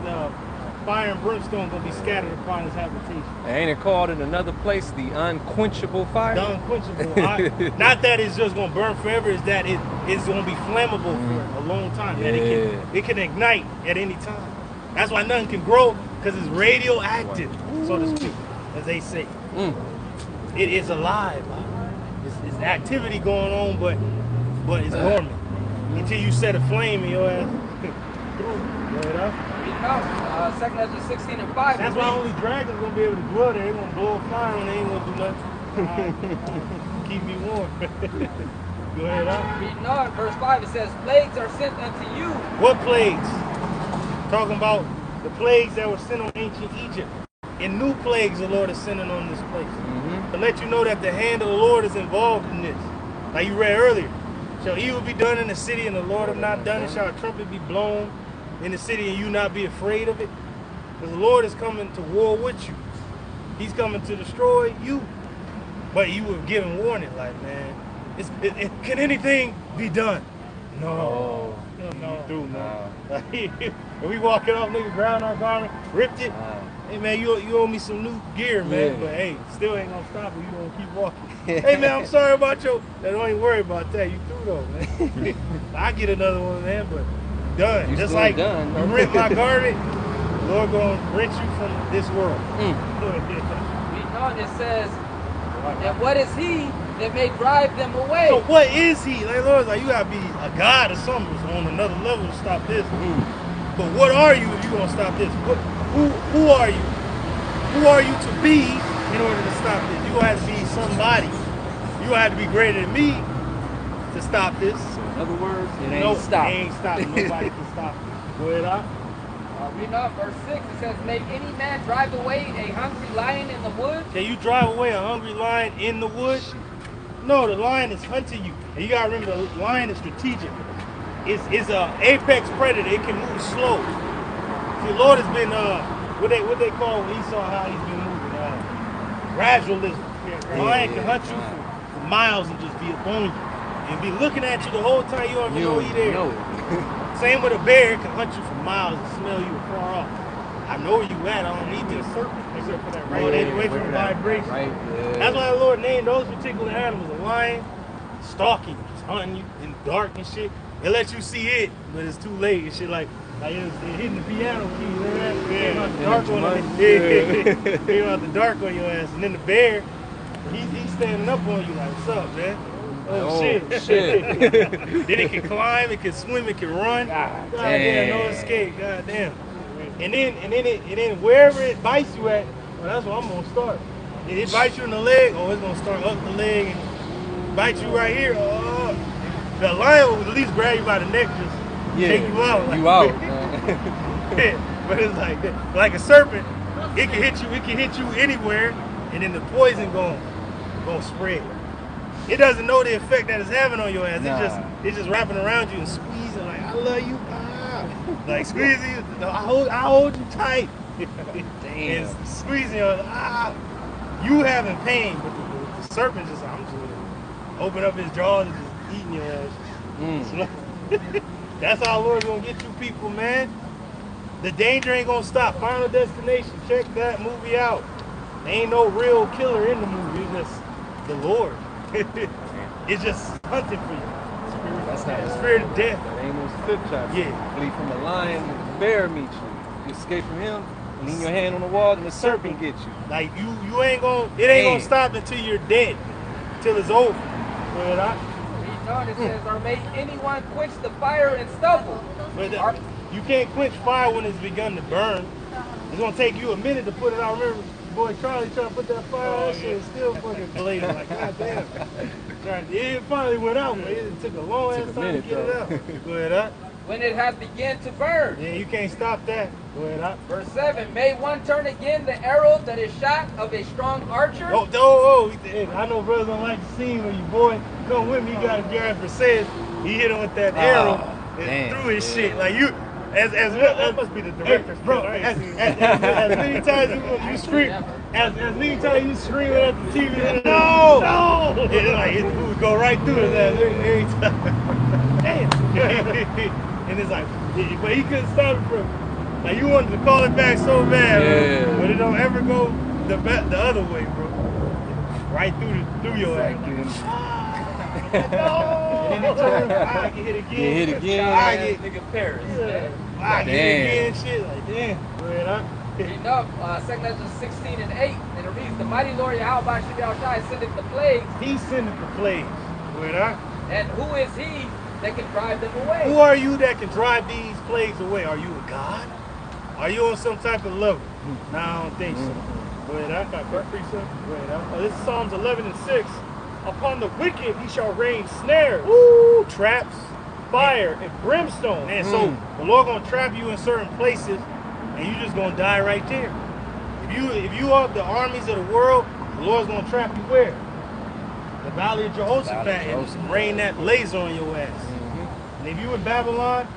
S3: fire and brimstone gonna be scattered upon his habitation.
S1: Ain't it called in another place the unquenchable fire?
S3: The unquenchable. Not that it's just gonna burn forever, it's that it's gonna be flammable for a long time.
S1: Yeah.
S3: That it can ignite at any time. That's why nothing can grow, because it's radioactive, so to speak, as they say. It is alive. It's activity going on, but it's dormant. Until you set a flame in your ass.
S4: Second Ezra 16 and 5.
S3: That's why only dragons gonna be able to dwell there. They're gonna blow a fire and they ain't gonna do nothing. Keep me warm. Go ahead, huh?
S4: Reading on, verse 5, it says, plagues are sent unto you.
S3: What plagues? Talking about the plagues that were sent on ancient Egypt. And new plagues the Lord is sending on this place. To let you know that the hand of the Lord is involved in this. Like you read earlier. Shall evil be done in the city and the Lord have not done it? Shall a trumpet be blown in the city and you not be afraid of it? Because the Lord is coming to war with you. He's coming to destroy you. But you were given warning, like, man, can anything be done? No. No. Through, man. When we walking off, nigga, ground our garment, ripped it. Hey, man, you owe me some new gear, man. But, hey, still ain't going to stop it. You going to keep walking. Hey, man, I'm sorry about your... Don't even worry about that. You through, though, man. I get another one, man, but done.
S1: You
S3: Just
S1: still
S3: like
S1: done.
S3: you rent my garment, the Lord going to rent you from this world.
S4: Reading on, it says, and what is he that may drive them away?
S3: So what is he? Like, Lord's like, you got to be a God or something on another level to stop this. But what are you if you going to stop this? Who are you? Who are you to be in order to stop this? You going to have to be somebody. You going to have to be greater than me to stop this.
S1: So in other words, it ain't
S3: No,
S1: stopping.
S3: it ain't stopping. Nobody can stop it. Go ahead, huh?
S4: Reading on, verse 6, it says, make any man drive away a hungry lion in the wood?
S3: Can you drive away a hungry lion in the woods? No, the lion is hunting you. And you gotta remember, the lion is strategic. It's an apex predator. It can move slow. See, the Lord has been what they call when Esau how he's been moving. Gradualism. The lion can hunt you for miles and just be upon you and be looking at you the whole time. You don't even know he's there. Same with a bear, it can hunt you for miles and smell you afar off. I know where you at. I don't need to serpent except for that right. They away from the vibration.
S1: Right.
S3: That's why the Lord named those particular animals. A lion, stalking you, just hunting you in the dark and shit. It lets you see it, but it's too late and shit. Like it's hitting the piano key. You know that? Came out the dark on it. Came out the dark on your ass. And then the bear, he's standing up on you like, what's up, man? Oh shit. Then it can climb, it can swim, it can run. God damn, no escape. God damn. And then wherever it bites you at, well, that's where I'm gonna start. If it bites you in the leg, it's gonna start up the leg and bite you right here. The lion will at least grab you by the neck, just take you out.
S1: You out.
S3: But it's like a serpent, it can hit you anywhere, and then the poison gonna spread. It doesn't know the effect that it's having on your ass. It's just wrapping around you and squeezing like, I love you. Like squeezing you. No, I hold you tight.
S1: Damn.
S3: And squeezing you. You having pain, but the serpent just, I'm just gonna open up his jaws and just eating your ass. That's how Lord's gonna get you people, man. The danger ain't gonna stop. Final Destination. Check that movie out. There ain't no real killer in the movie. It's just the Lord. It's just hunting for you.
S1: That's not
S3: the spirit of death.
S1: That ain't no flip chop.
S3: Yeah.
S1: Flee from the lion, the bear meet you. You escape from him, lean your hand on the wall, and the serpent get you.
S3: Like you ain't gonna stop until you're dead. Till it's over.
S4: Reading on, it says, or may anyone quench the fire and stubble?
S3: You can't quench fire when it's begun to burn. It's gonna take you a minute to put it out. Remember, boy Charlie trying to put that fire out, that shit is still fucking blazing. Like, god damn. It finally went out, but it took a long ass time to get it out. Go ahead, up.
S4: When it has begun to burn.
S3: Yeah, you can't stop that. Go ahead, up.
S4: Verse 7, may one turn again the arrow that is shot of a strong archer?
S3: Hey, I know brothers don't like the scene when your boy come with me, he got a Jared says he hit him with that arrow and threw his shit. Like you,
S2: that must be the director's
S3: bro. As many times you scream, as many times you scream at the TV, no, it's like it would go right through his ass every time. Damn. And it's like, but he couldn't stop it from. Like you wanted to call it back so bad, bro, but it don't ever go the other way, bro. Right through your ass. No. And then it turns, I can hit again.
S1: You hit again.
S3: I get
S4: Nigga Paris.
S3: I get again, shit like damn. Go ahead, huh?
S4: Reading up, 2 Legends 16 and 8, and it reads, the mighty Lord Yahweh Shai sendeth the plagues.
S3: He sendeth the plagues. Go ahead, huh?
S4: And who is he that can drive them away?
S3: Who are you that can drive these plagues away? Are you a god? Are you on some type of level? No, I don't think so. Go ahead, I got that precept. Go ahead,
S2: This is Psalms 11 and 6. Upon the wicked he shall rain snares,
S3: Woo, traps,
S2: fire, and brimstone.
S3: man. So the Lord gonna trap you in certain places, and you just gonna die right there. If you are the armies of the world, the Lord's gonna trap you where? The Valley of Jehoshaphat, and rain that laser on your ass. And if you in Babylon,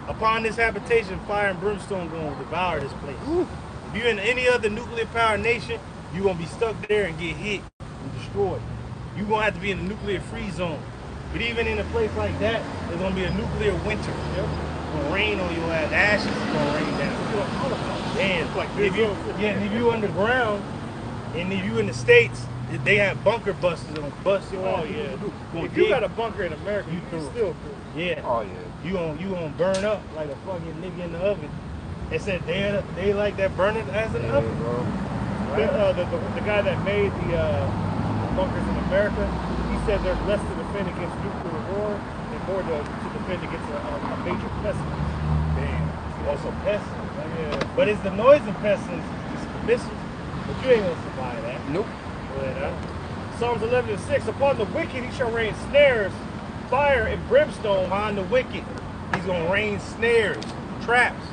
S3: upon this habitation, fire and brimstone gonna devour this place. If you're in any other nuclear powered nation, you're gonna be stuck there and get hit and destroyed. You're gonna have to be in a nuclear free zone. But even in a place like that, there's gonna be a nuclear winter. It's gonna rain on your ass, ashes is gonna rain down. And if you underground, and if you in the States, they have bunker busters that gonna bust your ass.
S2: Oh yeah. If you got a bunker in America, you can still do it.
S3: Yeah.
S1: Oh yeah.
S3: You gonna burn up like a fucking nigga in the oven. They said they like that burning as an oven.
S1: Bro.
S2: The guy that made the bunkers in America, he said they're less to defend against nuclear war and more to defend against a major pestilence.
S3: Damn. Also pestilence. Yeah. But it's the noise and pestilence, it's the missiles. But you ain't gonna survive that.
S1: Nope.
S3: But,
S2: Psalms 11 and 6. Upon the wicked he shall rain snares, fire, and brimstone.
S3: upon the wicked, he's gonna rain snares, traps.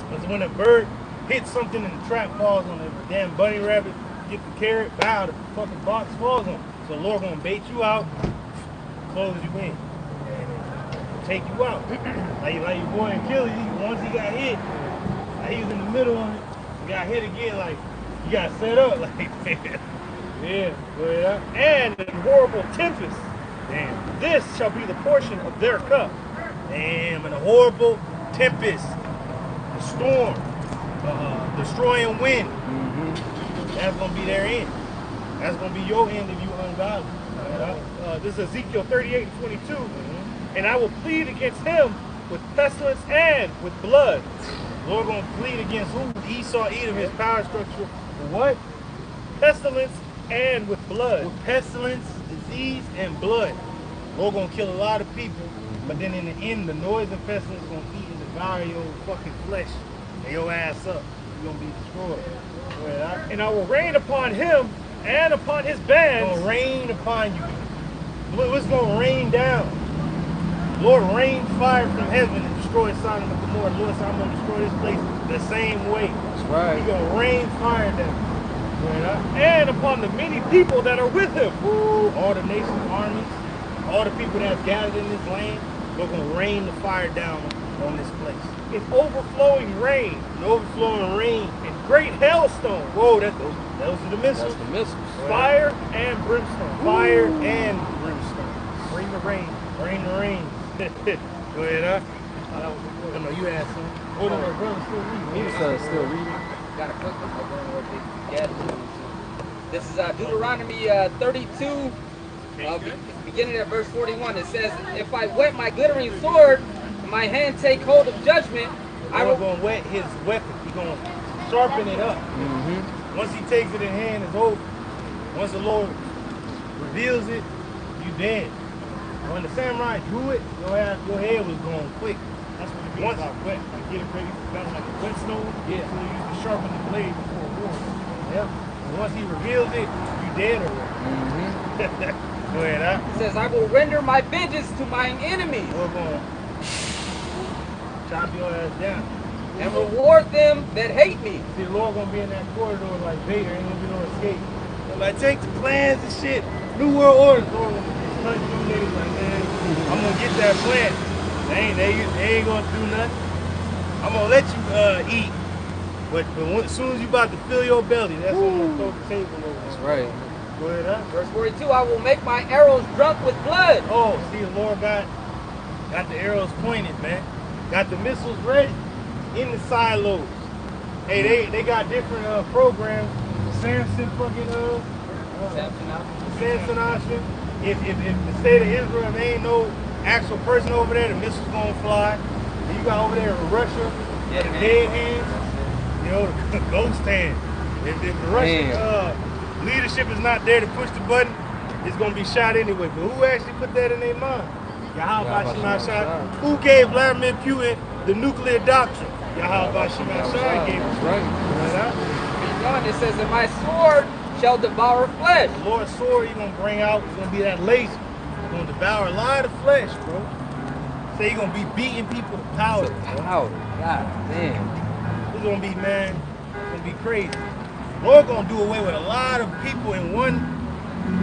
S3: Because when a bird hits something and the trap falls on a damn bunny rabbit, get the carrot, bow, the fucking box falls on. So the Lord gonna bait you out, close you in, and take you out. like your boy in Killy, once he got hit, like he was in the middle of it, he got hit again, like you got set up, like yeah, go ahead.
S2: And in horrible tempest.
S3: Damn.
S2: This shall be the portion of their cup.
S3: Damn, and a horrible tempest, a storm, destroying wind. That's gonna be their end. That's gonna be your end if you ungodly.
S2: This is Ezekiel 38 and 22. And I will plead against him with pestilence and with blood.
S3: Lord gonna plead against who? Esau, Edom, his power structure. For what?
S2: Pestilence and with blood.
S3: With pestilence, disease, and blood. Lord gonna kill a lot of people, but then in the end, the noise and pestilence gonna eat and devour your fucking flesh and your ass up. You're gonna be destroyed.
S2: And I will rain upon him and upon his bands.
S3: It's gonna rain upon you. What's gonna rain down? Lord rain fire from heaven and destroy Sodom and Gomorrah. Lord said, I'm gonna destroy this place the same way.
S1: That's right.
S3: He's gonna rain fire down.
S2: And upon the many people that are with him.
S3: All the nation's armies, all the people that's gathered in this land, they're gonna rain the fire down on this place.
S2: It's overflowing rain.
S3: An overflowing rain.
S2: And great hailstones.
S3: Whoa, those are the missiles.
S1: That's the missiles.
S2: Fire and brimstone.
S3: Fire and brimstone.
S2: Bring the rain.
S3: Bring the rain. Go ahead, I know you had some. Hold on, my brother still reading.
S1: He was still reading.
S4: Got a quick one. We're going to get to. This is Deuteronomy 32, beginning at verse 41. It says, if I wet my glittering sword, and my hand take hold of judgment, I will...
S3: going to wet his weapon. He's going to sharpen it up. Once he takes it in hand, it's over. Once the Lord reveals it, you dead. When the samurai drew it, your head was going quick.
S2: That's what it means about wet. Like get it ready for battle, like a whetstone.
S3: Yeah.
S2: So you use to sharpen the blade before war.
S3: Yep. And once he reveals it, you dead already. Go ahead, huh?
S4: It says, I will render my vengeance to mine enemies
S3: We're going to chop your ass down.
S4: and reward them that hate me.
S3: See, the Lord going to be in that corridor like Vader. Ain't going to be no escape. Like, take the plans and shit. New World Order. The Lord going to punch you niggas like, man, I'm going to get that plan. They ain't going to do nothing. I'm going to let you eat. But as soon as you about to fill your belly, that's when I'm going to throw the table over.
S1: That's right.
S3: Go ahead, huh?
S4: Verse 42, I will make my arrows drunk with blood.
S3: Oh, see, the Lord got the arrows pointed, man. Got the missiles ready in the silos. Hey, they got different programs. Samson fucking Samson option. If the state of Israel, if there ain't no actual person over there, the missiles gonna fly. And you got over there in Russia, the dead hands, you know, the ghost hand. If the Russian leadership is not there to push the button, it's gonna be shot anyway. But who actually put that in their mind? Yahweh Shai. Who gave Vladimir Putin the nuclear doctrine? Yahweh Shai gave it.
S4: Right. It says, and my sword shall devour flesh.
S3: The Lord's sword he's gonna bring out is gonna be that laser. It's gonna devour a lot of flesh, bro. Say he's gonna be beating people to powder.
S1: Powder. God damn.
S3: It's gonna be, man, it's gonna be crazy. The Lord gonna do away with a lot of people in one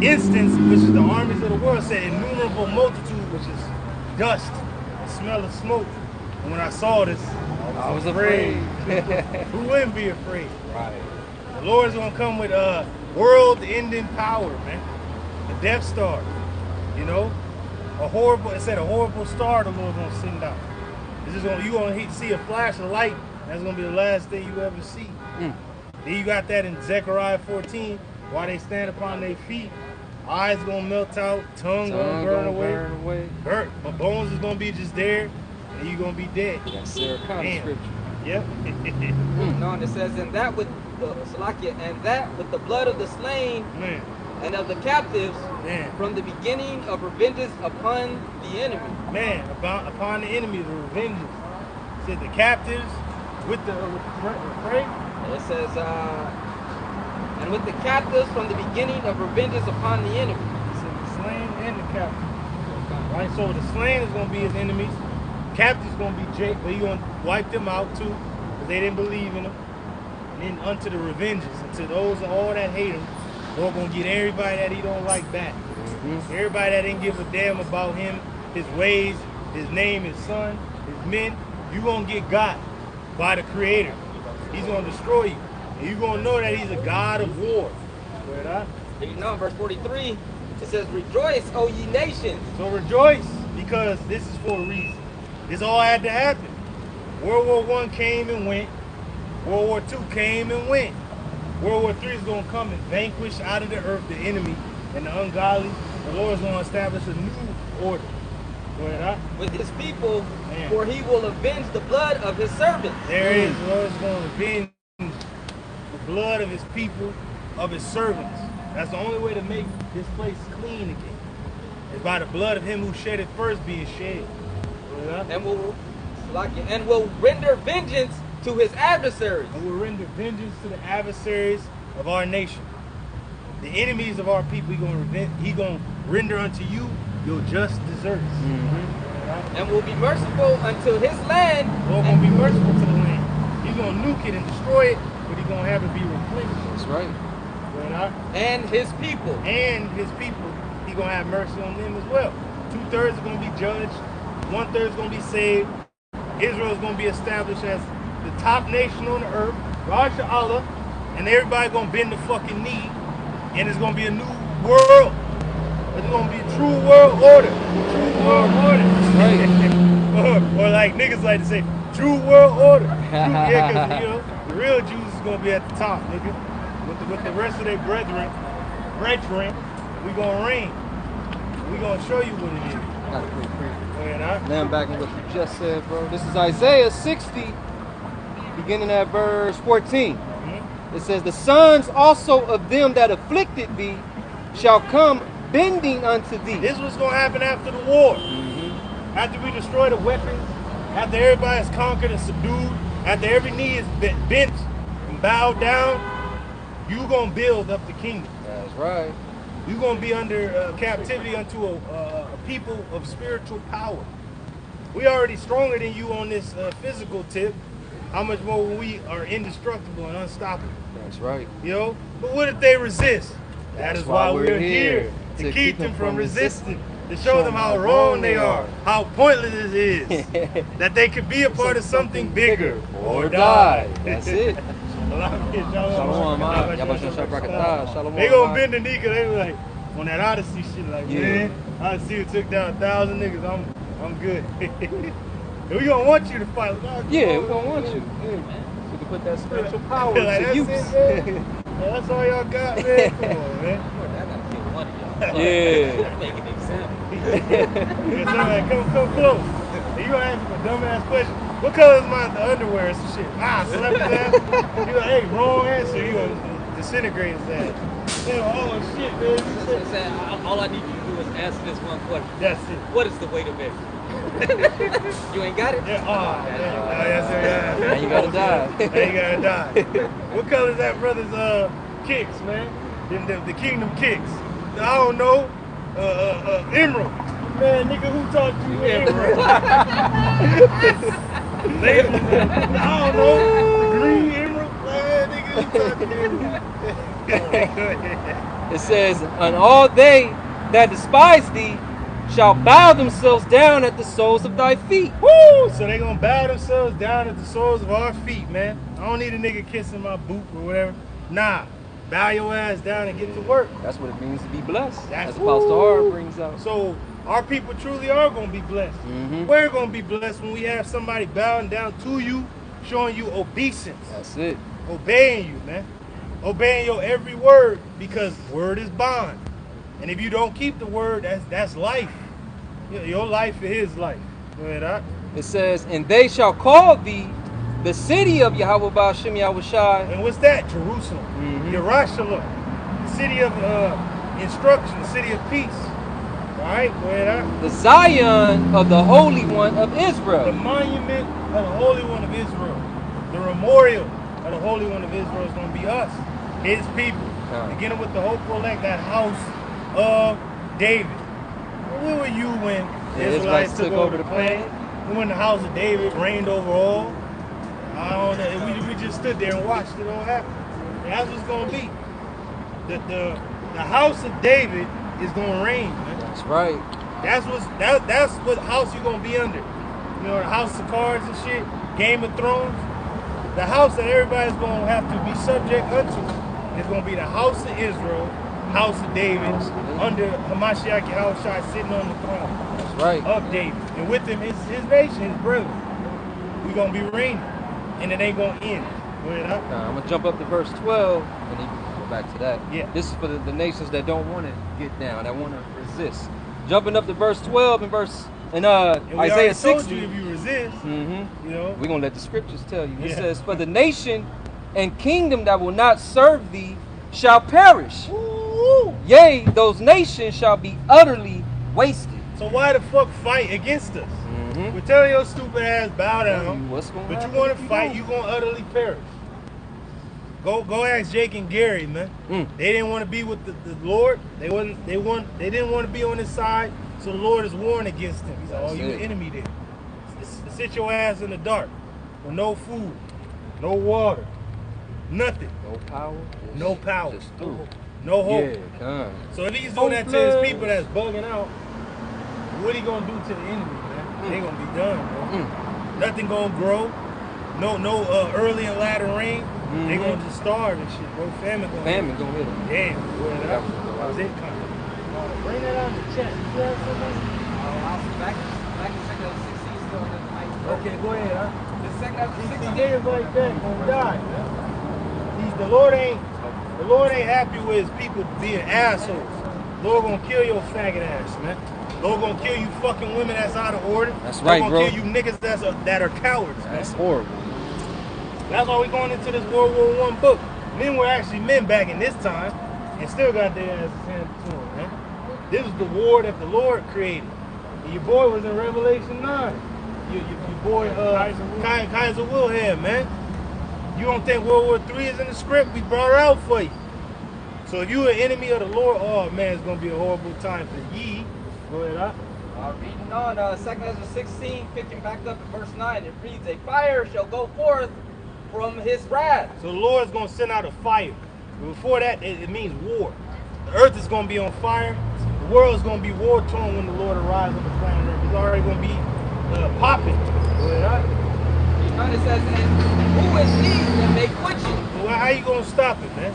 S3: instance, which is the armies of the world, said innumerable multitude, which is dust, the smell of smoke. And when I saw this,
S1: I was afraid.
S3: Who wouldn't be afraid?
S1: Right.
S3: The Lord's gonna come with world-ending power, man. The Death Star, you know, a horrible star. The Lord's gonna send out. You gonna see a flash of light. That's gonna be the last thing you ever see. Then you got that in Zechariah 14. While they stand upon their feet, eyes gonna melt out, tongue gonna burn away. But bones is gonna be just there, and you gonna be dead.
S1: That's their kind of scripture.
S3: Yep.
S4: No, and it says, and that with the blood of the slain
S3: Man.
S4: and of the captives,
S3: Man.
S4: from the beginning of revenges upon the enemy.
S3: Man, upon the enemy, the revenges. It said the captives with the prey.
S4: It says, and with the captives from the beginning of revenges upon the enemy.
S3: It said the slain and the captives. Right? So the slain is going to be his enemies. Captives going to be Jake, but he's going to wipe them out too, because they didn't believe in him. And then unto the revenges, unto those all that hate him, Lord going to get everybody that he don't like back. Everybody that didn't give a damn about him, his ways, his name, his son, his men, you going to get got by the Creator. He's going to destroy you. And you're going to know that he's a God of war.
S4: You know, in verse 43, it says, rejoice, O ye nations.
S3: So rejoice, because this is for a reason. This all had to happen. World War I came and went. World War II came and went. World War III is going to come and vanquish out of the earth the enemy and the ungodly. The Lord is going to establish a new order.
S4: With his people, for he will avenge the blood of his servants.
S3: There it is. The Lord is going to avenge the blood of his people, of his servants. That's the only way to make this place clean again. Is by the blood of him who shed it first being shed.
S4: And will render vengeance to his adversaries.
S3: And will render vengeance to the adversaries of our nation. The enemies of our people, he gonna render unto you your just deserts.
S4: And will be merciful unto his land.
S3: Lord gonna be merciful to the land. He's gonna nuke it and destroy it, but he's gonna have it be replenished.
S1: That's right.
S4: And his people.
S3: And his people, he's gonna have mercy on them as well. 2/3 are gonna be judged. 1/3 is going to be saved. Israel is going to be established as the top nation on the earth. Raja Allah. And everybody going to bend the fucking knee. And it's going to be a new world. It's going to be a true world order. True world order.
S1: Right.
S3: or like niggas like to say, true world order. Yeah, because, you know, the real Jews is going to be at the top, nigga. With the rest of their brethren, we going to reign. We going to show you what it is.
S1: Got a quick preview.
S3: Now
S1: I'm back in what you just said, bro. This is Isaiah 60, beginning at verse 14. It says, the sons also of them that afflicted thee shall come bending unto thee.
S3: This was going to happen after the war. After we destroy the weapons, after everybody's conquered and subdued, after every knee is bent and bowed down, you gonna build up the kingdom.
S1: That's right.
S3: You're gonna be under captivity unto a people of spiritual power. We already stronger than you on this physical tip. How much more when we are indestructible and unstoppable?
S1: That's right.
S3: You know? But what if they resist? That
S1: That's
S3: is why
S1: why
S3: we're
S1: we're
S3: here.
S1: here,
S3: To keep them from resisting. To show them how wrong they are. How pointless it is. That they could be a part of something bigger. Or die.
S1: That's it. Shalom, man. Yabashon Shabrakatah. Shalom.
S3: They gonna bend the knee because they were like, on that Odyssey shit, like, man, Odyssey took down 1,000 niggas. I'm good. We gonna want you to fight.
S1: Yeah, we gonna want you. Yeah. We can put that spiritual power
S3: Like,
S1: to use.
S3: it, man. That's all y'all got, man. Come on, man.
S4: I gotta kill one of y'all.
S1: Yeah.
S4: Make an example.
S3: Yeah, somebody come close. And you gonna ask him a dumbass question. What color is my underwear and some shit? Slap his ass. You like, hey, wrong answer. You gonna disintegrate his ass. Oh shit, man.
S4: All I need you to do is answer this one question.
S3: That's it.
S4: What is the weight of it? You ain't got it?
S3: Yeah, yes, sir,
S1: Now you gotta die.
S3: Now you gotta die. What color is that brother's kicks, man? The kingdom kicks. I don't know. Emerald. Man, nigga, who taught you emerald? I don't know. The green emerald. Man, nigga, who taught you emerald?
S1: It says, and all they that despise thee shall bow themselves down at the soles of thy feet.
S3: Woo! So they gonna bow themselves down at the soles of our feet, man. I don't need a nigga kissing my boot or whatever. Nah. Bow your ass down and get to work.
S1: That's what it means to be blessed.
S3: That's
S1: as Apostle R brings out.
S3: So our people truly are gonna be blessed. We're gonna be blessed when we have somebody bowing down to you, showing you obeisance.
S1: That's it.
S3: Obeying you, man. Obeying your every word, because word is bond. And if you don't keep the word, that's life. Your life is his life. Go ahead, Doc.
S1: It says, and they shall call thee the city of Yahweh Ba'ashem Yahushai.
S3: And what's that? Jerusalem. Yerushalayim. The city of instruction, the city of peace. All right, go ahead, Doc.
S1: The Zion of the Holy One of Israel.
S3: The monument of the Holy One of Israel. The memorial of the Holy One of Israel is going to be us, his people. Beginning with the hopeful elect, that house of David. Where were you when the Israelites took over the planet? When the house of David reigned over all? I don't know. We just stood there and watched it all happen. That's what's going to be. The house of David is going to reign, man.
S1: That's right.
S3: That's what house you're going to be under. You know, the House of Cards and shit, Game of Thrones. The house that everybody's going to have to be subject unto is going to be the house of Israel, house of David, under Hamashiach Yahushua sitting on the throne.
S1: That's right.
S3: Of David. And with him, his nation, his brethren. We're going to be reigning. And it ain't going to end. Go ahead, huh?
S1: Now, I'm going to jump up to verse 12 and then go back to that.
S3: Yeah.
S1: This is for the nations that don't want to get down, that want to resist. Jumping up to verse 12 and Isaiah 60.
S3: Told you if you resist, you know.
S1: We're going to let the scriptures tell you. It
S3: Yeah.
S1: says, for the nation and kingdom that will not serve thee shall perish.
S3: Ooh.
S1: Yea, those nations shall be utterly wasted.
S3: So why the fuck fight against us? We're telling your stupid ass bow down,
S1: What's going
S3: but you want to fight, you gonna utterly perish. Go ask Jake and Gary, man. They didn't want to be with the Lord. They didn't want to be on his side. So the Lord is warned against them. He's like, oh, you an enemy there. Sit your ass in the dark with no food, no water, nothing.
S1: No power.
S3: No power.
S1: Just through.
S3: No hope.
S1: Yeah, come.
S3: So if he's doing that to his people that's bugging out, what he gonna do to the enemy, man? They gonna be done, bro. Nothing gonna grow. No early and latter rain. They gonna just starve and shit, bro. Famine gonna
S1: Famine gonna hit them.
S3: Damn, boy, that was it coming. Bring that on the chat. You have something?
S4: Back in second of 16 still in the night.
S3: Okay, go ahead, huh?
S4: The second of
S3: These
S4: 16.
S3: niggas like that gonna die, man. The Lord ain't happy with his people being assholes. Lord gonna kill your faggot ass, man. Lord gonna kill you fucking women that's out of order.
S1: That's right,
S3: Lord
S1: bro.
S3: gonna kill you niggas that are cowards, man.
S1: That's horrible.
S3: That's why we going into this World War I book. Men were actually men back in this time and still got their asses handed to them, man. This is the war that the Lord created. And your boy was in Revelation 9. your boy Kaiser Wilhelm, man. You don't think World War III is in the script? We brought it out for you. So if you're an enemy of the Lord, oh man, it's gonna be a horrible time for ye. Go ahead,
S4: Reading on 2 Ezra 16, picking back up at verse 9, it reads, "A fire shall go forth from his wrath."
S3: So the Lord's gonna send out a fire. But before that, it means war. The earth is gonna be on fire. The world is gonna be war torn when the Lord arrives on the planet Earth. It's already gonna be popping. Go ahead,
S4: Reading on, it says, "And who is he that may quench it?"
S3: So how you gonna stop it, man?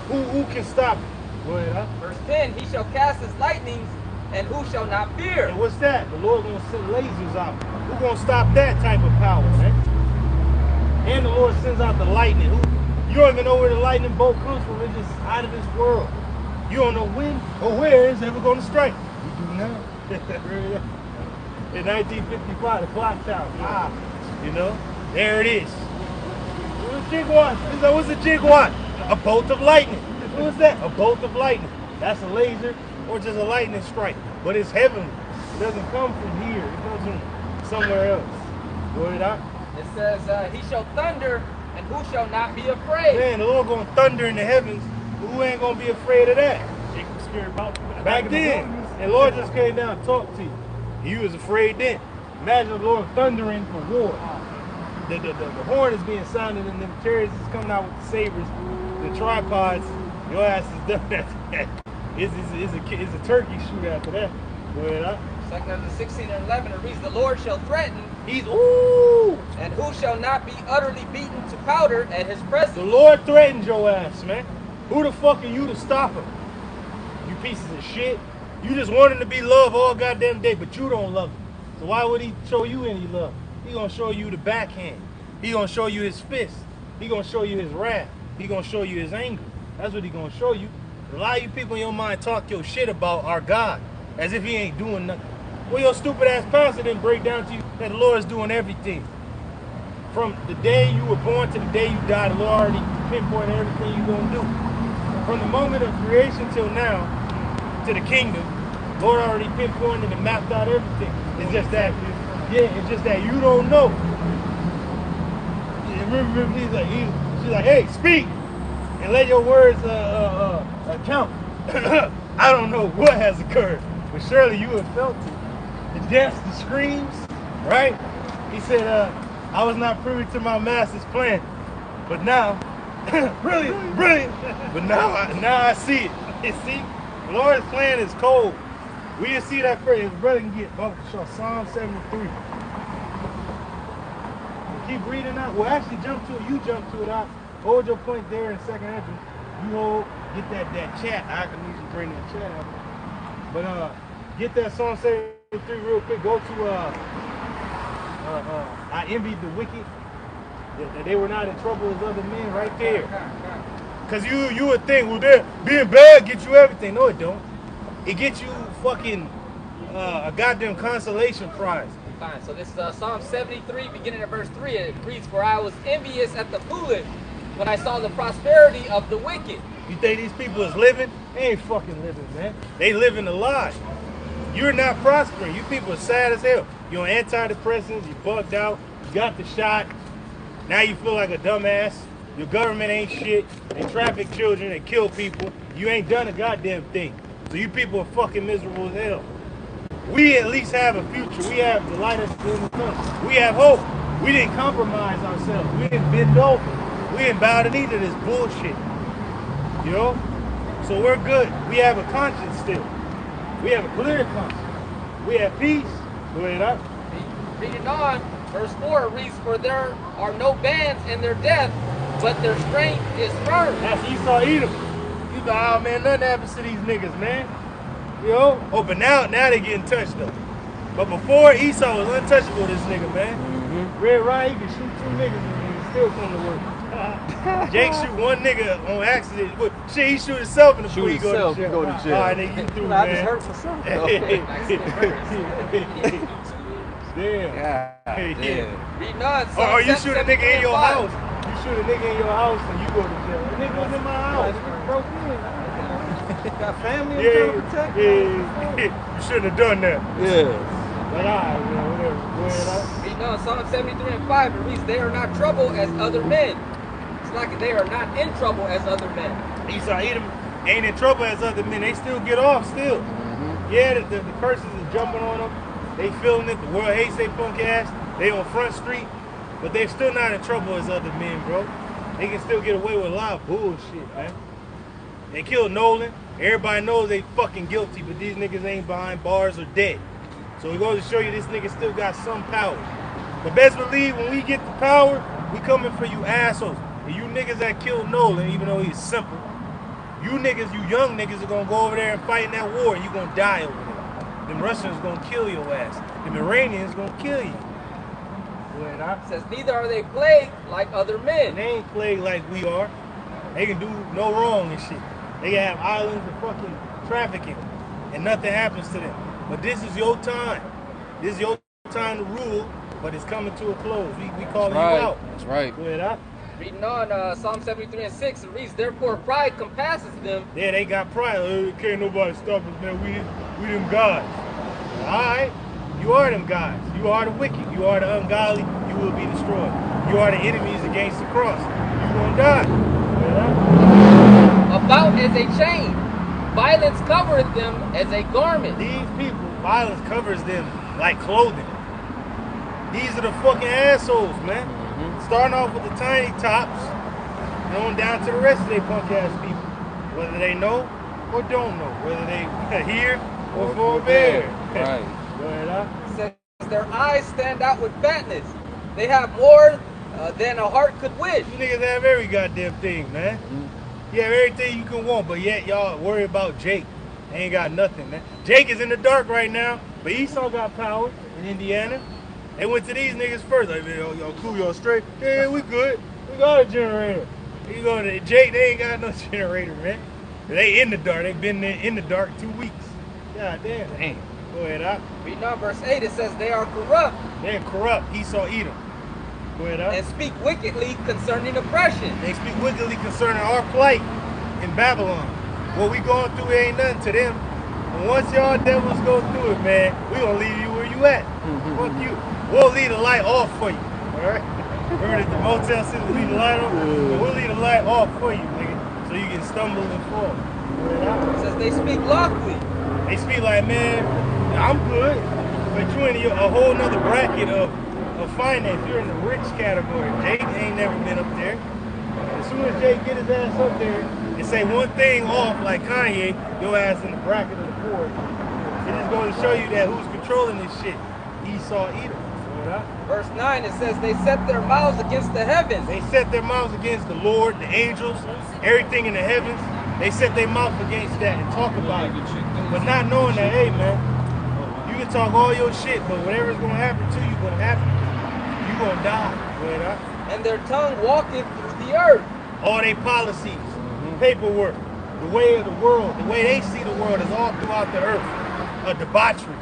S3: Who can stop it? Go ahead,
S4: Verse 10, "He shall cast his lightnings, and who shall not fear?"
S3: And what's that? The Lord gonna send lasers out. Who gonna stop that type of power, man? And the Lord sends out the lightning. You don't even know where the lightning bolt comes from. It's just out of this world. You don't know when or where it's ever gonna strike. You do now. In 1955, the clock tower. You know, there it is. What's a jigwatt? What's a jigwatt? A bolt of lightning. What's that? A bolt of lightning. That's a laser or just a lightning strike. But it's heavenly. It doesn't come from here. It comes from somewhere else. Go ahead, Doc.
S4: It says, "He shall thunder, and who shall not be afraid?"
S3: Man, the Lord gonna thunder in the heavens. Who ain't gonna be afraid of that?
S2: Jacob scared about
S3: Back then, and the Lord just came down and talked to you. You was afraid then. Imagine the Lord thundering for war. The horn is being sounded and the chariots is coming out with the sabers, the tripods. Your ass is done after that. It's a turkey shoot after that. Go ahead,
S4: 2 Ezra 16 and 11, it reads, "The Lord shall threaten,
S3: He's, ooh!
S4: and who shall not be utterly beaten to powder at his presence?"
S3: The Lord threatened your ass, man. Who the fuck are you to stop him? You pieces of shit. You just want him to be loved all goddamn day, but you don't love him. So why would he show you any love? He gonna show you the backhand. He gonna show you his fist. He gonna show you his wrath. He gonna show you his anger. That's what he gonna show you. A lot of you people in your mind talk your shit about our God as if he ain't doing nothing. Well, your stupid ass pastor didn't break down to you that the Lord is doing everything. From the day you were born to the day you died, the Lord already pinpointed everything you're gonna do. From the moment of creation till now, to the kingdom, Lord already pinpointed and mapped out everything. It's just that, it's just that you don't know. Remember, she's like, hey, speak and let your words count. I don't know what has occurred, but surely you have felt it. The deaths, the screams, right? He said, I was not privy to my master's plan, but now, brilliant, but now I see it. You see, the Lord's plan is cold. We didn't see that first. His brother can get Psalm 73. Keep reading out. Well, actually, jump to it. You jump to it out. Hold your point there in 2nd Ezra. You hold, get that chat. I can usually bring that chat out. But get that Psalm 73 real quick. Go to I envied the wicked, that they were not in trouble as other men, right there. Cause you would think, well, being bad gets you everything. No, it don't. It gets you fucking a goddamn consolation prize.
S4: Fine. So this is Psalm 73, beginning at verse 3. It reads, "For I was envious at the foolish when I saw the prosperity of the wicked."
S3: You think these people is living? They ain't fucking living, man. They living a lie. You're not prospering. You people are sad as hell. You're on antidepressants, you bugged out, you got the shot. Now you feel like a dumbass. Your government ain't shit. They traffic children, they kill people. You ain't done a goddamn thing. So you people are fucking miserable as hell. We at least have a future. We have the light at the end of the tunnel. We have hope. We didn't compromise ourselves. We didn't bend over. We didn't bow the knee to this bullshit. You know? So we're good. We have a conscience still. We have a clear conscience. We have peace. Go ahead up.
S4: Reading on, verse 4 reads, "For there are no bands in their death, but their strength is firm."
S3: That's Esau Edom. You thought, oh man, nothing happens to these niggas, man. You know? Oh, but now they getting touched though. But before, Esau was untouchable, this nigga, man. Red Ryan, he can shoot 2 niggas and he still come to work. Jake shoot 1 nigga on accident. But shit, he shoot himself in the before he go to jail. All right, nigga, you through, man.
S5: I just hurt myself.
S3: Damn.
S4: Reading on,
S3: Or you shoot a nigga in your
S4: 5.
S3: house. You shoot a nigga in your house and you go to jail. The nigga was in my house.
S5: Broke in. Got family I'm
S3: Yeah,
S5: trying to protect.
S3: you shouldn't have done that.
S5: Yeah.
S3: Like, all right, man, whatever. Go ahead,
S4: Reading Reading on Psalm 73 and 5, it reads, they are not troubled as other men. It's like they are not in trouble as other men.
S3: Esau, Edom ain't in trouble as other men. They still get off still. Yeah, the curses is jumping on them. They feeling it. The world hates they punk ass. They on Front Street. But they're still not in trouble as other men, bro. They can still get away with a lot of bullshit, man. They killed Nolan. Everybody knows they fucking guilty, but these niggas ain't behind bars or dead. So we goes to show you this nigga still got some power. But best believe when we get the power, we coming for you assholes. And you niggas that killed Nolan, even though he's simple, you niggas, you young niggas are gonna go over there and fight in that war and you gonna die over there. Them Russians gonna kill your ass. Them Iranians gonna kill you.
S4: It says, neither are they plagued like other men.
S3: They ain't plagued like we are. They can do no wrong and shit. They can have islands of fucking trafficking and nothing happens to them. But this is your time. This is your time to rule, but it's coming to a close. We calling you out.
S1: That's right.
S3: Go ahead,
S4: Reading on Psalm 73 and 6, it reads, therefore pride compasses them.
S3: Yeah, they got pride. Can't nobody stop us, man. We them gods. Alright? You are them guys. You are the wicked. You are the ungodly. You will be destroyed. You are the enemies against the cross. You're going to die.
S4: About as a chain. Violence covereth them as a garment.
S3: These people, violence covers them like clothing. These are the fucking assholes, man. Starting off with the tiny tops and on down to the rest of they punk ass people. Whether they know or don't know. Whether they hear or forbear.
S1: Right.
S3: Go ahead,
S4: It says their eyes stand out with fatness. They have more than a heart could wish.
S3: You niggas have every goddamn thing, man. You have everything you can want, but yet y'all worry about Jake. They ain't got nothing, man. Jake is in the dark right now, but Esau got power in Indiana. They went to these niggas first. Like, man, y'all cool, y'all straight? Yeah, we good. We got a generator. You go to Jake, they ain't got no generator, man. They in the dark. They been in the dark 2 weeks. God damn.
S1: Damn.
S3: Go ahead, out.
S4: Reading on verse 8, it says they are corrupt.
S3: They're corrupt. Esau, Edom. Go ahead, out.
S4: And speak wickedly concerning oppression.
S3: They speak wickedly concerning our plight in Babylon. What we going through ain't nothing to them. And once y'all devils go through it, man, we gonna leave you where you at. Fuck you. We'll leave the light off for you. Alright? Remember that the motel said to leave the light on? We'll leave the light off for you, nigga. So you can stumble and fall.
S4: It says they speak lawfully.
S3: They speak like, man, I'm good. But you in a whole nother bracket of finance. You're in the rich category. Jake ain't never been up there. As soon as Jake get his ass up there and say one thing off like Kanye, your ass in the bracket of the poor. It just goes to show you that who's controlling this shit. Esau, Edom.
S4: Verse 9, it says they set their mouths against the heavens.
S3: They set their mouths against the Lord, the angels, everything in the heavens. They set their mouth against that and talk about it. But not knowing that, hey man, you can talk all your shit, but whatever's gonna happen to you, gonna happen. You gonna die.
S4: And their tongue walketh through the earth.
S3: All their policies, paperwork, the way of the world, the way they see the world is all throughout the earth. Debauchery,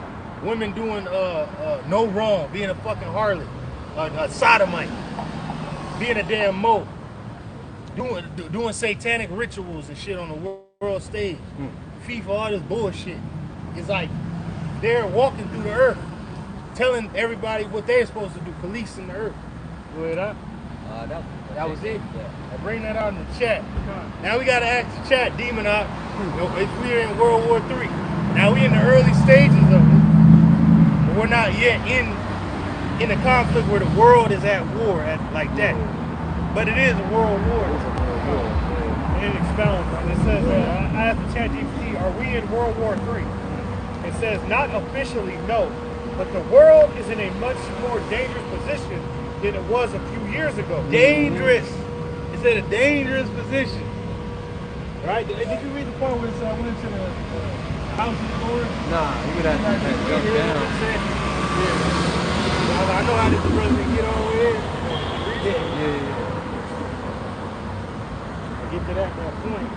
S3: women doing no wrong, being a fucking harlot, a sodomite, being a damn mo, doing satanic rituals and shit on the world stage. FIFA, all this bullshit. It's like they're walking through the earth, telling everybody what they're supposed to do, policing the earth. Go ahead, huh? That was it. I bring that out in the chat. Now we gotta ask the chat, demon out. We're in World War III. Now we in the early stages of it, but we're not yet in a conflict where the world is at war like that. But it is a world war.
S2: And it expounds on it. It says, I asked the chat GPT, are we in World War III? It says, not officially, no, but the world is in a much more dangerous position than it was a few years ago.
S3: Dangerous. It's in a dangerous position.
S2: Right? Did you read the part where it went into the house in the Lord?
S1: Nah, you would have to jump down.
S3: I know how this president get over here.
S1: Yeah.
S2: Get to that point.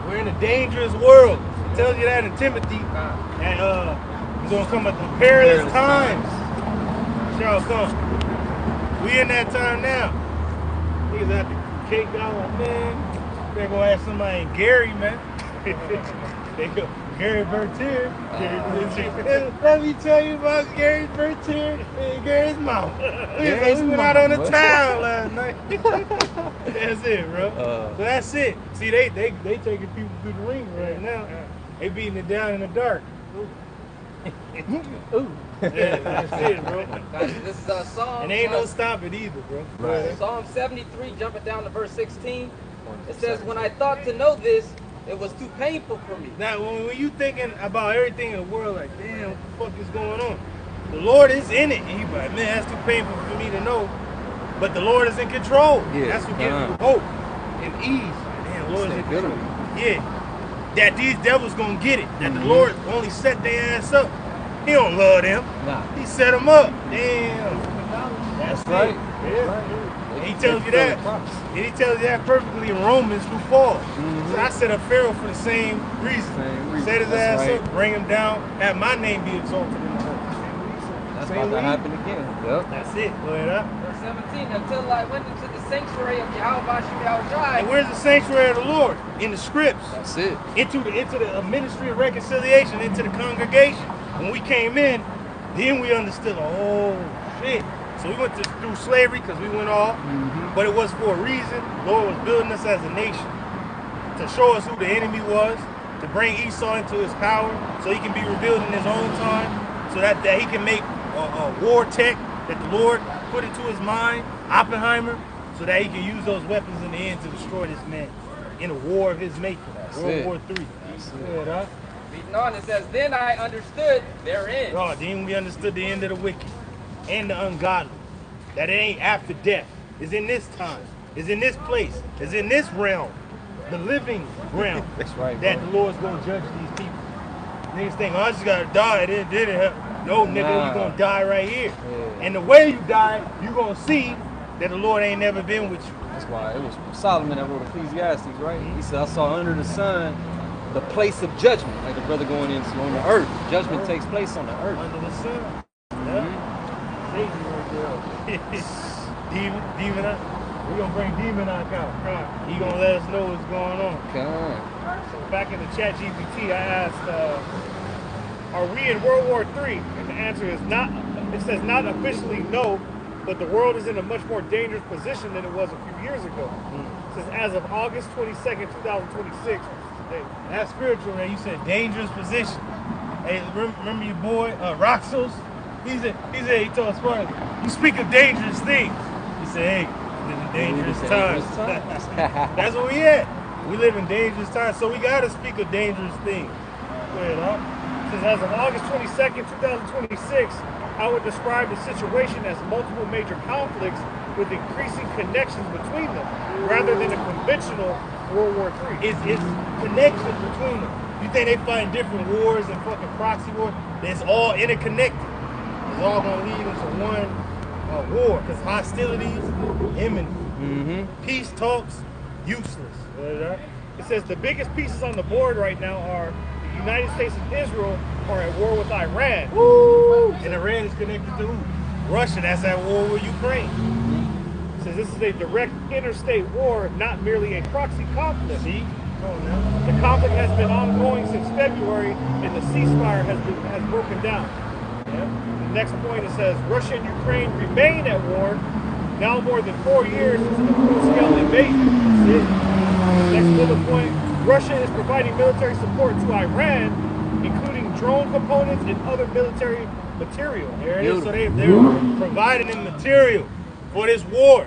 S3: We're in a dangerous world. It tells you that in Timothy. And it's gonna come at the perilous times. Shall come. We in that time now. Niggas have to cake out, man. They're gonna ask somebody named Gary, man. They go, Gary Bertier. Let me tell you about Gary Bertier and Gary's mom. We went out on the town last night. That's it, bro. So that's it. See, they taking people through the ring right now. They beating it down in the dark.
S1: Ooh.
S3: Yeah, that's it, bro.
S4: Guys, this is Psalm.
S3: And ain't no stopping either, bro.
S1: Right.
S4: Psalm 73, jumping down to verse 16. It says, when I thought to know this, it was too painful for me.
S3: Now, when you thinking about everything in the world, like, damn, what the fuck is going on? The Lord is in it. And you like, man, that's too painful for me to know. But the Lord is in control.
S1: Yeah.
S3: That's what gives you hope and ease. Damn, the Lord is in control. Yeah. That these devils gonna get it. That the Lord only set their ass up. He don't love them.
S1: Nah.
S3: He set them up. Damn. That's
S1: right.
S3: Yeah.
S1: Right.
S3: And he tells you that. And he tells you that perfectly in Romans through Paul. So I set up Pharaoh for the same reason. Set his ass up, bring him down, have my name be exalted in the earth.
S1: That's about to happen again. Yep.
S3: That's it. Go ahead up.
S4: Verse 17, until I went into the sanctuary of Yahweh Shai.
S3: And where's the sanctuary of the Lord? In the scripts.
S1: That's it.
S3: Into the ministry of reconciliation, into the congregation. When we came in, then we understood, oh shit. So we went through slavery because we went off, but it was for a reason. The Lord was building us as a nation to show us who the enemy was, to bring Esau into his power so he can be revealed in his own time, so that he can make a war tech that the Lord put into his mind, Oppenheimer, so that he can use those weapons in the end to destroy this man in a war of his making, World War III. Good,
S4: Reading on, it says, then I understood their end.
S3: Oh, then we understood the end of the wicked and the ungodly. That it ain't after death. It's in this time. It's in this place. It's in this realm. The living realm.
S1: That's right,
S3: that
S1: bro.
S3: the Lord's gonna judge these people. Niggas think, oh, I just gotta die. Then it help. No, nigga, you gonna die right here.
S1: Yeah.
S3: And the way you die, you gonna see that the Lord ain't never been with you.
S1: That's why it was Solomon that wrote Ecclesiastes, right? He said, I saw under the sun the place of judgment, like the brother going into on the earth. Judgment takes place on the earth.
S3: Under the sun. Satan right there. Demon We're gonna bring Demon out. He gonna let us know what's going on. So back in the chat GPT, I asked, are we in World War III? And the answer is not. It says not officially no, but the world is in a much more dangerous position than it was a few years ago. It says as of August 22nd, 2026. That's spiritual, man. You said dangerous position. Hey, remember your boy Roxos? He told us Spartan, you speak of dangerous things. He said, hey, we live in dangerous times. That's what we at. We live in dangerous times, so we gotta speak of dangerous things. Go ahead, It says as of August 22nd, 2026, I would describe the situation as multiple major conflicts with increasing connections between them, rather than a conventional World War III. It's connections between them. You think they fighting different wars and fucking proxy wars? It's all interconnected. It's all gonna lead into one war, because hostilities imminent. Peace talks useless. It says the biggest pieces on the board right now are the United States and Israel are at war with Iran. Woo! And Iran is connected to who? Russia. That's at war with Ukraine. It says this is a direct interstate war, not merely a proxy conflict. See? The conflict has been ongoing since February, and the ceasefire has broken down. The next point, it says Russia and Ukraine remain at war now more than 4 years since the full-scale invasion. Next bullet point, Russia is providing military support to Iran, including drone components and other military material. There it is. So they're providing them material for this war.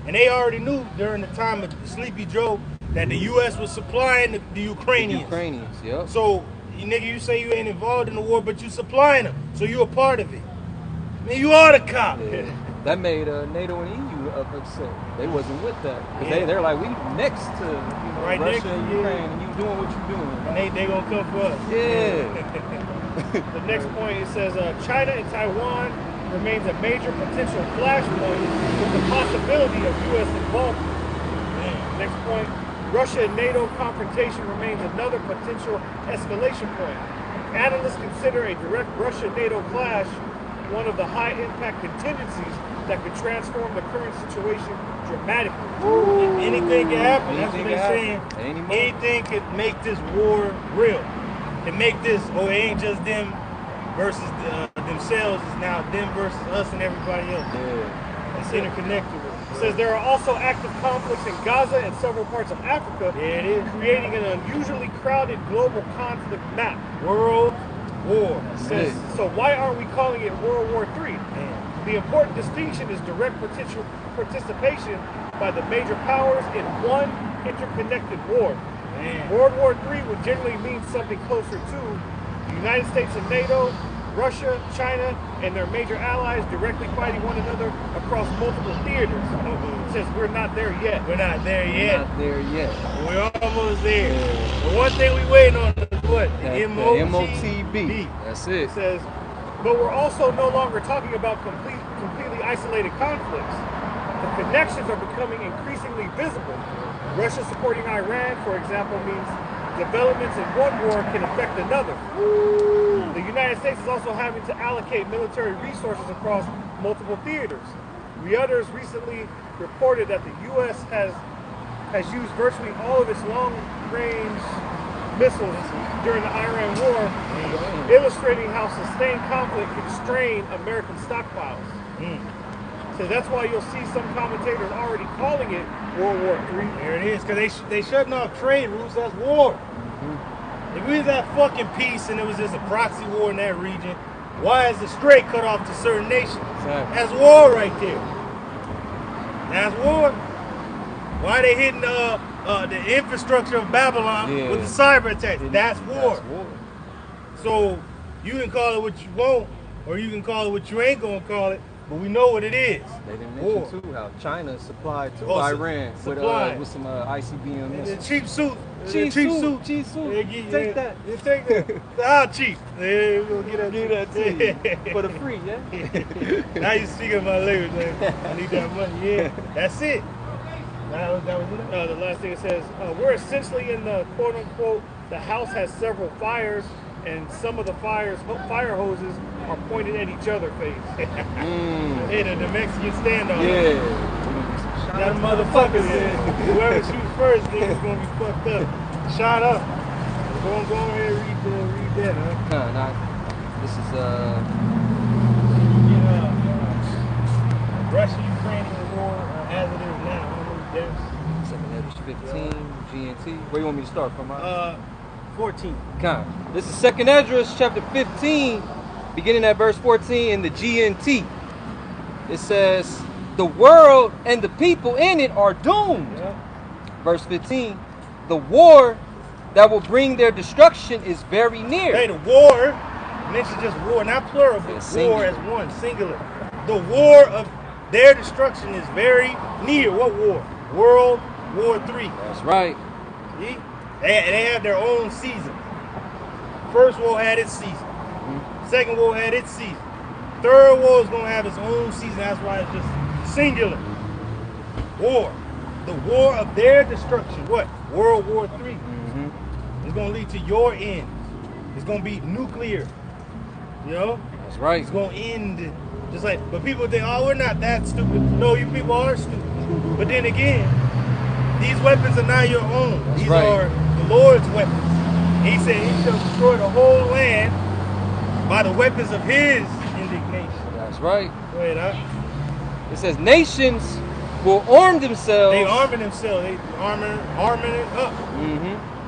S3: And they already knew during the time of Sleepy Joe that the U.S. was supplying the Ukrainians.
S1: Yep.
S3: So, you say you ain't involved in the war, but you supplying them. So you a part of it. Man, you are the cop.
S1: Yeah. That made NATO and EU upset. They wasn't with that. Because they're like, we next to
S3: right
S1: Russia
S3: next,
S1: and Ukraine, and you doing what you're doing.
S3: And they gonna come for us.
S1: Yeah.
S2: The next point, it says China and Taiwan remains a major potential flashpoint with the possibility of U.S. involvement. Next point, Russia and NATO confrontation remains another potential escalation point. Analysts consider a direct Russia-NATO clash one of the high-impact contingencies that could transform the current situation dramatically.
S3: Anything can happen. That's what
S1: Anything
S3: they're
S1: can
S3: saying.
S1: happen at any moment.
S3: Anything could make this war real. Can make this, oh, it ain't just them versus themselves. It's now them versus us and everybody else.
S1: Yeah.
S3: It's interconnected.
S2: It says there are also active conflicts in Gaza and several parts of Africa,
S3: There it is.
S2: creating an unusually crowded global conflict map.
S3: World war.
S2: It says, so why aren't we calling it World War III?
S3: Man.
S2: The important distinction is direct participation by the major powers in one interconnected war.
S3: Man.
S2: World War III would generally mean something closer to the United States and NATO, Russia, China, and their major allies directly fighting one another across multiple theaters. It says we're not there yet.
S3: We're not there yet.
S1: Not there yet.
S3: We're almost there.
S1: Yeah.
S3: The one thing we waiting on is what?
S1: The MOTB. That's it.
S2: It says, but we're also no longer talking about completely isolated conflicts. The connections are becoming increasingly visible. Russia supporting Iran, for example, means developments in one war can affect another. The United States is also having to allocate military resources across multiple theaters. Reuters recently reported that the U.S. has used virtually all of its long-range missiles during the Iran war, illustrating how sustained conflict can strain American stockpiles. So that's why you'll see some commentators already calling it World War III.
S3: There it is, because they shutting off trade routes. That's war. If we was at fucking peace and it was just a proxy war in that region, why is the strait cut off to certain nations?
S1: Exactly.
S3: That's war right there. That's war. Why are they hitting the infrastructure of Babylon with the cyber attacks? That's war.
S1: That's war.
S3: So you can call it what you want, or you can call it what you ain't gonna call it, but we know what it is.
S1: They didn't
S3: War.
S1: mention too how China supplied to
S3: Oh,
S1: Iran
S3: supplied.
S1: with some ICBM
S3: The
S1: missiles.
S3: cheap suit.
S1: Cheap suit. Cheap
S3: Yeah,
S1: suit. Take that.
S3: You take that. How cheap? Yeah, we're gonna
S1: Give that to you for the free, yeah.
S3: Now you speaking my language, man. I need that money. Yeah, that's it. That was it.
S2: The last thing it says, we're essentially in the quote-unquote, the house has several fires, and some of the fire hoses are pointed at each other phase.
S3: Hey, the Mexican standoff.
S1: Yeah.
S3: That motherfucker said, whoever shoots first, nigga's gonna be fucked up. Shot up. Go ahead and read that, huh?
S1: Nah, this is
S3: Russia-Ukrainian war as it is now. I don't know if
S1: 15, GNT. Where you want me to start from?
S3: 14.
S1: This is 2nd Esdras chapter 15, beginning at verse 14 in the GNT. It says, the world and the people in it are doomed.
S3: Yeah.
S1: Verse 15, the war that will bring their destruction is very near.
S3: Hey, the war, mention just war, not plural, but
S1: Yeah,
S3: war as one, singular. The war of their destruction is very near. What war? World War III.
S1: That's right.
S3: See? They have their own season. First war had its season. Second war had its season. Third war is going to have its own season. That's why it's just singular. War. The war of their destruction. What? World War III. It's going to lead to your end. It's going to be nuclear. You know?
S1: That's right.
S3: It's going to end. Just like, but people think, oh, we're not that stupid. No, you people are stupid. But then again, these weapons are not your own.
S1: That's
S3: These
S1: right.
S3: are the Lord's weapons. He said he shall destroy the whole land by the weapons of his indignation.
S1: That's right.
S3: Go ahead, huh?
S1: It says nations will arm themselves.
S3: They arming themselves. They arming it up.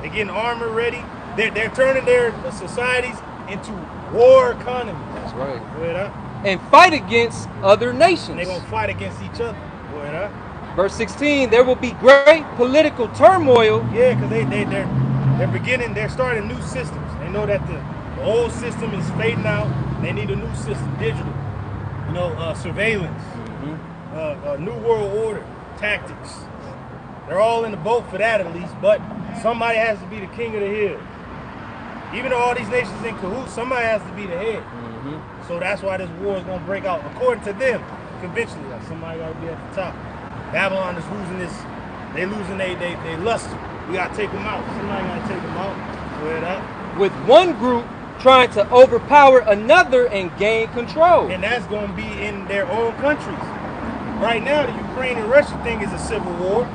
S3: They're getting armor ready. They're turning their societies into war economies.
S1: That's right.
S3: Go ahead, huh?
S1: And fight against other nations.
S3: And they're going to fight against each other. Go ahead, huh?
S1: Verse 16, there will be great political turmoil.
S3: Yeah, because they're starting new systems. They know that the old system is fading out. They need a new system, digital. You know, surveillance, new world order, tactics. They're all in the boat for that at least, but somebody has to be the king of the hill. Even though all these nations in cahoots, somebody has to be the head. So that's why this war is going to break out, according to them, conventionally. Like somebody got to be at the top. Babylon is losing this. They losing they luster. We got to take them out. Somebody got to take them out. Where that?
S1: With one group trying to overpower another and gain control.
S3: And that's going to be in their own countries. right now, the Ukraine and Russia thing is a civil war.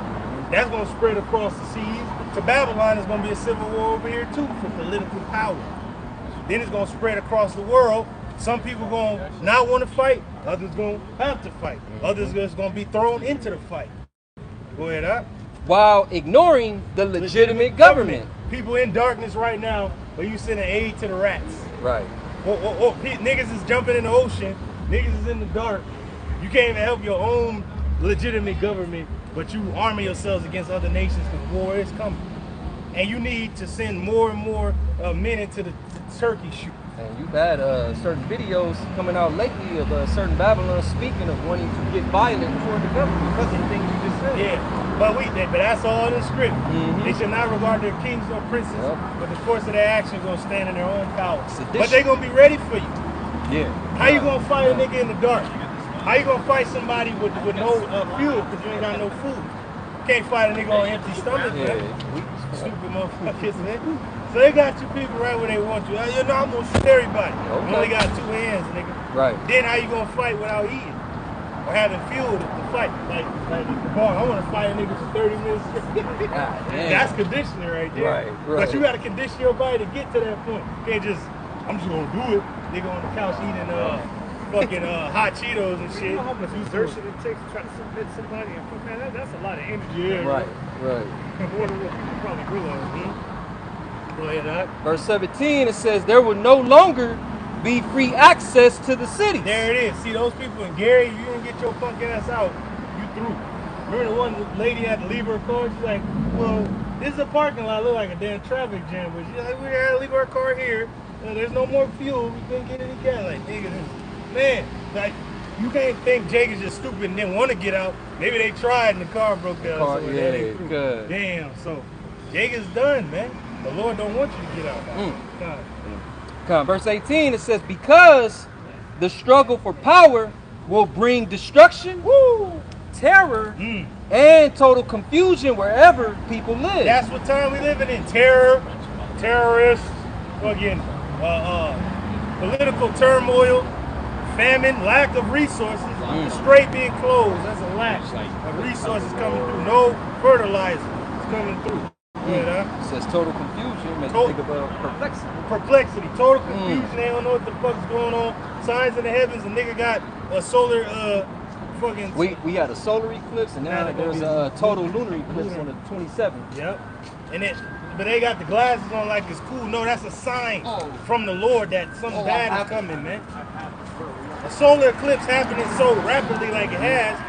S3: That's going to spread across the seas. To Babylon, it's going to be a civil war over here too for political power. Then it's going to spread across the world. Some people going to not want to fight. Others going to have to fight. Others just going to be thrown into the fight. Go ahead, huh?
S1: While ignoring the legitimate government.
S3: People in darkness right now, but you sending aid to the rats.
S1: Right.
S3: Niggas is jumping in the ocean. Niggas is in the dark. You can't even help your own legitimate government, but you arming yourselves against other nations because war is coming. And you need to send more and more men into the turkey shoot.
S1: And you've had certain videos coming out lately of certain Babylon speaking of wanting to get violent toward the government because of the things you just said.
S3: Yeah, but that's all in the script. They should not regard their kings or princes, but the course of their action going to stand in their own power. But they're going to be ready for you.
S1: Yeah.
S3: How you going to fight a nigga in the dark? How you going to fight somebody with no fuel because you ain't got no food? Can't fight a nigga on empty stomach, man. Stupid motherfuckers, man. So they got you people right where they want you. You know, I'm gonna shoot everybody.
S1: Okay.
S3: You only got 2 hands, nigga.
S1: Right.
S3: Then how you gonna fight without eating? Or having fuel to fight? Like the bar, I wanna fight a nigga for 30 minutes. That's conditioning right there.
S1: Right.
S3: But you gotta condition your body to get to that point. You can't just, I'm just gonna do it. Nigga on the couch eating fucking hot Cheetos and shit.
S2: You know how much exertion it takes to try to submit somebody? And man, that's a lot of energy.
S3: Yeah.
S1: Right.
S2: More than what people probably realize.
S3: Go ahead, Doc.
S1: Verse 17, it says, there will no longer be free access to the cities.
S3: There it is. See those people in Gary, you didn't get your punk ass out, you through. Remember the one lady had to leave her car? She's like, well, this is a parking lot, look like a damn traffic jam. But she's like, we gotta leave our car here. There's no more fuel. We couldn't get any gas. Like, nigga, man, like, you can't think Jake is just stupid and didn't want to get out. Maybe they tried and the car broke down.
S1: Good.
S3: Damn, so Jake is done, man. The Lord don't want you to get out.
S1: Verse 18, it says, because the struggle for power will bring destruction, terror, and total confusion wherever people live.
S3: That's what time we living in. Terror, terrorists, fucking political turmoil, famine, lack of resources, the strait being closed. That's a lack of resources coming through. No fertilizer is coming through.
S1: It says total confusion, makes you think of perplexity.
S3: Perplexity, total confusion. They don't know what the fuck's going on. Signs in the heavens. A nigga got a solar fucking.
S1: We had a solar eclipse, and now there's a total lunar eclipse on the 27th.
S3: Yep. But they got the glasses on like it's cool. No, that's a sign from the Lord that something bad is coming, man. A solar eclipse happening so rapidly like it has,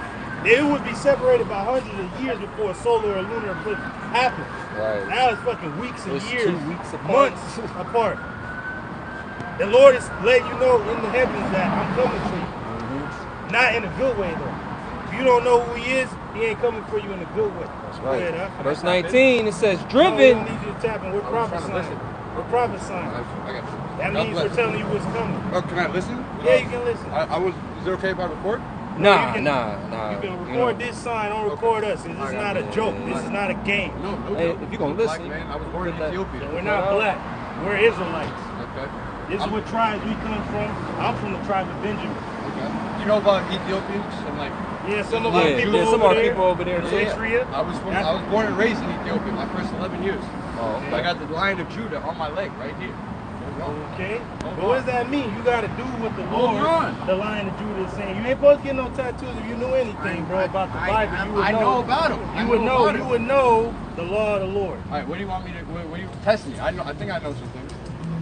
S3: it would be separated by hundreds of years before a solar or lunar eclipse happens.
S1: Right.
S3: Now it's fucking weeks and years,
S1: 2 weeks apart.
S3: months apart. The Lord is letting you know in the heavens that I'm coming for you. Not in a good way though. If you don't know who he is, he ain't coming for you in a good way.
S1: That's right.
S3: Ahead, huh?
S1: Verse 19, it says, driven.
S3: We need you to tap in. We're prophesying. We're prophesying.
S6: I got you.
S3: That means we're telling you what's coming.
S6: Oh, can I listen?
S3: Yeah, you can listen.
S6: Is it okay if I record?
S1: Nah.
S3: You can record this sign, don't record us. This is not a joke. This is not a game.
S6: No
S1: Hey,
S6: joke.
S1: if you're gonna listen,
S6: Black man, I was born in Ethiopia.
S3: We're not black. We're Israelites.
S6: Okay.
S3: This is what tribes we come from. I'm from the tribe of Benjamin.
S6: Okay. You know about Ethiopians and like?
S3: Yeah, some of
S1: Yeah,
S3: our people
S1: some
S3: over
S1: of our
S3: there.
S1: people over there too.
S3: Eritrea.
S6: I was born and raised in Ethiopia. My first 11 years.
S1: Oh,
S6: So I got the Lion of Judah on my leg right here.
S3: Okay. But what does that mean? You got to do what the Lord, the Lion of Judah, is saying. You ain't supposed to get no tattoos if you knew anything, bro, about the Bible. You would
S6: I know about them.
S3: You would know the law of the Lord.
S6: All right, what do you want me to? What do you test me? I think I know some things.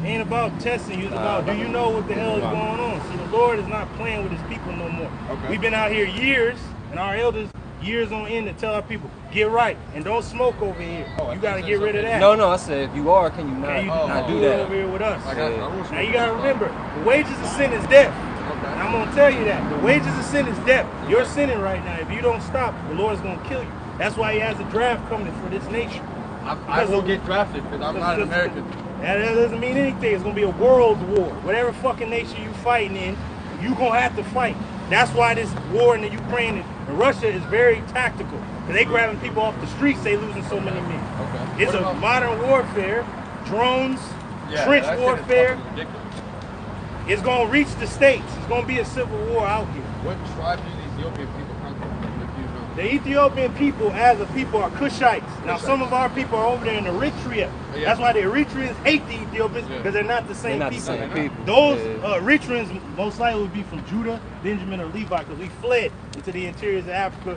S3: It ain't about testing you. It's about, do you know what the hell is going on? See, the Lord is not playing with his people no more.
S6: Okay.
S3: We've been out here years, and our elders years on end to tell our people, get right, and don't smoke over here. You got to get rid of that.
S1: No, I said if you are, can you not,
S3: not
S1: do
S3: it
S1: that?
S3: over here with us.
S6: I got you.
S3: Now you got to remember, the wages of sin is death. And I'm going to tell you that. The wages of sin is death. You're sinning right now. If you don't stop, the Lord's going to kill you. That's why he has a draft coming for this nation.
S6: I will get drafted because I'm not an American.
S3: That doesn't mean anything. It's going to be a world war. Whatever fucking nation you fighting in, you're going to have to fight. That's why this war in the Ukraine and Russia is very tactical. Because they grabbing people off the streets, they losing so many men.
S6: Okay.
S3: It's a modern warfare, drones, trench warfare. It's going to reach the states. It's going to be a civil war out here.
S6: What tribe do the Ethiopian people come from?
S3: The Ethiopian people, as a people, are Cushites. Now, some of our people are over there in Eritrea.
S6: Yeah.
S3: That's why the Eritreans hate the Ethiopians, because
S6: Yeah.
S3: they're not the same
S1: They're not the
S3: people.
S1: same people.
S3: Those
S1: Yeah.
S3: Eritreans most likely would be from Judah, Benjamin, or Levi, because we fled into the interiors of Africa,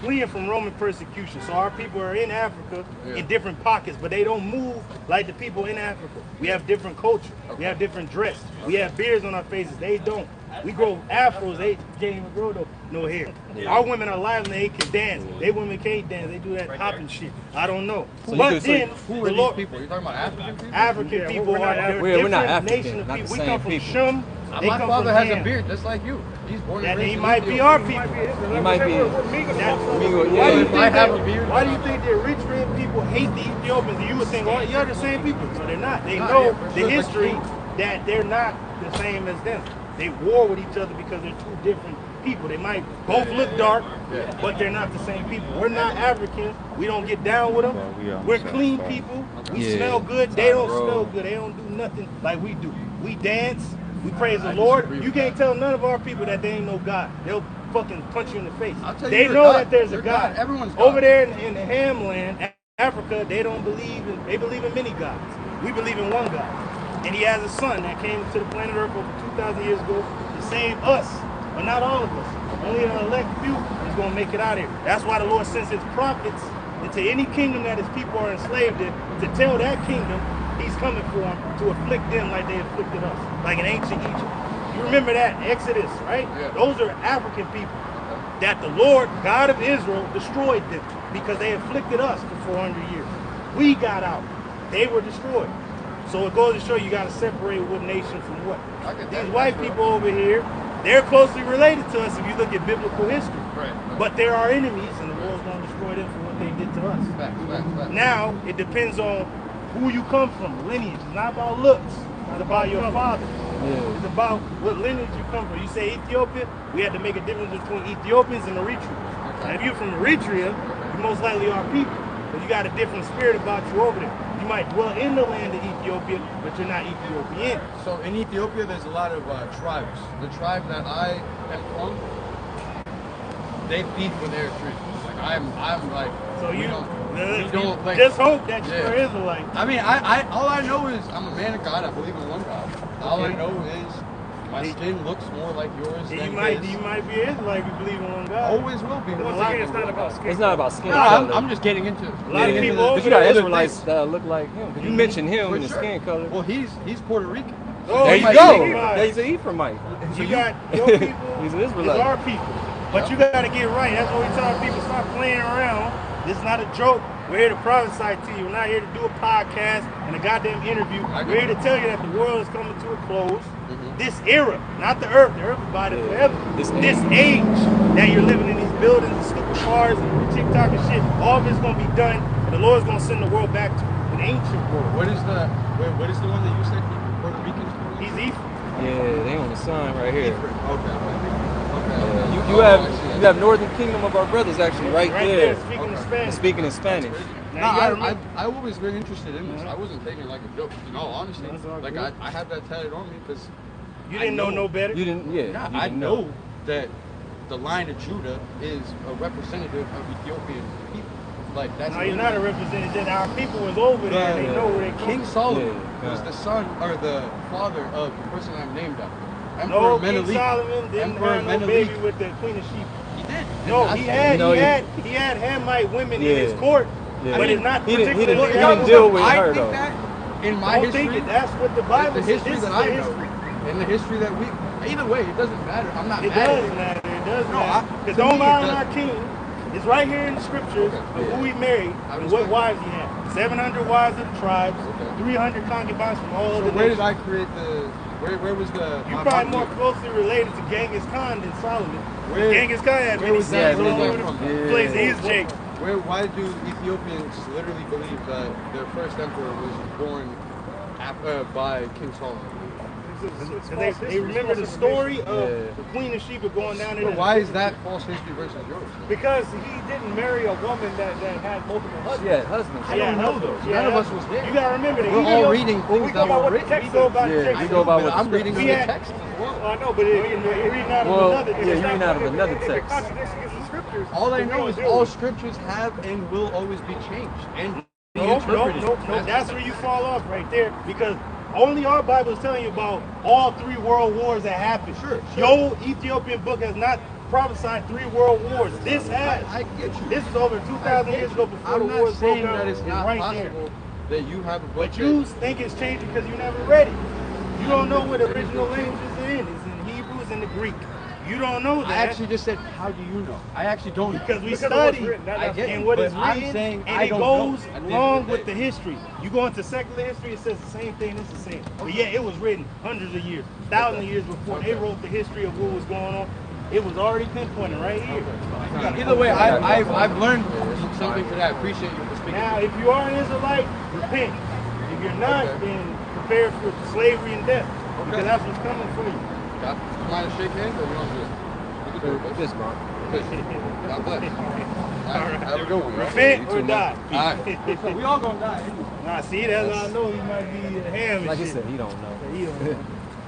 S3: fleeing from Roman persecution. So our people are in Africa in different pockets, but they don't move like the people in Africa. We have different culture. We have different dress. We have beards on our faces. They don't. We grow afros. They can't even grow no hair. Our women are live and they can dance. They women can't dance. They do that hopping shit. I don't know.
S1: So
S3: But then
S6: Who
S3: the
S6: are
S3: Lord,
S6: these people? You're talking about African people?
S3: African people are they're
S1: we're not
S3: different
S1: African,
S3: nation of
S1: not the
S3: people. We
S1: same
S3: come from
S1: people.
S3: Shem. They
S6: My
S3: come
S6: father
S3: from
S6: has a
S3: Ham.
S6: beard just like you. He's born and
S3: That
S6: raised
S3: he
S6: in
S3: might be
S6: Ethiopia.
S3: our people.
S1: He might be.
S3: Why do
S1: Yeah.
S3: you
S6: If
S3: think
S6: I have
S3: that-
S6: a beard,
S3: Why do you think the Eritrean people hate the Ethiopians? And you would think, oh, you're the same people. No, they're not. They
S6: Nah,
S3: know
S6: yeah, for
S3: the
S6: sure.
S3: history that they're not the same as them. They war with each other because they're two different people. They might both look dark, but they're not the same people. We're not Africans. We don't get down with them. We're clean people. We
S1: Yeah.
S3: smell good. They don't
S1: Bro.
S3: smell good. They don't do nothing like we do. We dance. We praise the Lord.
S6: disagree
S3: You
S6: with
S3: can't
S6: that.
S3: tell none of our people that they ain't no God. They'll fucking punch you in the face.
S6: I'll tell you
S3: They
S6: you're
S3: know
S6: God.
S3: that there's
S6: You're
S3: a God.
S6: God. Everyone's God.
S3: Over there in the Hamland, Africa, they don't believe in. They believe in many gods. We believe in one God, and He has a Son that came to the planet Earth over 2,000 years ago to save us, but not all of us. Only an elect few is going to make it out here. That's why the Lord sends His prophets into any kingdom that His people are enslaved in to tell that kingdom He's coming for them to afflict them like they afflicted us, like in ancient Egypt. You remember that Exodus, right?
S6: Yeah.
S3: Those are African people that the Lord, God of Israel, destroyed them because they afflicted us for 400 years. We got out. They were destroyed. So it goes to show you got to separate what nation from what.
S6: I get that.
S3: These white people over here, they're closely related to us if you look at biblical history.
S6: Right.
S3: But they're our enemies, and the Lord's going to destroy them for what they did to us.
S6: Facts.
S3: Now, it depends on who you come from, lineage. It's not about looks. It's about your father.
S1: Yeah.
S3: It's about what lineage you come from. You say Ethiopia, we had to make a difference between Ethiopians and Eritreans. Now, if you're from Eritrea, you most likely are people. But you got a different spirit about you over there. You might dwell in the land of Ethiopia, but you're not Ethiopian.
S6: So in Ethiopia, there's a lot of tribes. The tribe that I am from, they beef with Eritreans. Like I'm like.
S3: So
S6: we
S3: you
S6: don't like.
S3: just hope that you're
S6: Yeah.
S3: Israelite.
S6: I mean, I all I know is I'm a man of God. I believe in one God. All I know is my skin looks more like yours than
S3: You might
S6: his.
S3: be Israelite if you believe in one God.
S6: Always will be.
S2: Once again, it's not about skin.
S1: It's not about skin
S6: No,
S1: color.
S6: I'm just getting into.
S3: A lot of
S1: Yeah.
S3: people over
S1: But you got
S3: there-
S1: Israelites that look like him. 'Cause you mentioned him
S6: For
S1: in his
S6: sure.
S1: skin color.
S6: Well, he's Puerto Rican.
S3: Oh,
S1: There
S3: he's
S1: you
S3: an
S1: go.
S3: Ephraimite.
S1: He's an Ephraimite.
S3: You got your people.
S1: He's an
S3: is
S1: Israelite.
S3: our people. But you got to get right. That's what we tell people. Stop playing around. This is not a joke. We're here to prophesy to you. We're not here to do a podcast and a goddamn interview. We're here to tell you that the world is coming to a close. This era, not the earth. The earth is about it forever.
S1: This
S3: This age that you're living in these buildings, the stupid cars, and TikTok and shit, all of it's going to be done. And the Lord's going to send the world back to an ancient world.
S6: What is the one that you said Puerto Ricans?
S3: He's Ephraim.
S1: Yeah, they on the sign right here.
S6: Okay.
S1: You have Northern Kingdom of our brothers actually right
S3: Right
S1: there.
S3: there, speaking in Spanish.
S1: Speaking in Spanish.
S6: No,
S3: Now, you gotta remember-
S6: I've always been interested in this. I wasn't taking it like a joke. In all honesty,
S3: That's all
S6: like
S3: good.
S6: I have that tatted on me because
S3: You didn't know no better.
S1: You didn't, yeah.
S6: yeah,
S1: you
S6: I
S1: didn't
S6: know that the line of Judah is a representative of Ethiopian people. Like that's.
S3: No, he's not a representative. Our people was over there. They know where they
S6: King
S3: come.
S6: Solomon
S1: Yeah.
S6: was the son or the father of the person I'm named after.
S3: No,
S6: Emperor
S3: King
S6: Menelik.
S3: Solomon didn't
S6: Emperor
S3: have no
S6: Menelik.
S3: baby with the Queen of Sheba.
S6: He did.
S3: No,
S6: And
S3: he
S6: that's-
S3: had Hamite women
S1: Yeah.
S3: in his court,
S1: Yeah.
S3: but it's not
S1: He didn't- he
S3: particularly.
S1: didn't deal with
S6: I
S1: her,
S6: think
S1: though.
S6: that in my
S3: Don't
S6: history,
S3: think it. That's what the Bible
S6: the
S3: says.
S6: history
S3: This
S6: that
S3: is
S6: I
S3: the
S6: know,
S3: history.
S6: in the history that we, either way, it doesn't matter. I'm not
S3: It
S6: mad
S3: does
S6: at it.
S3: matter. It does
S6: No,
S3: matter.
S6: to
S3: Because don't
S6: me,
S3: lie
S6: it
S3: on
S6: does.
S3: our king. It's right here in the scriptures of who he married
S6: I
S3: and
S6: respect
S3: what wives he had. 700 wives of the tribes,
S6: Okay.
S3: 300 concubines from all
S6: So
S3: of the
S6: where did
S3: nations.
S6: I create the? Where was the?
S3: You're
S6: my
S3: probably
S6: body?
S3: more closely related to Genghis Khan than Solomon.
S6: Where-
S3: Genghis Khan had
S6: where
S3: many
S6: was that
S3: sons all
S6: really
S3: over
S6: from?
S3: the place. He's Jake.
S6: Why do Ethiopians literally believe that their first emperor was born by King Solomon?
S3: They remember the story of the Queen of Sheba going down there.
S6: But why is that false history versus yours?
S2: Because he didn't marry a woman that had multiple husbands.
S1: Yeah, husbands.
S6: I don't know though. None of us was there.
S3: You gotta remember that.
S6: We're all reading things that were written.
S2: We go by the text.
S1: we go by what
S6: I'm reading
S3: We
S6: the
S3: had-
S6: text as well.
S2: I know, but you're reading out of
S1: Well,
S2: another.
S1: yeah, you're reading out of another
S2: If it
S1: text.
S2: contradicts against the scriptures,
S6: All I
S2: then we
S6: know
S2: don't
S6: is
S2: deal
S6: all
S2: with it.
S6: scriptures have and will always be changed and be
S3: No,
S6: interpreted.
S3: that's where you fall off right there because only our Bible is telling you about all 3 world wars that happened.
S6: Sure.
S3: Your Ethiopian book has not prophesied 3 world wars. This has.
S6: I get you.
S3: This is over 2,000 years ago before
S6: I'm
S3: the
S6: not
S3: wars broke
S6: saying
S3: out.
S6: that it's
S3: It's
S6: not
S3: right
S6: possible
S3: there.
S6: that you have a book.
S3: But you think it's changed because you never read it. You don't know what the original language is in. It's in Hebrew, it's in the Greek. You don't know that.
S6: I actually just said, how do you know? I actually don't know.
S3: Because we
S2: Because of what's
S3: study
S2: written,
S6: I get
S3: and
S6: it,
S3: what
S6: but
S3: is
S6: I'm
S3: written,
S6: saying
S3: and
S6: I
S3: it
S6: don't
S3: goes
S6: know at the end of
S3: along
S6: the
S3: with
S6: day.
S3: the history. You go into secular history, it says the same thing, it's the same. But yeah, it was written hundreds of years, thousands of years before they wrote the history of what was going on. It was already pinpointed right here.
S6: Either way, I've learned something for that. I appreciate you for speaking.
S3: Now, if you are an Israelite, repent. If you're not, then prepare for slavery and death. Because that's what's coming for you.
S6: Got mind to shake hands or we don't do it? We can do it.
S1: This month.
S6: God bless. All right, have a good one.
S3: Repent or die.
S6: All right.
S2: So we all gonna die.
S3: Nah, see, that's how I know he might be a ham and
S1: Like I
S3: shit.
S1: said, he don't know.
S3: He don't know.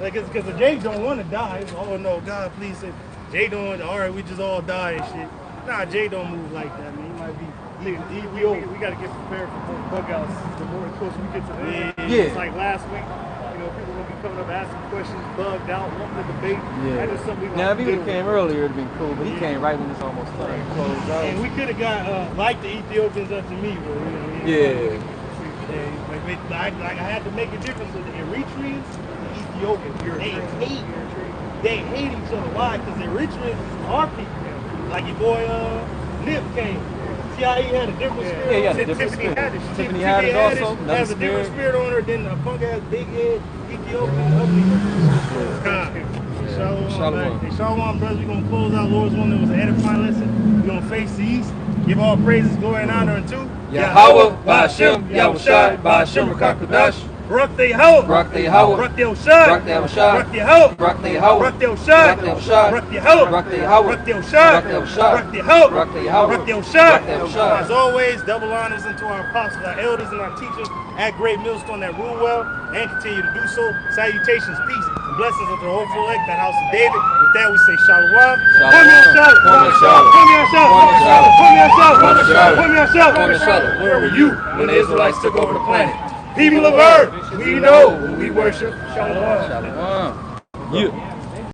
S3: Like, because the Jay don't want to die. Oh no, God, please say. Jay don't want. All right, we just all die and shit. Nah, Jay don't move like that, man. He might be.
S2: We got to get prepared for more bug outs. The more closer we get to the end.
S1: Yeah.
S2: It's like last week. You know, people will be coming up asking questions, bugged out, wanting to debate.
S1: Yeah.
S2: That is something we
S1: Now,
S2: want
S1: if
S2: to
S1: he would have came earlier, it'd been cool. But he came right when it's almost time. Closed out.
S3: And we could have got like the Ethiopians up to me, but
S1: Yeah.
S3: like I had to make a difference with the Eritreans, the Ethiopians. They hate each other. Why? Because the Eritreans are people. Like your boy Nip came. See how he had a different spirit?
S1: Yeah,
S3: on him?
S1: different
S2: Tiffany
S1: spirit.
S2: Haddish.
S1: Tiffany Haddish also, another
S3: has a different
S1: spirit.
S3: spirit on her than a punk ass big head Ethiopian ugly. Shalom,
S1: Shalom.
S3: man. Shalom, brothers. We're gonna close out Lord's one. That was an edifying lesson. We're gonna face the east. Give all praises, glory, and honor unto
S1: Yahweh, Ba'ashem, Yahushai, Ba'ashem, Rakakadash.
S3: Barak the Yahweh.
S1: Barak the Yahweh.
S3: Barak the Oshai.
S1: Barak the Yahushai.
S3: Barak the Yahweh.
S1: Barak the Yahweh.
S3: Barak the Oshai.
S1: Barak the Yahushai.
S3: Barak the Yahweh.
S1: Barak the Yahweh.
S3: Barak the Oshai.
S1: Barak the Yahushai.
S3: Barak the Yahweh.
S1: Barak the Yahweh.
S3: Barak the Oshai.
S1: Barak the Yahushai.
S3: As always, double honors unto our apostles, our elders, and our teachers at Great Millstone that rule well and continue to do so. Salutations, peace, and blessings unto the hopeful elect, that house of David. With that, we say shalom. Kwame Ashala.
S1: Kwame Ashala.
S3: Kwame Ashala.
S1: Kwame Ashala.
S3: Kwame Ashala. Kwame Ashala.
S1: Kwame Ashala.
S3: Where were you when the Israelites took over the planet? People of earth, we know who we worship. Shalom.
S1: Shalom. Yeah.